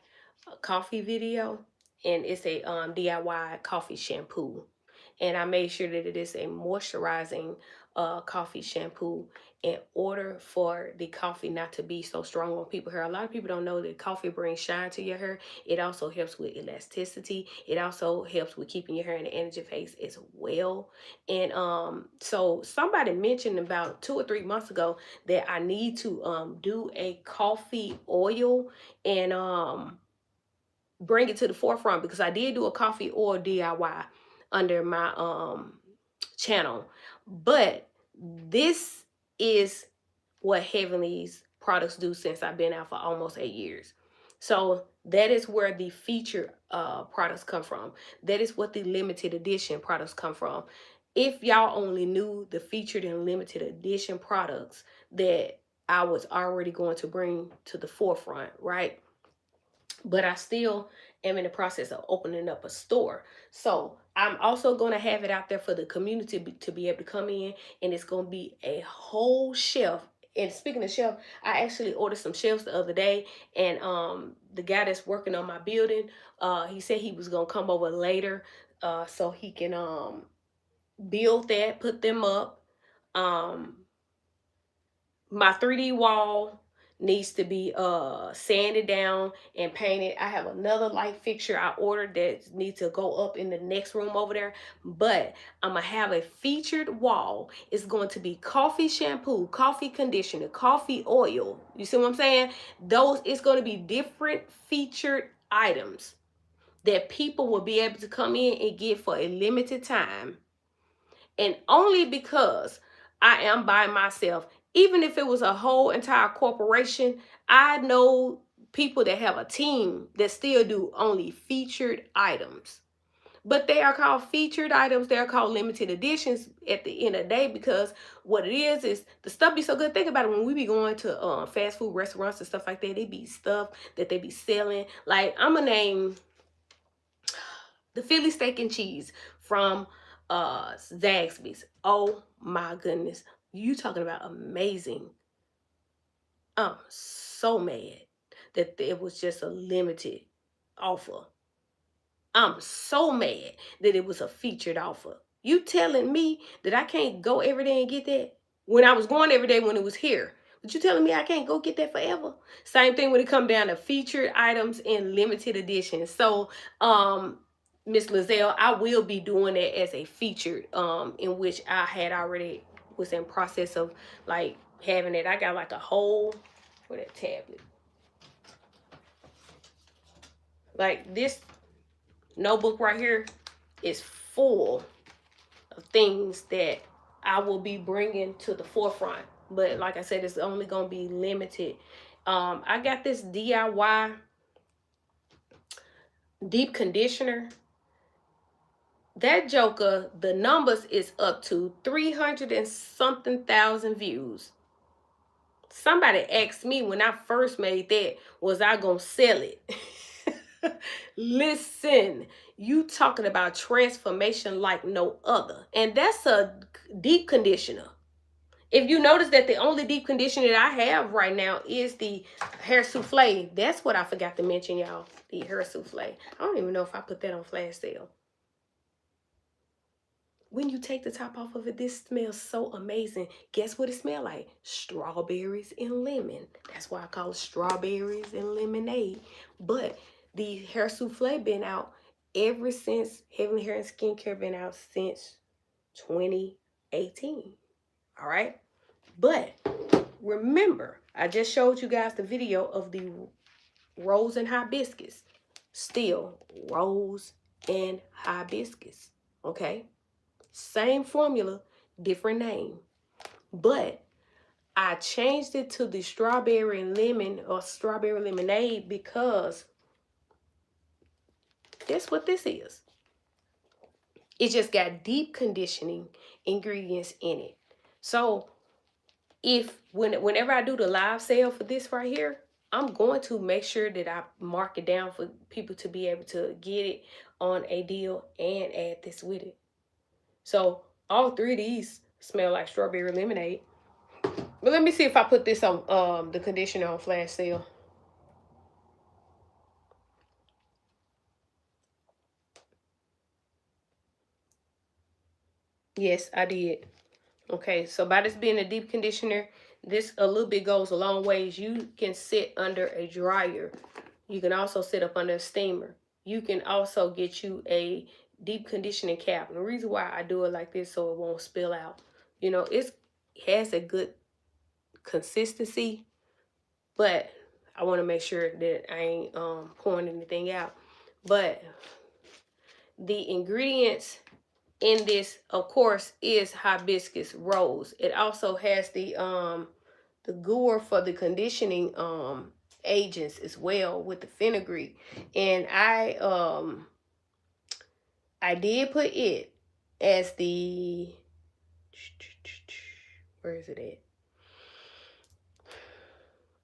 coffee video, and it's a DIY coffee shampoo. and I made sure that it is a moisturizing coffee shampoo in order for the coffee not to be so strong on people's hair. A lot of people don't know that coffee brings shine to your hair. It also helps with elasticity. It also helps with keeping your hair in the energy phase as well. And so somebody mentioned about 2 or 3 months ago that I need to do a coffee oil and bring it to the forefront, because I did do a coffee oil DIY under my channel. But this is what Heavenly's products do since I've been out for almost 8 years. So that is where the featured products come from. That is what the limited edition products come from. If y'all only knew the featured and limited edition products that I was already going to bring to the forefront, right? But I still am in the process of opening up a store. So I'm also going to have it out there for the community to be able to come in, and it's going to be a whole shelf. And speaking of shelf, I actually ordered some shelves the other day, and the guy that's working on my building, he said he was going to come over later so he can build that, put them up. My 3D wall needs to be sanded down and painted. I have another light fixture I ordered that needs to go up in the next room over there. But I'm gonna have a featured wall. It's going to be coffee shampoo, coffee conditioner, coffee oil. You see what I'm saying? Those, it's going to be different featured items that people will be able to come in and get for a limited time. And only because I am by myself. Even if it was a whole entire corporation, I know people that have a team that still do only featured items. But they are called featured items. They're called limited editions at the end of the day, because what it is the stuff be so good. Think about it, when we be going to fast food restaurants and stuff like that, they be stuff that they be selling. Like, I'm going to name the Philly steak and cheese from Zaxby's. Oh my goodness. You talking about amazing. I'm so mad that it was just a limited offer. I'm so mad that it was a featured offer. You telling me that I can't go every day and get that? When I was going every day when it was here. But you telling me I can't go get that forever? Same thing when it come down to featured items in limited edition. So Miss Lizelle, I will be doing it as a featured, in which I had already was in process of like having it. I got like a whole, for that tablet. Like, this notebook right here is full of things that I will be bringing to the forefront. But like I said, it's only going to be limited. I got this DIY deep conditioner. That joker, the numbers is up to 300 and something thousand views. Somebody asked me when I first made that, was I going to sell it? Listen, you talking about transformation like no other. And that's a deep conditioner. If you notice that the only deep conditioner that I have right now is the hair souffle. That's what I forgot to mention, y'all. The hair souffle. I don't even know if I put that on flash sale. When you take the top off of it, this smells so amazing. Guess what it smells like? Strawberries and lemon. That's why I call it strawberries and lemonade. But the hair souffle been out ever since Heavenly Hair and Skincare been out since 2018. All right. But remember, I just showed you guys the video of the rose and hibiscus. Still rose and hibiscus. Okay. Same formula, different name. But I changed it to the strawberry and lemon or strawberry lemonade because that's what this is. It just got deep conditioning ingredients in it. So whenever I do the live sale for this right here, I'm going to make sure that I mark it down for people to be able to get it on a deal and add this with it. So all three of these smell like strawberry lemonade. But let me see if I put this on the conditioner on flash sale. Yes, I did. Okay, so by this being a deep conditioner, this a little bit goes a long ways. You can sit under a dryer. You can also sit up under a steamer. You can also get you a deep conditioning cap. And the reason why I do it like this so it won't spill out. You know, it has a good consistency, but I want to make sure that I ain't pouring anything out. But the ingredients in this, of course, is hibiscus rose. It also has the gore for the conditioning agents as well with the fenugreek. And I did put it as the, where is it at?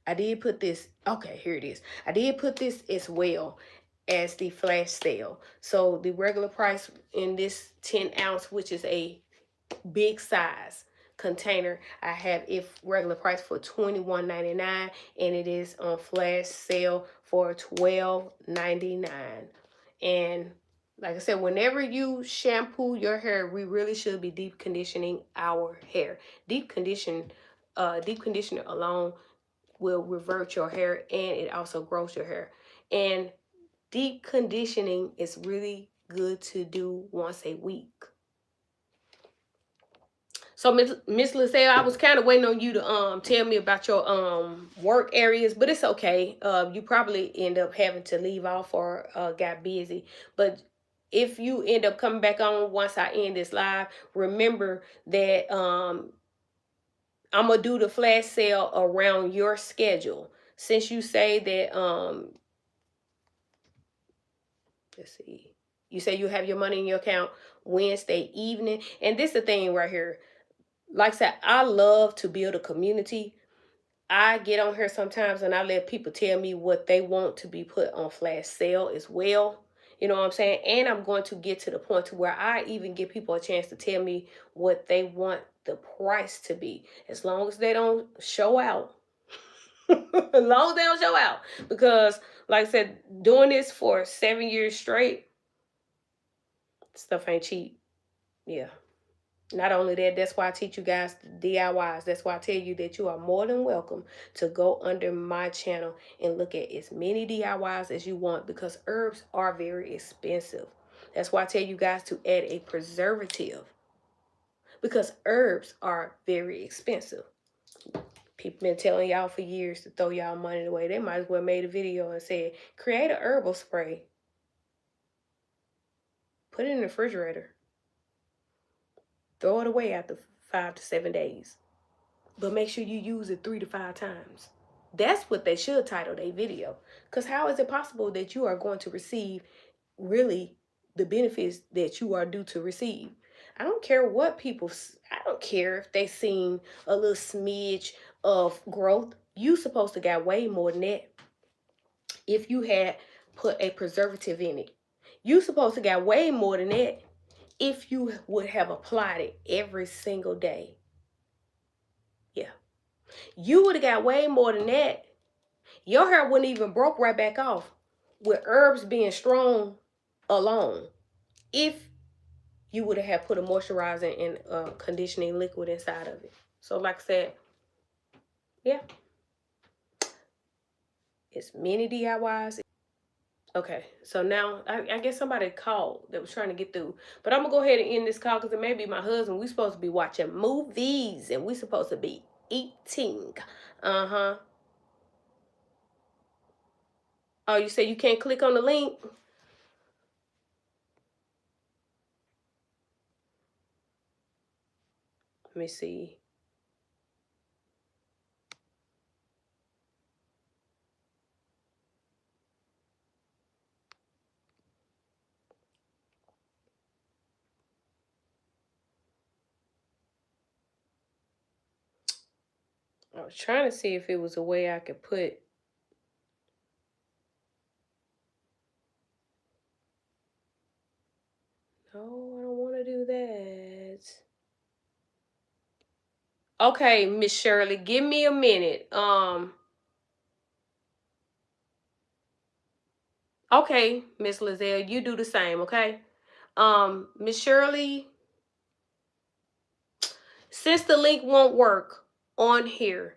I did put this, okay, here it is. I did put this as well as the flash sale. So the regular price in this 10 ounce, which is a big size container, I have it regular price for $21.99, and it is on flash sale for $12.99. And like I said, whenever you shampoo your hair, we really should be deep conditioning our hair. Deep conditioner alone will revert your hair, and it also grows your hair. And deep conditioning is really good to do once a week. So Miss Lizelle, I was kind of waiting on you to tell me about your work areas, but it's okay. You probably end up having to leave off or got busy. But if you end up coming back on once I end this live, remember that I'm gonna do the flash sale around your schedule. Since you say that let's see, you say you have your money in your account Wednesday evening, and this is the thing right here. Like I said, I love to build a community. I get on here sometimes and I let people tell me what they want to be put on flash sale as well. You know what I'm saying? And I'm going to get to the point to where I even give people a chance to tell me what they want the price to be. As long as they don't show out. As long as they don't show out. Because like I said, doing this for 7 years straight, stuff ain't cheap. Yeah. Not only that, that's why I teach you guys the DIYs. That's why I tell you that you are more than welcome to go under my channel and look at as many DIYs as you want, because herbs are very expensive. That's why I tell you guys to add a preservative, because herbs are very expensive. People been telling y'all for years to throw y'all money away. They might as well made a video and said, create a herbal spray. Put it in the refrigerator. Throw it away after 5 to 7 days. But make sure you use it 3 to 5 times. That's what they should title their video. Because how is it possible that you are going to receive really the benefits that you are due to receive? I don't care what people, I don't care if they seen a little smidge of growth. You supposed to got way more than that if you had put a preservative in it. You supposed to got way more than that if you would have applied it every single day. Yeah. You would have got way more than that. Your hair wouldn't even broke right back off with herbs being strong alone if you would have put a moisturizing and conditioning liquid inside of it. So like I said, yeah, it's many DIYs. Okay, so now I guess somebody called that was trying to get through. But I'm going to go ahead and end this call because it may be my husband. We supposed to be watching movies and we supposed to be eating. Uh-huh. Oh, you say you can't click on the link? Let me see. I was trying to see if it was a way I could put. No, I don't want to do that. Okay, Miss Shirley, give me a minute. Okay, Miss Lizelle, you do the same, okay? Miss Shirley, Since the link won't work on here,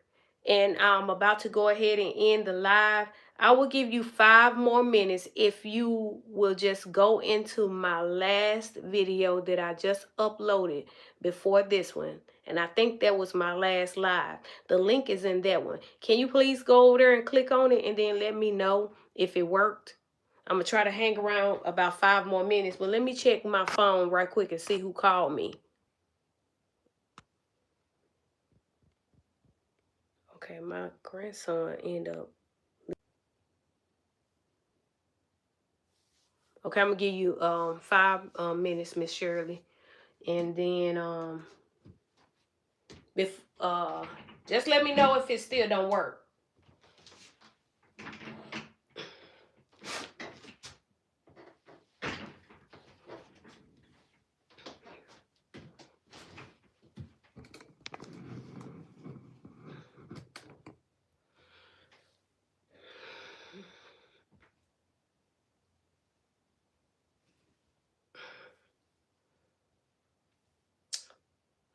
and I'm about to go ahead and end the live, I will give you 5 more minutes if you will just go into my last video that I just uploaded before this one. And I think that was my last live. The link is in that one. Can you please go over there and click on it and then let me know if it worked? I'm going to try to hang around about 5 more minutes, but let me check my phone right quick and see who called me. Okay, my grandson ended up. Okay, I'm gonna give you 5 minutes, Miss Shirley, and then if just let me know if it still don't work.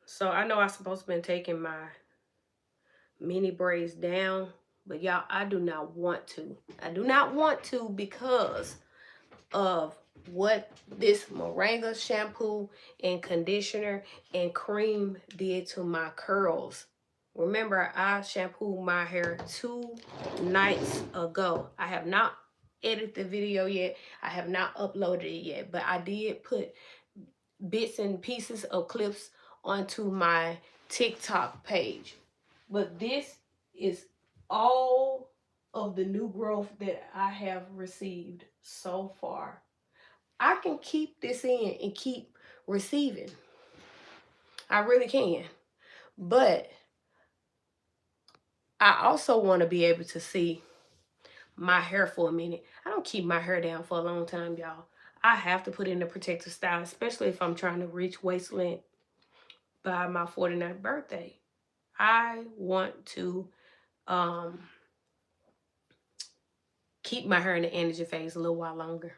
So I know I'm supposed to been taking my mini braids down, but y'all, I do not want to. I do not want to because of what this Moringa shampoo and conditioner and cream did to my curls. Remember, I shampooed my hair 2 nights ago. I have not edited the video yet. I have not uploaded it yet, but I did put bits and pieces of clips onto my TikTok page. But this is all of the new growth that I have received so far. I can keep this in and keep receiving. I really can. But I also want to be able to see my hair for a minute. I don't keep my hair down for a long time, y'all. I have to put in a protective style, especially if I'm trying to reach waist length by my 49th birthday. I want to keep my hair in the energy phase a little while longer.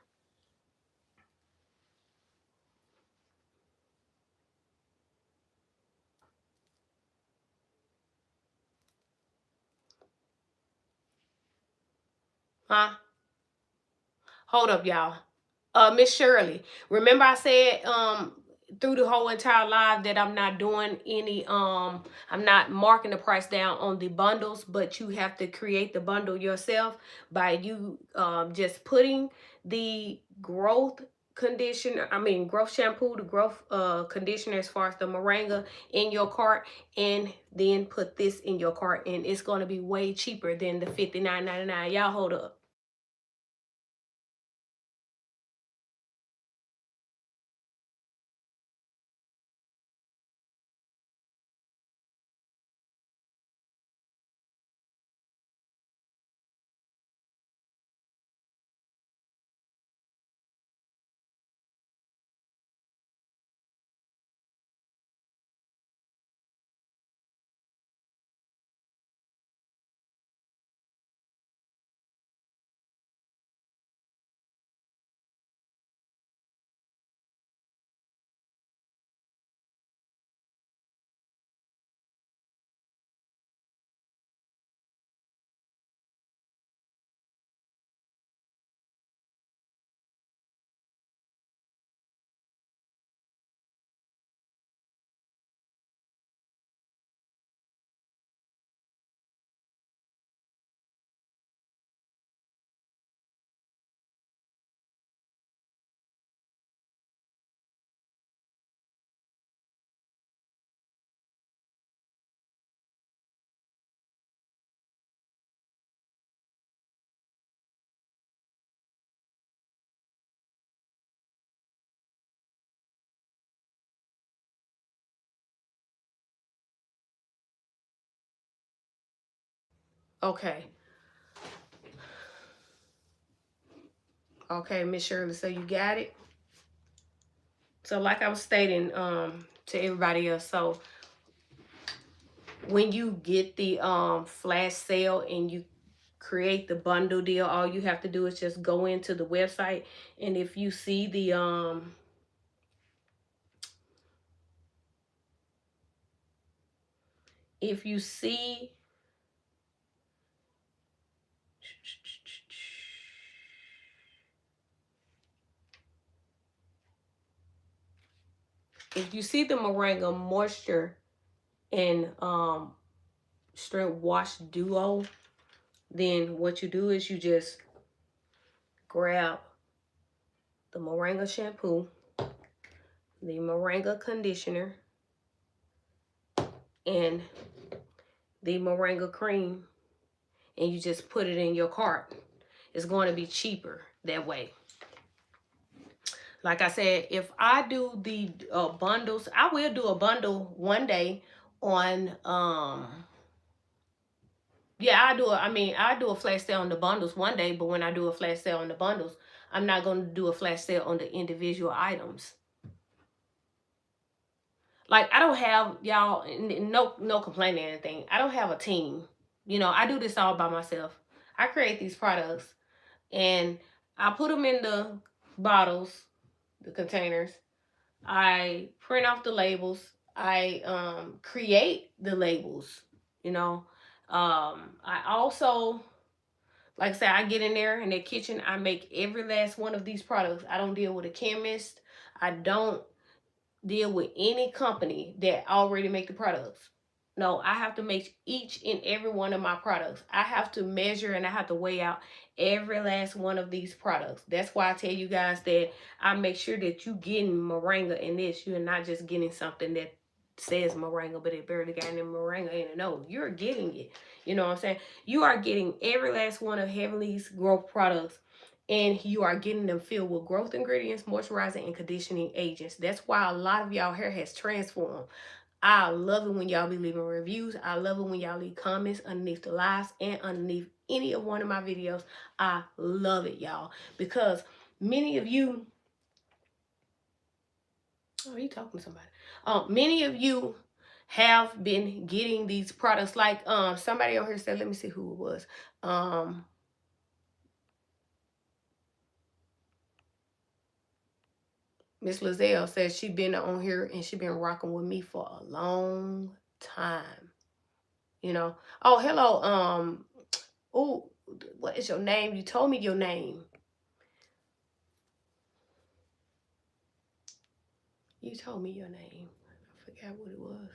Huh? Hold up, y'all. Miss Shirley, remember I said through the whole entire live that I'm not doing any I'm not marking the price down on the bundles, but you have to create the bundle yourself by you just putting the growth growth shampoo, the growth conditioner as far as the Moringa in your cart, and then put this in your cart, and it's going to be way cheaper than the $59.99. Y'all hold up. Okay. Okay, Miss Shirley, so you got it? So like I was stating to everybody else, so when you get the flash sale and you create the bundle deal, all you have to do is just go into the website, and if you see the if you see, if you see the Moringa Moisture and Strength Wash Duo, then what you do is you just grab the Moringa shampoo, the Moringa conditioner, and the Moringa cream, and you just put it in your cart. It's going to be cheaper that way. Like I said, if I do the bundles, I will do a bundle one day on yeah, I do a flash sale on the bundles one day, but when I do a flash sale on the bundles, I'm not going to do a flash sale on the individual items. Like, I don't have, y'all, no complaining or anything. I don't have a team. You know, I do this all by myself. I create these products and I put them in the bottles, the containers. I print off the labels. I create the labels, you know. I also, like I said, I get in there in the kitchen. I make every last one of these products. I don't deal with a chemist. I don't deal with any company that already make the products. No, I have to make each and every one of my products. I have to measure and I have to weigh out every last one of these products. That's why I tell you guys that I make sure that you getting Moringa in this. You're not just getting something that says Moringa, but it barely got any Moringa in it. No, you're getting it. You know what I'm saying? You are getting every last one of Heavenly's growth products, and you are getting them filled with growth ingredients, moisturizing, and conditioning agents. That's why a lot of y'all hair has transformed. I love it when y'all be leaving reviews. I love it when y'all leave comments underneath the lives and underneath any of one of my videos. I love it, y'all, because many of you, oh, you talking to somebody. Many of you have been getting these products. Like somebody over here said, let me see who it was. Miss Lizelle says she been on here and she been rocking with me for a long time. You know. Oh, hello. Oh, what is your name? You told me your name. You told me your name. I forgot what it was.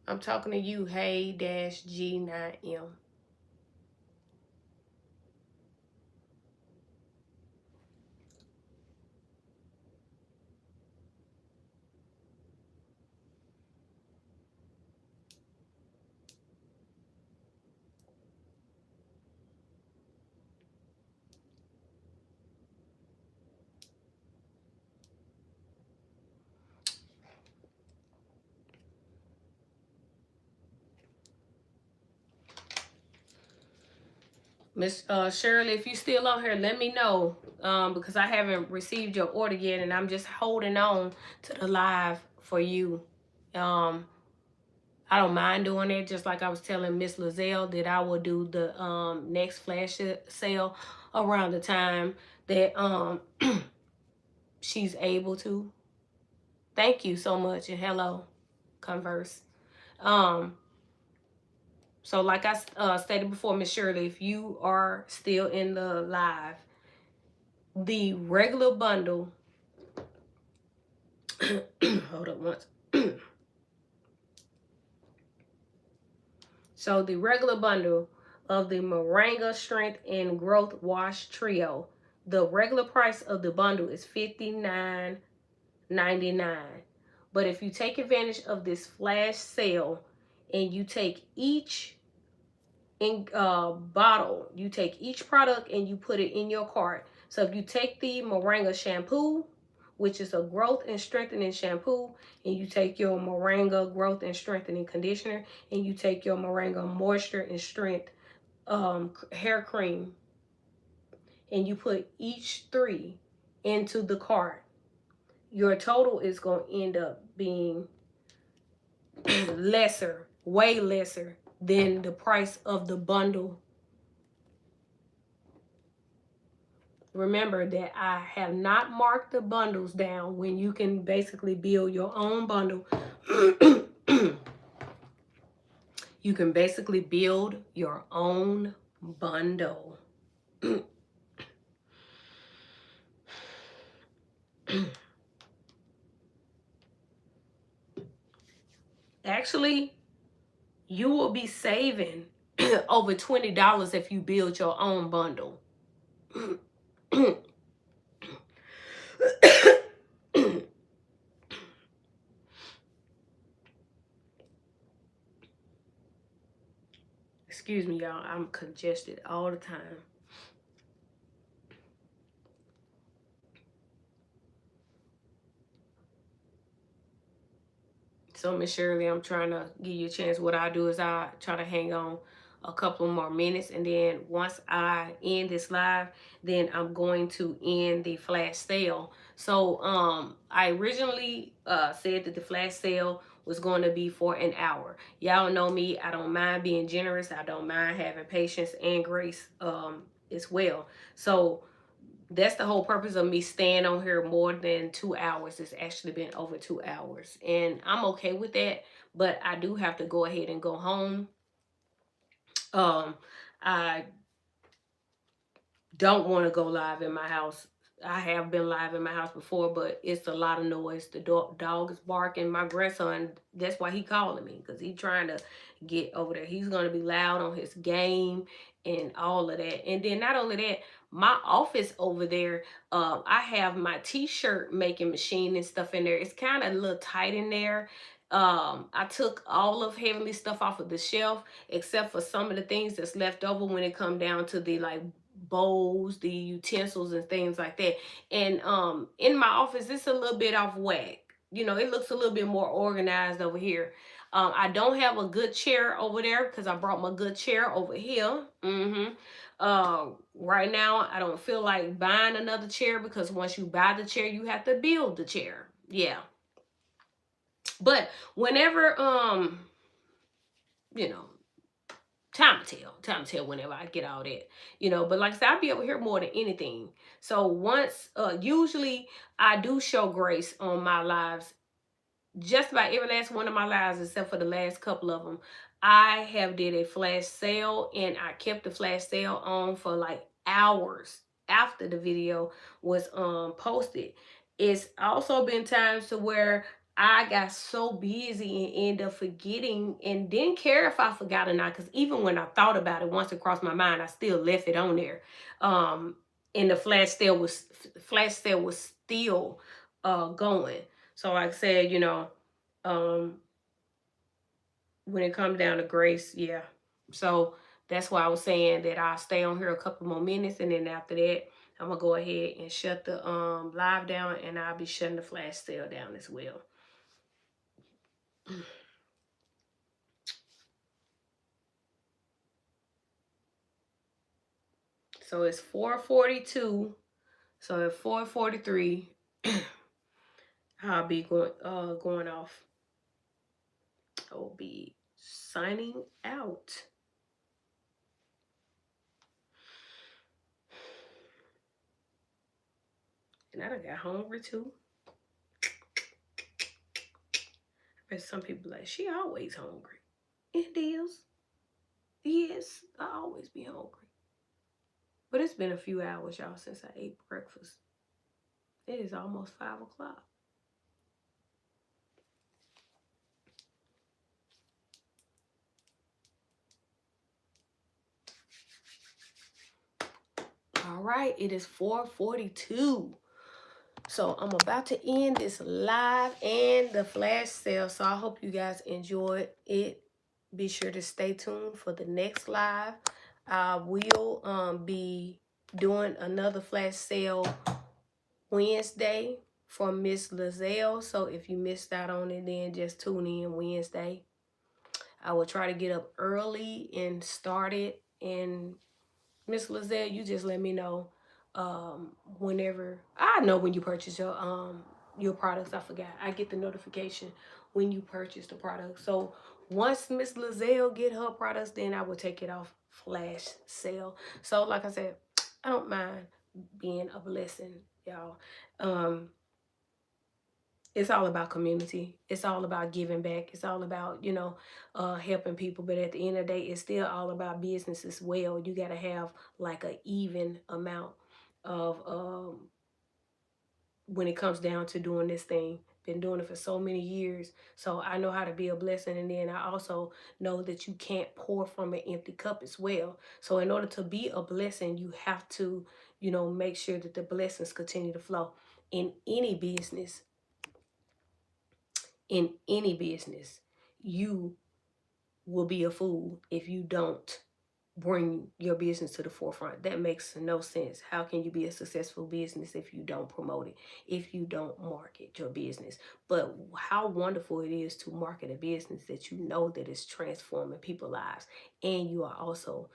I'm talking to you, Hey-G9M. Miss Shirley, if you still on here, let me know. Because I haven't received your order yet and I'm just holding on to the live for you. I don't mind doing it, just like I was telling Miss Lizelle that I will do the next flash sale around the time that she's able to. Thank you so much, and hello, Converse. So like I stated before, Miss Shirley, if you are still in the live, the regular bundle, hold up once. So the regular bundle of the Moringa Strength and Growth Wash Trio, the regular price of the bundle is $59.99. But if you take advantage of this flash sale and you take each bottle, you take each product and you put it in your cart. So if you take the Moringa shampoo, which is a growth and strengthening shampoo, and you take your Moringa growth and strengthening conditioner, and you take your Moringa moisture and strength hair cream, and you put each three into the cart, your total is going to end up being lesser, way lesser than the price of the bundle. Remember that I have not marked the bundles down when you can basically build your own bundle You can basically build your own bundle. Actually, you will be saving over $20 if you build your own bundle. Excuse me, y'all. I'm congested all the time. So, Miss Shirley, I'm trying to give you a chance. What I do is I try to hang on a couple more minutes, and then once I end this live, then I'm going to end the flash sale. So I originally said that the flash sale was going to be for an hour. Y'all know me. I don't mind being generous. I don't mind having patience and grace as well. So that's the whole purpose of me staying on here more than 2 hours. It's actually been over 2 hours, and I'm okay with that. But I do have to go ahead and go home. I don't want to go live in my house. I have been live in my house before, but it's a lot of noise. The dog is barking. My grandson, that's why he calling me, because he trying to get over there. He's going to be loud on his game and all of that. And then not only that, my office over there, I have my t-shirt making machine and stuff in there. It's kind of a little tight in there. I took all of Heavenly stuff off of the shelf, except for some of the things that's left over when it come down to the like bowls, the utensils and things like that. And in my office, it's a little bit off whack. You know, it looks a little bit more organized over here. I don't have a good chair over there because I brought my good chair over here. Right now, I don't feel like buying another chair, because once you buy the chair, you have to build the chair. Yeah. But whenever, you know, time to tell whenever I get all that, but like I said, I'll be over here more than anything. So once, usually I do show grace on my lives. Just about every last one of my lives, except for the last couple of them, I have did a flash sale, and I kept the flash sale on for like hours after the video was posted. It's also been times to where I got so busy and ended up forgetting and didn't care if I forgot or not, because even when I thought about it, once it crossed my mind, I still left it on there. And the flash sale was still going. So like I said, um, when it comes down to grace, yeah. So that's why I was saying that I'll stay on here a couple more minutes, and then after that, I'm gonna go ahead and shut the live down, and I'll be shutting the flash sale down as well. So it's 4:42. So at 4:43, I'll be going off. I'll be signing out. And I done got hungry too. But some people like, she always hungry. It is. Yes, I always be hungry. But it's been a few hours, y'all, since I ate breakfast. It is almost 5 o'clock. All right, it is 4:42. So I'm about to end this live and the flash sale. So I hope you guys enjoyed it. Be sure to stay tuned for the next live. I will be doing another flash sale Wednesday for Miss Lizelle. So if you missed out on it, then just tune in Wednesday. I will try to get up early and start it. And Miss Lizelle, you just let me know whenever. I know when you purchase your products. I forgot. I get the notification when you purchase the product. So once Miss Lizelle get her products, then I will take it off flash sale. So like I said, I don't mind being a blessing, y'all. it's all about community. It's all about giving back. It's all about, helping people. But at the end of the day, it's still all about business as well. You got to have like an even amount of when it comes down to doing this thing. Been doing it for so many years, so I know how to be a blessing. And then I also know that you can't pour from an empty cup as well. So in order to be a blessing, you have to, make sure that the blessings continue to flow in any business. In any business, you will be a fool if you don't bring your business to the forefront. That makes no sense. How can you be a successful business if you don't promote it, if you don't market your business? But how wonderful it is to market a business that you know that is transforming people's lives, and you are also,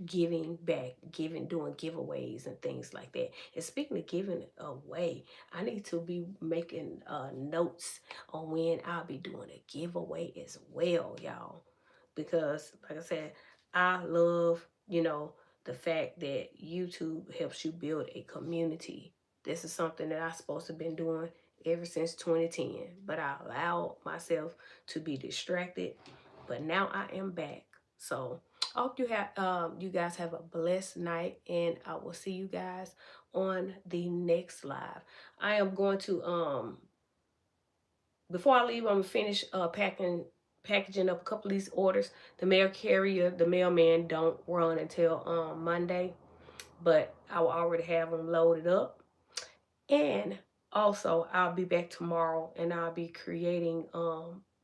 giving back, doing giveaways and things like that. And speaking of giving away, I need to be making notes on when I'll be doing a giveaway as well, y'all, because like I said, I love, the fact that YouTube helps you build a community. This is something that I'm supposed to have been doing ever since 2010, but I allowed myself to be distracted. But now I am back. So I hope you guys have a blessed night, and I will see you guys on the next live. I am going to before I leave, I'm gonna finish packaging up a couple of these orders. The mail carrier, the mailman don't run until Monday, but I will already have them loaded up. And also, I'll be back tomorrow, and I'll be creating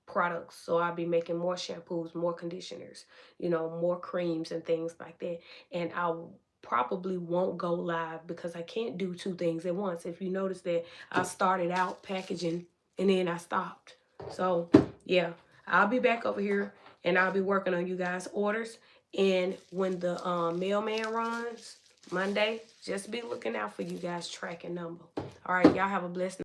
products. So I'll be making more shampoos, more conditioners, more creams and things like that. And I probably won't go live because I can't do two things at once. If you notice that I started out packaging and then I stopped. So yeah, I'll be back over here, and I'll be working on you guys' orders. And when the mailman runs Monday, just be looking out for you guys' tracking number. All right, y'all have a blessed night.